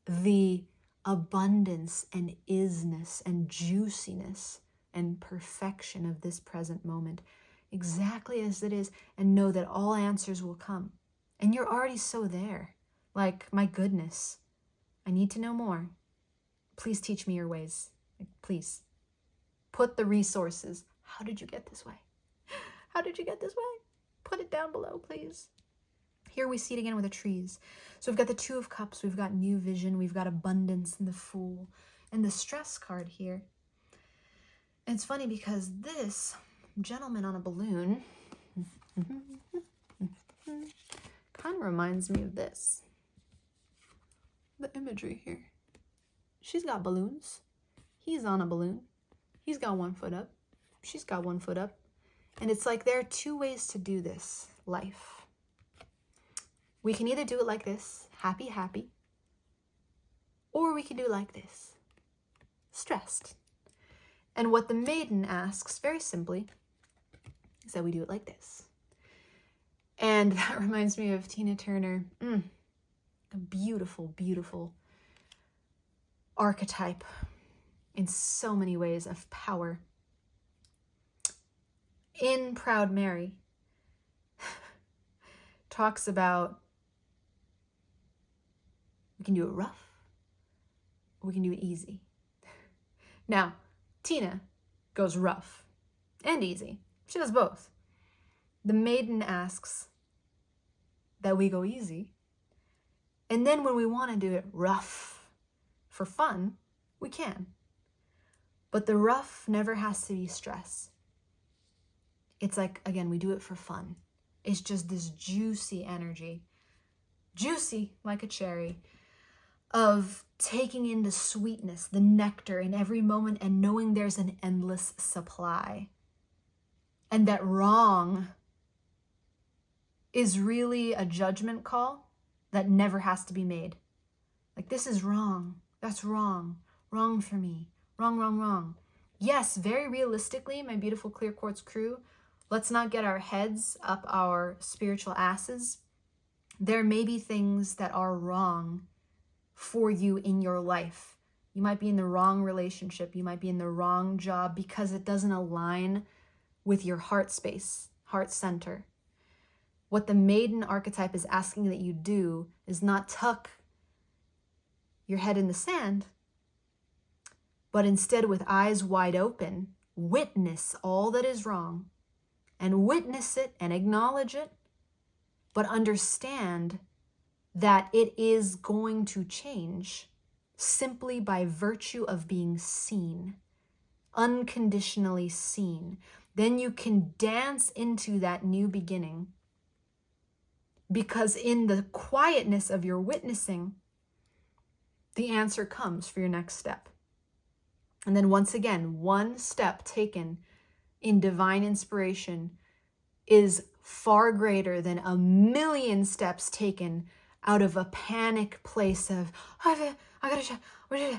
Speaker 1: the abundance and isness and juiciness and perfection of this present moment, exactly as it is, and know that all answers will come. And you're already so there. Like, my goodness, I need to know more. Please teach me your ways. Please. Put the resources. How did you get this way? How did you get this way? Put it down below, please. Here we see it again with the trees. So we've got the Two of Cups, we've got new vision, we've got abundance and the Fool, and the Stress card here. And it's funny because this gentleman on a balloon kind of reminds me of this. The imagery here. She's got balloons. He's on a balloon. He's got 1 foot up. She's got 1 foot up. And it's like there are two ways to do this life. We can either do it like this, happy, happy, or we can do it like this, stressed. And what the Maiden asks, very simply, is that we do it like this. And that reminds me of Tina Turner. A beautiful, beautiful archetype in so many ways of power. In Proud Mary, talks about we can do it rough or we can do it easy. Now, Tina goes rough and easy. She does both. The Maiden asks that we go easy. And then when we want to do it rough for fun, we can. But the rough never has to be stress. It's like, again, we do it for fun. It's just this juicy energy, juicy like a cherry, of taking in the sweetness, the nectar in every moment and knowing there's an endless supply. And that wrong is really a judgment call that never has to be made. Like, this is wrong. That's wrong. Wrong for me. Wrong, wrong, wrong. Yes, very realistically, my beautiful clear quartz crew, let's not get our heads up our spiritual asses. There may be things that are wrong for you in your life. You might be in the wrong relationship. You might be in the wrong job because it doesn't align with your heart space, heart center. What the Maiden archetype is asking that you do is not tuck your head in the sand, but instead with eyes wide open, witness all that is wrong and witness it and acknowledge it, but understand that it is going to change simply by virtue of being seen, unconditionally seen. Then you can dance into that new beginning, because in the quietness of your witnessing, the answer comes for your next step. And then once again, one step taken in divine inspiration is far greater than a million steps taken out of a panic place of, I gotta,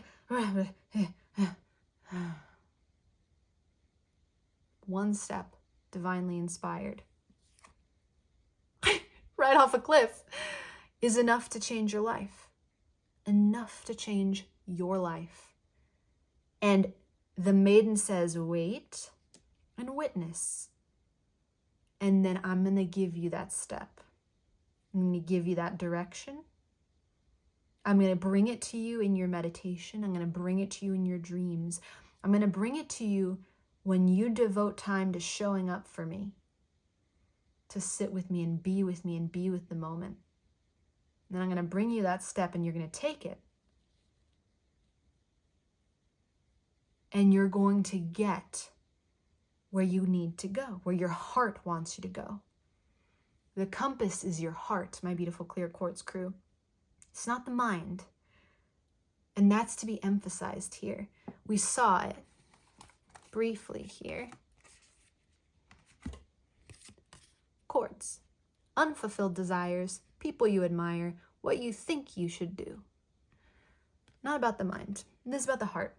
Speaker 1: one step divinely inspired, right off a cliff, is enough to change your life. Enough to change your life. And the maiden says, wait and witness. And then I'm going to give you that step. I'm going to give you that direction. I'm going to bring it to you in your meditation. I'm going to bring it to you in your dreams. I'm going to bring it to you when you devote time to showing up for me, to sit with me and be with the moment. And then I'm going to bring you that step, and you're going to take it. And you're going to get where you need to go, where your heart wants you to go. The compass is your heart, my beautiful clear quartz crew. It's not the mind. And that's to be emphasized here. We saw it briefly here. Quartz, unfulfilled desires, people you admire, what you think you should do. Not about the mind. This is about the heart.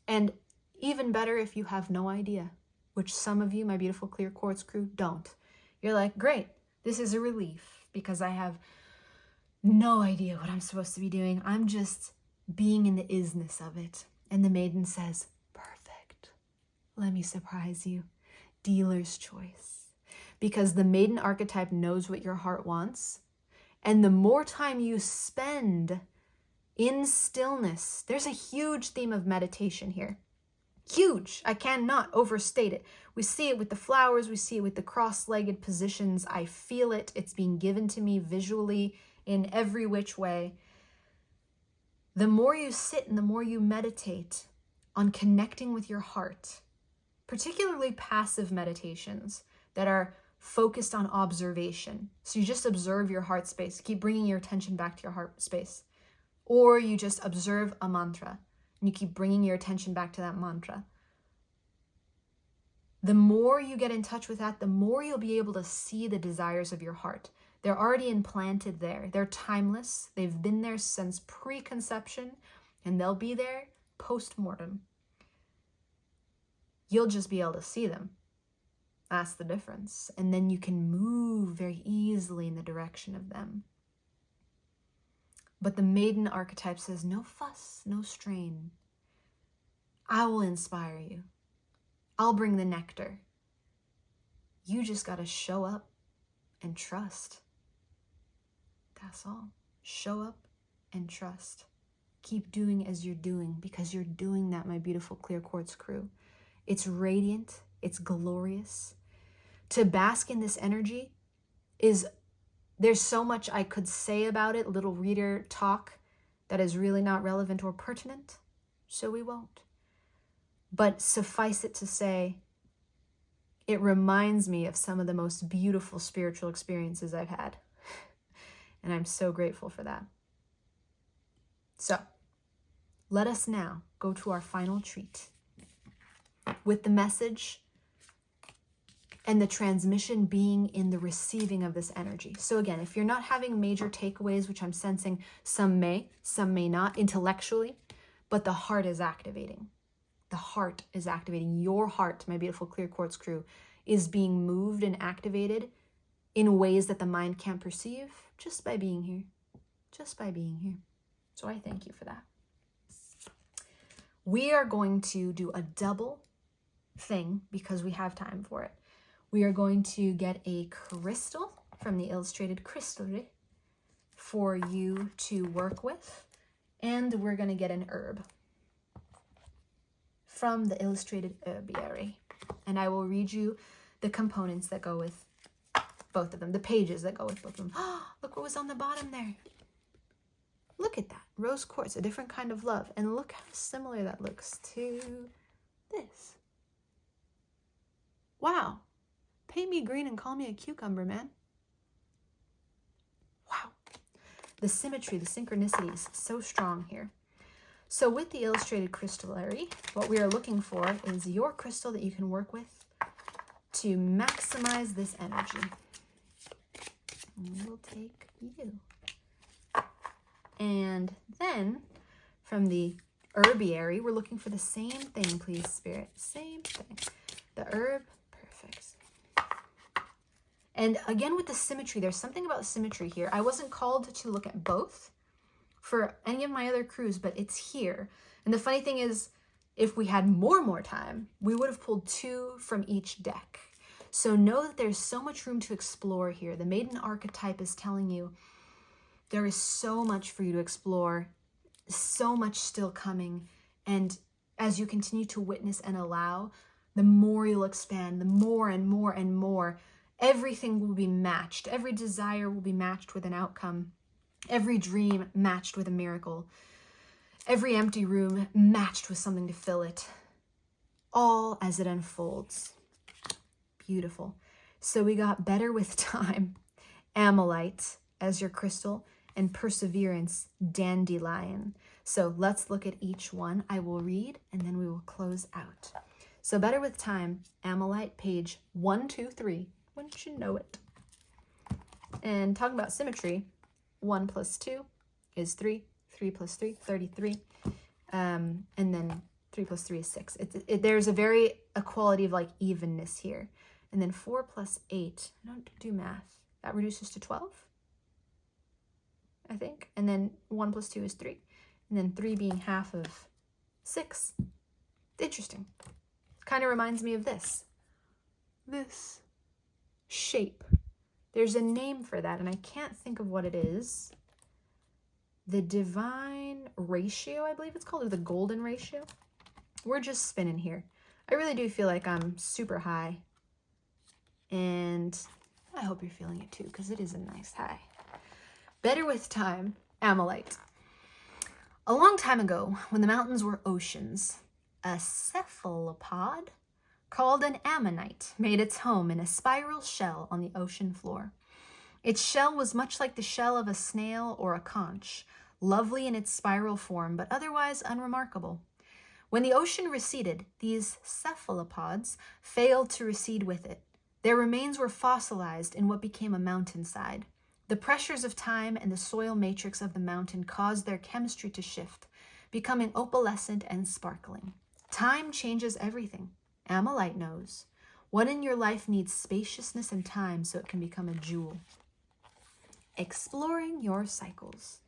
Speaker 1: And even better if you have no idea, which some of you, my beautiful clear quartz crew, don't. You're like, great, this is a relief because I have no idea what I'm supposed to be doing. I'm just being in the isness of it. And the maiden says, perfect. Let me surprise you. Dealer's choice. Because the maiden archetype knows what your heart wants. And the more time you spend in stillness, there's a huge theme of meditation here. Huge. I cannot overstate it. We see it with the flowers. We see it with the cross-legged positions. I feel it. It's being given to me visually in every which way. The more you sit and the more you meditate on connecting with your heart, particularly passive meditations that are focused on observation. So you just observe your heart space. Keep bringing your attention back to your heart space. Or you just observe a mantra and you keep bringing your attention back to that mantra. The more you get in touch with that, the more you'll be able to see the desires of your heart. They're already implanted there. They're timeless. They've been there since preconception, and they'll be there post-mortem. You'll just be able to see them. That's the difference. And then you can move very easily in the direction of them. But the maiden archetype says, no fuss, no strain. I will inspire you. I'll bring the nectar. You just got to show up and trust. That's all. Show up and trust. Keep doing as you're doing, because you're doing that, my beautiful clear quartz crew. It's radiant. It's glorious. To bask in this energy is... There's so much I could say about it, little reader talk, that is really not relevant or pertinent, so we won't. But suffice it to say, it reminds me of some of the most beautiful spiritual experiences I've had. And I'm so grateful for that. So, let us now go to our final treat with the message and the transmission being in the receiving of this energy. So again, if you're not having major takeaways, which I'm sensing some may not intellectually, but the heart is activating. The heart is activating. Your heart, my beautiful clear quartz crew, is being moved and activated in ways that the mind can't perceive just by being here. Just by being here. So I thank you for that. We are going to do a double thing because we have time for it. We are going to get a crystal from the illustrated Crystalliary for you to work with. And we're going to get an herb from the illustrated Herbiary. And I will read you the components that go with both of them, the pages that go with both of them. Look what was on the bottom there. Look at that. Rose quartz, a different kind of love. And look how similar that looks to this. Wow. Paint me green and call me a cucumber, man. Wow. The symmetry, the synchronicities, so strong here. So with the illustrated Crystalliary, what we are looking for is your crystal that you can work with to maximize this energy. And we'll take you. And then from the Herbiary, we're looking for the same thing, please, Spirit. Same thing. The herb, perfect. And again, with the symmetry, there's something about symmetry here. I wasn't called to look at both for any of my other crews, but it's here. And the funny thing is, if we had more time, we would have pulled 2 from each deck. So know that there's so much room to explore here. The Maiden archetype is telling you there is so much for you to explore, so much still coming. And as you continue to witness and allow, the more you'll expand, the more and more and more. Everything will be matched. Every desire will be matched with an outcome. Every dream matched with a miracle. Every empty room matched with something to fill it. All as it unfolds. Beautiful. So we got better with time, Amalite as your crystal, and perseverance, dandelion. So let's look at each one. I will read and then we will close out. So better with time, Amalite, page 123. Wouldn't you know it? And talking about symmetry, 1 + 2 is 3. 3 + 3, 33. And then 3 + 3 is 6. There's a very equality of like evenness here. And then 4 + 8, I don't do math. That reduces to 12, I think. And then 1 + 2 is 3. And then 3 being half of 6. Interesting. Kind of reminds me of this. This shape. There's a name for that, and I can't think of what it is. The divine ratio, I believe it's called, or the golden ratio. We're just spinning here. I really do feel like I'm super high. And I hope you're feeling it too, because it is a nice high. Better with time, Amalite. A long time ago, when the mountains were oceans, a cephalopod called an ammonite made its home in a spiral shell on the ocean floor. Its shell was much like the shell of a snail or a conch, lovely in its spiral form, but otherwise unremarkable. When the ocean receded, these cephalopods failed to recede with it. Their remains were fossilized in what became a mountainside. The pressures of time and the soil matrix of the mountain caused their chemistry to shift, becoming opalescent and sparkling. Time changes everything. Amalite knows. What in your life needs spaciousness and time so it can become a jewel? Exploring your cycles.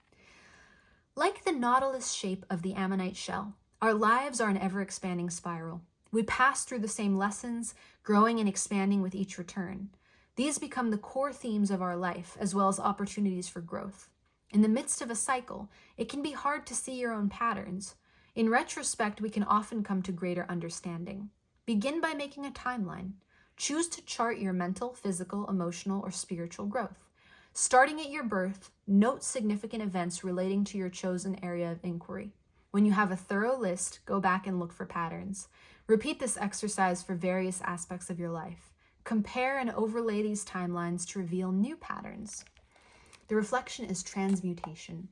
Speaker 1: Like the nautilus shape of the ammonite shell, our lives are an ever-expanding spiral. We pass through the same lessons, growing and expanding with each return. These become the core themes of our life, as well as opportunities for growth. In the midst of a cycle, it can be hard to see your own patterns. In retrospect, we can often come to greater understanding. Begin by making a timeline. Choose to chart your mental, physical, emotional, or spiritual growth. Starting at your birth, note significant events relating to your chosen area of inquiry. When you have a thorough list, go back and look for patterns. Repeat this exercise for various aspects of your life. Compare and overlay these timelines to reveal new patterns. The reflection is transmutation.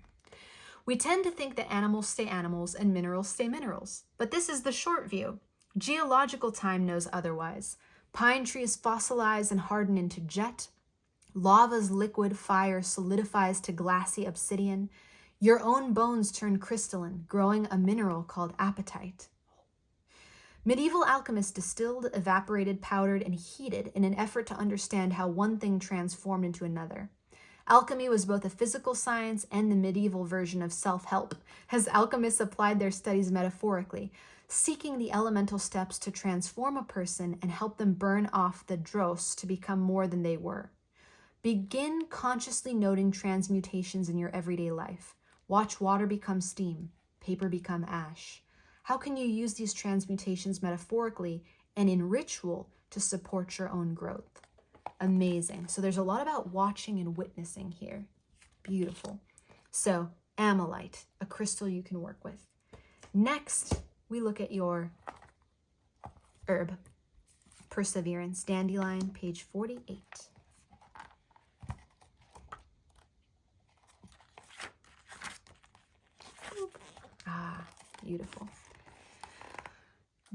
Speaker 1: We tend to think that animals stay animals and minerals stay minerals, but this is the short view. Geological time knows otherwise. Pine trees fossilize and harden into jet. Lava's liquid fire solidifies to glassy obsidian. Your own bones turn crystalline, growing a mineral called apatite. Medieval alchemists distilled, evaporated, powdered, and heated in an effort to understand how one thing transformed into another. Alchemy was both a physical science and the medieval version of self-help, as alchemists applied their studies metaphorically, seeking the elemental steps to transform a person and help them burn off the dross to become more than they were. Begin consciously noting transmutations in your everyday life. Watch water become steam, paper become ash. How can you use these transmutations metaphorically and in ritual to support your own growth? Amazing. So there's a lot about watching and witnessing here. Beautiful. So amylite, a crystal you can work with. Next, we look at your herb, perseverance, dandelion, page 48. Ah, beautiful.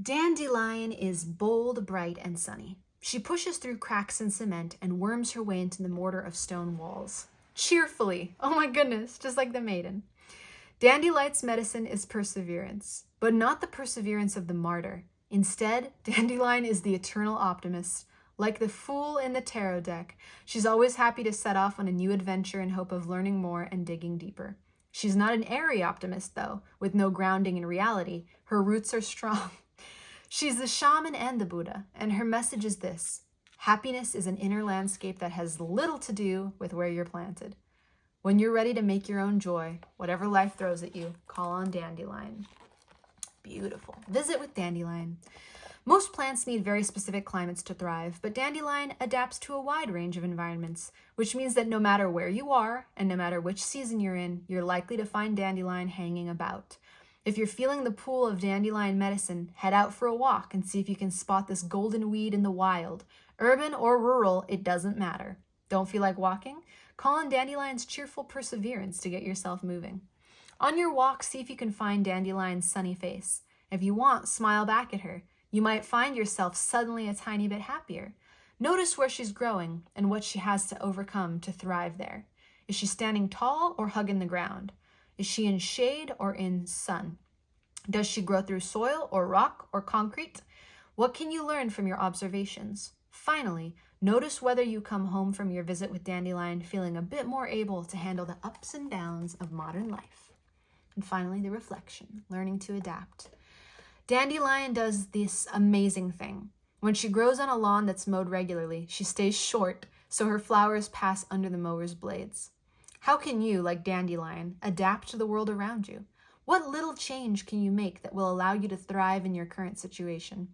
Speaker 1: Dandelion is bold, bright, and sunny. She pushes through cracks in cement and worms her way into the mortar of stone walls. Cheerfully. Oh my goodness, just like the Maiden. Dandelion's medicine is perseverance, but not the perseverance of the martyr. Instead, Dandelion is the eternal optimist. Like the Fool in the tarot deck, she's always happy to set off on a new adventure in hope of learning more and digging deeper. She's not an airy optimist, though, with no grounding in reality. Her roots are strong. She's the shaman and the Buddha, and her message is this: happiness is an inner landscape that has little to do with where you're planted. When you're ready to make your own joy, whatever life throws at you, call on Dandelion. Beautiful. Visit with Dandelion. Most plants need very specific climates to thrive, but Dandelion adapts to a wide range of environments, which means that no matter where you are and no matter which season you're in, you're likely to find Dandelion hanging about. If you're feeling the pull of Dandelion medicine, head out for a walk and see if you can spot this golden weed in the wild. Urban or rural, it doesn't matter. Don't feel like walking? Call on Dandelion's cheerful perseverance to get yourself moving. On your walk, see if you can find Dandelion's sunny face. If you want, smile back at her. You might find yourself suddenly a tiny bit happier. Notice where she's growing and what she has to overcome to thrive there. Is she standing tall or hugging the ground? Is she in shade or in sun? Does she grow through soil or rock or concrete? What can you learn from your observations? Finally, notice whether you come home from your visit with Dandelion feeling a bit more able to handle the ups and downs of modern life. And finally, the reflection, learning to adapt. Dandelion does this amazing thing. When she grows on a lawn that's mowed regularly, she stays short so her flowers pass under the mower's blades. How can you, like Dandelion, adapt to the world around you? What little change can you make that will allow you to thrive in your current situation?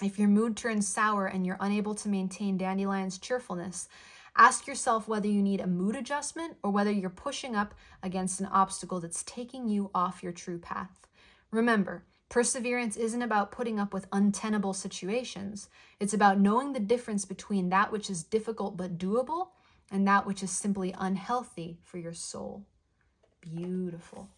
Speaker 1: If your mood turns sour and you're unable to maintain Dandelion's cheerfulness, ask yourself whether you need a mood adjustment or whether you're pushing up against an obstacle that's taking you off your true path. Remember, perseverance isn't about putting up with untenable situations. It's about knowing the difference between that which is difficult but doable and that which is simply unhealthy for your soul. Beautiful.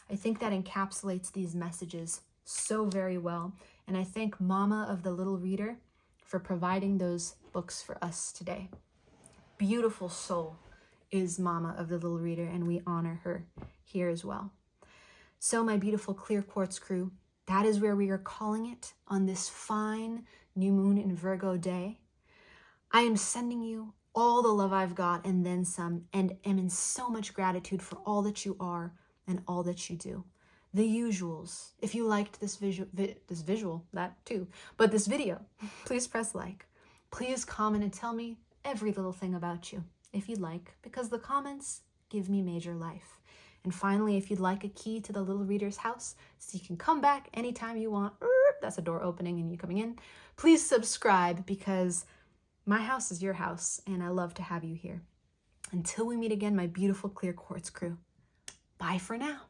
Speaker 1: I think that encapsulates these messages so very well. And I thank Mama of the Little Reader for providing those books for us today. Beautiful soul is Mama of the Little Reader, and we honor her here as well. So my beautiful Clear Quartz crew, that is where we are calling it on this fine new moon in Virgo day. I am sending you all the love I've got and then some, and am in so much gratitude for all that you are and all that you do. The usuals. If you liked this visual, that too, but this video, please press like. Please comment and tell me every little thing about you, if you'd like, because the comments give me major life. And finally, if you'd like a key to the Little Reader's house so you can come back anytime you want, that's a door opening and you coming in, please subscribe because my house is your house and I love to have you here. Until we meet again, my beautiful Clear Quartz crew, bye for now.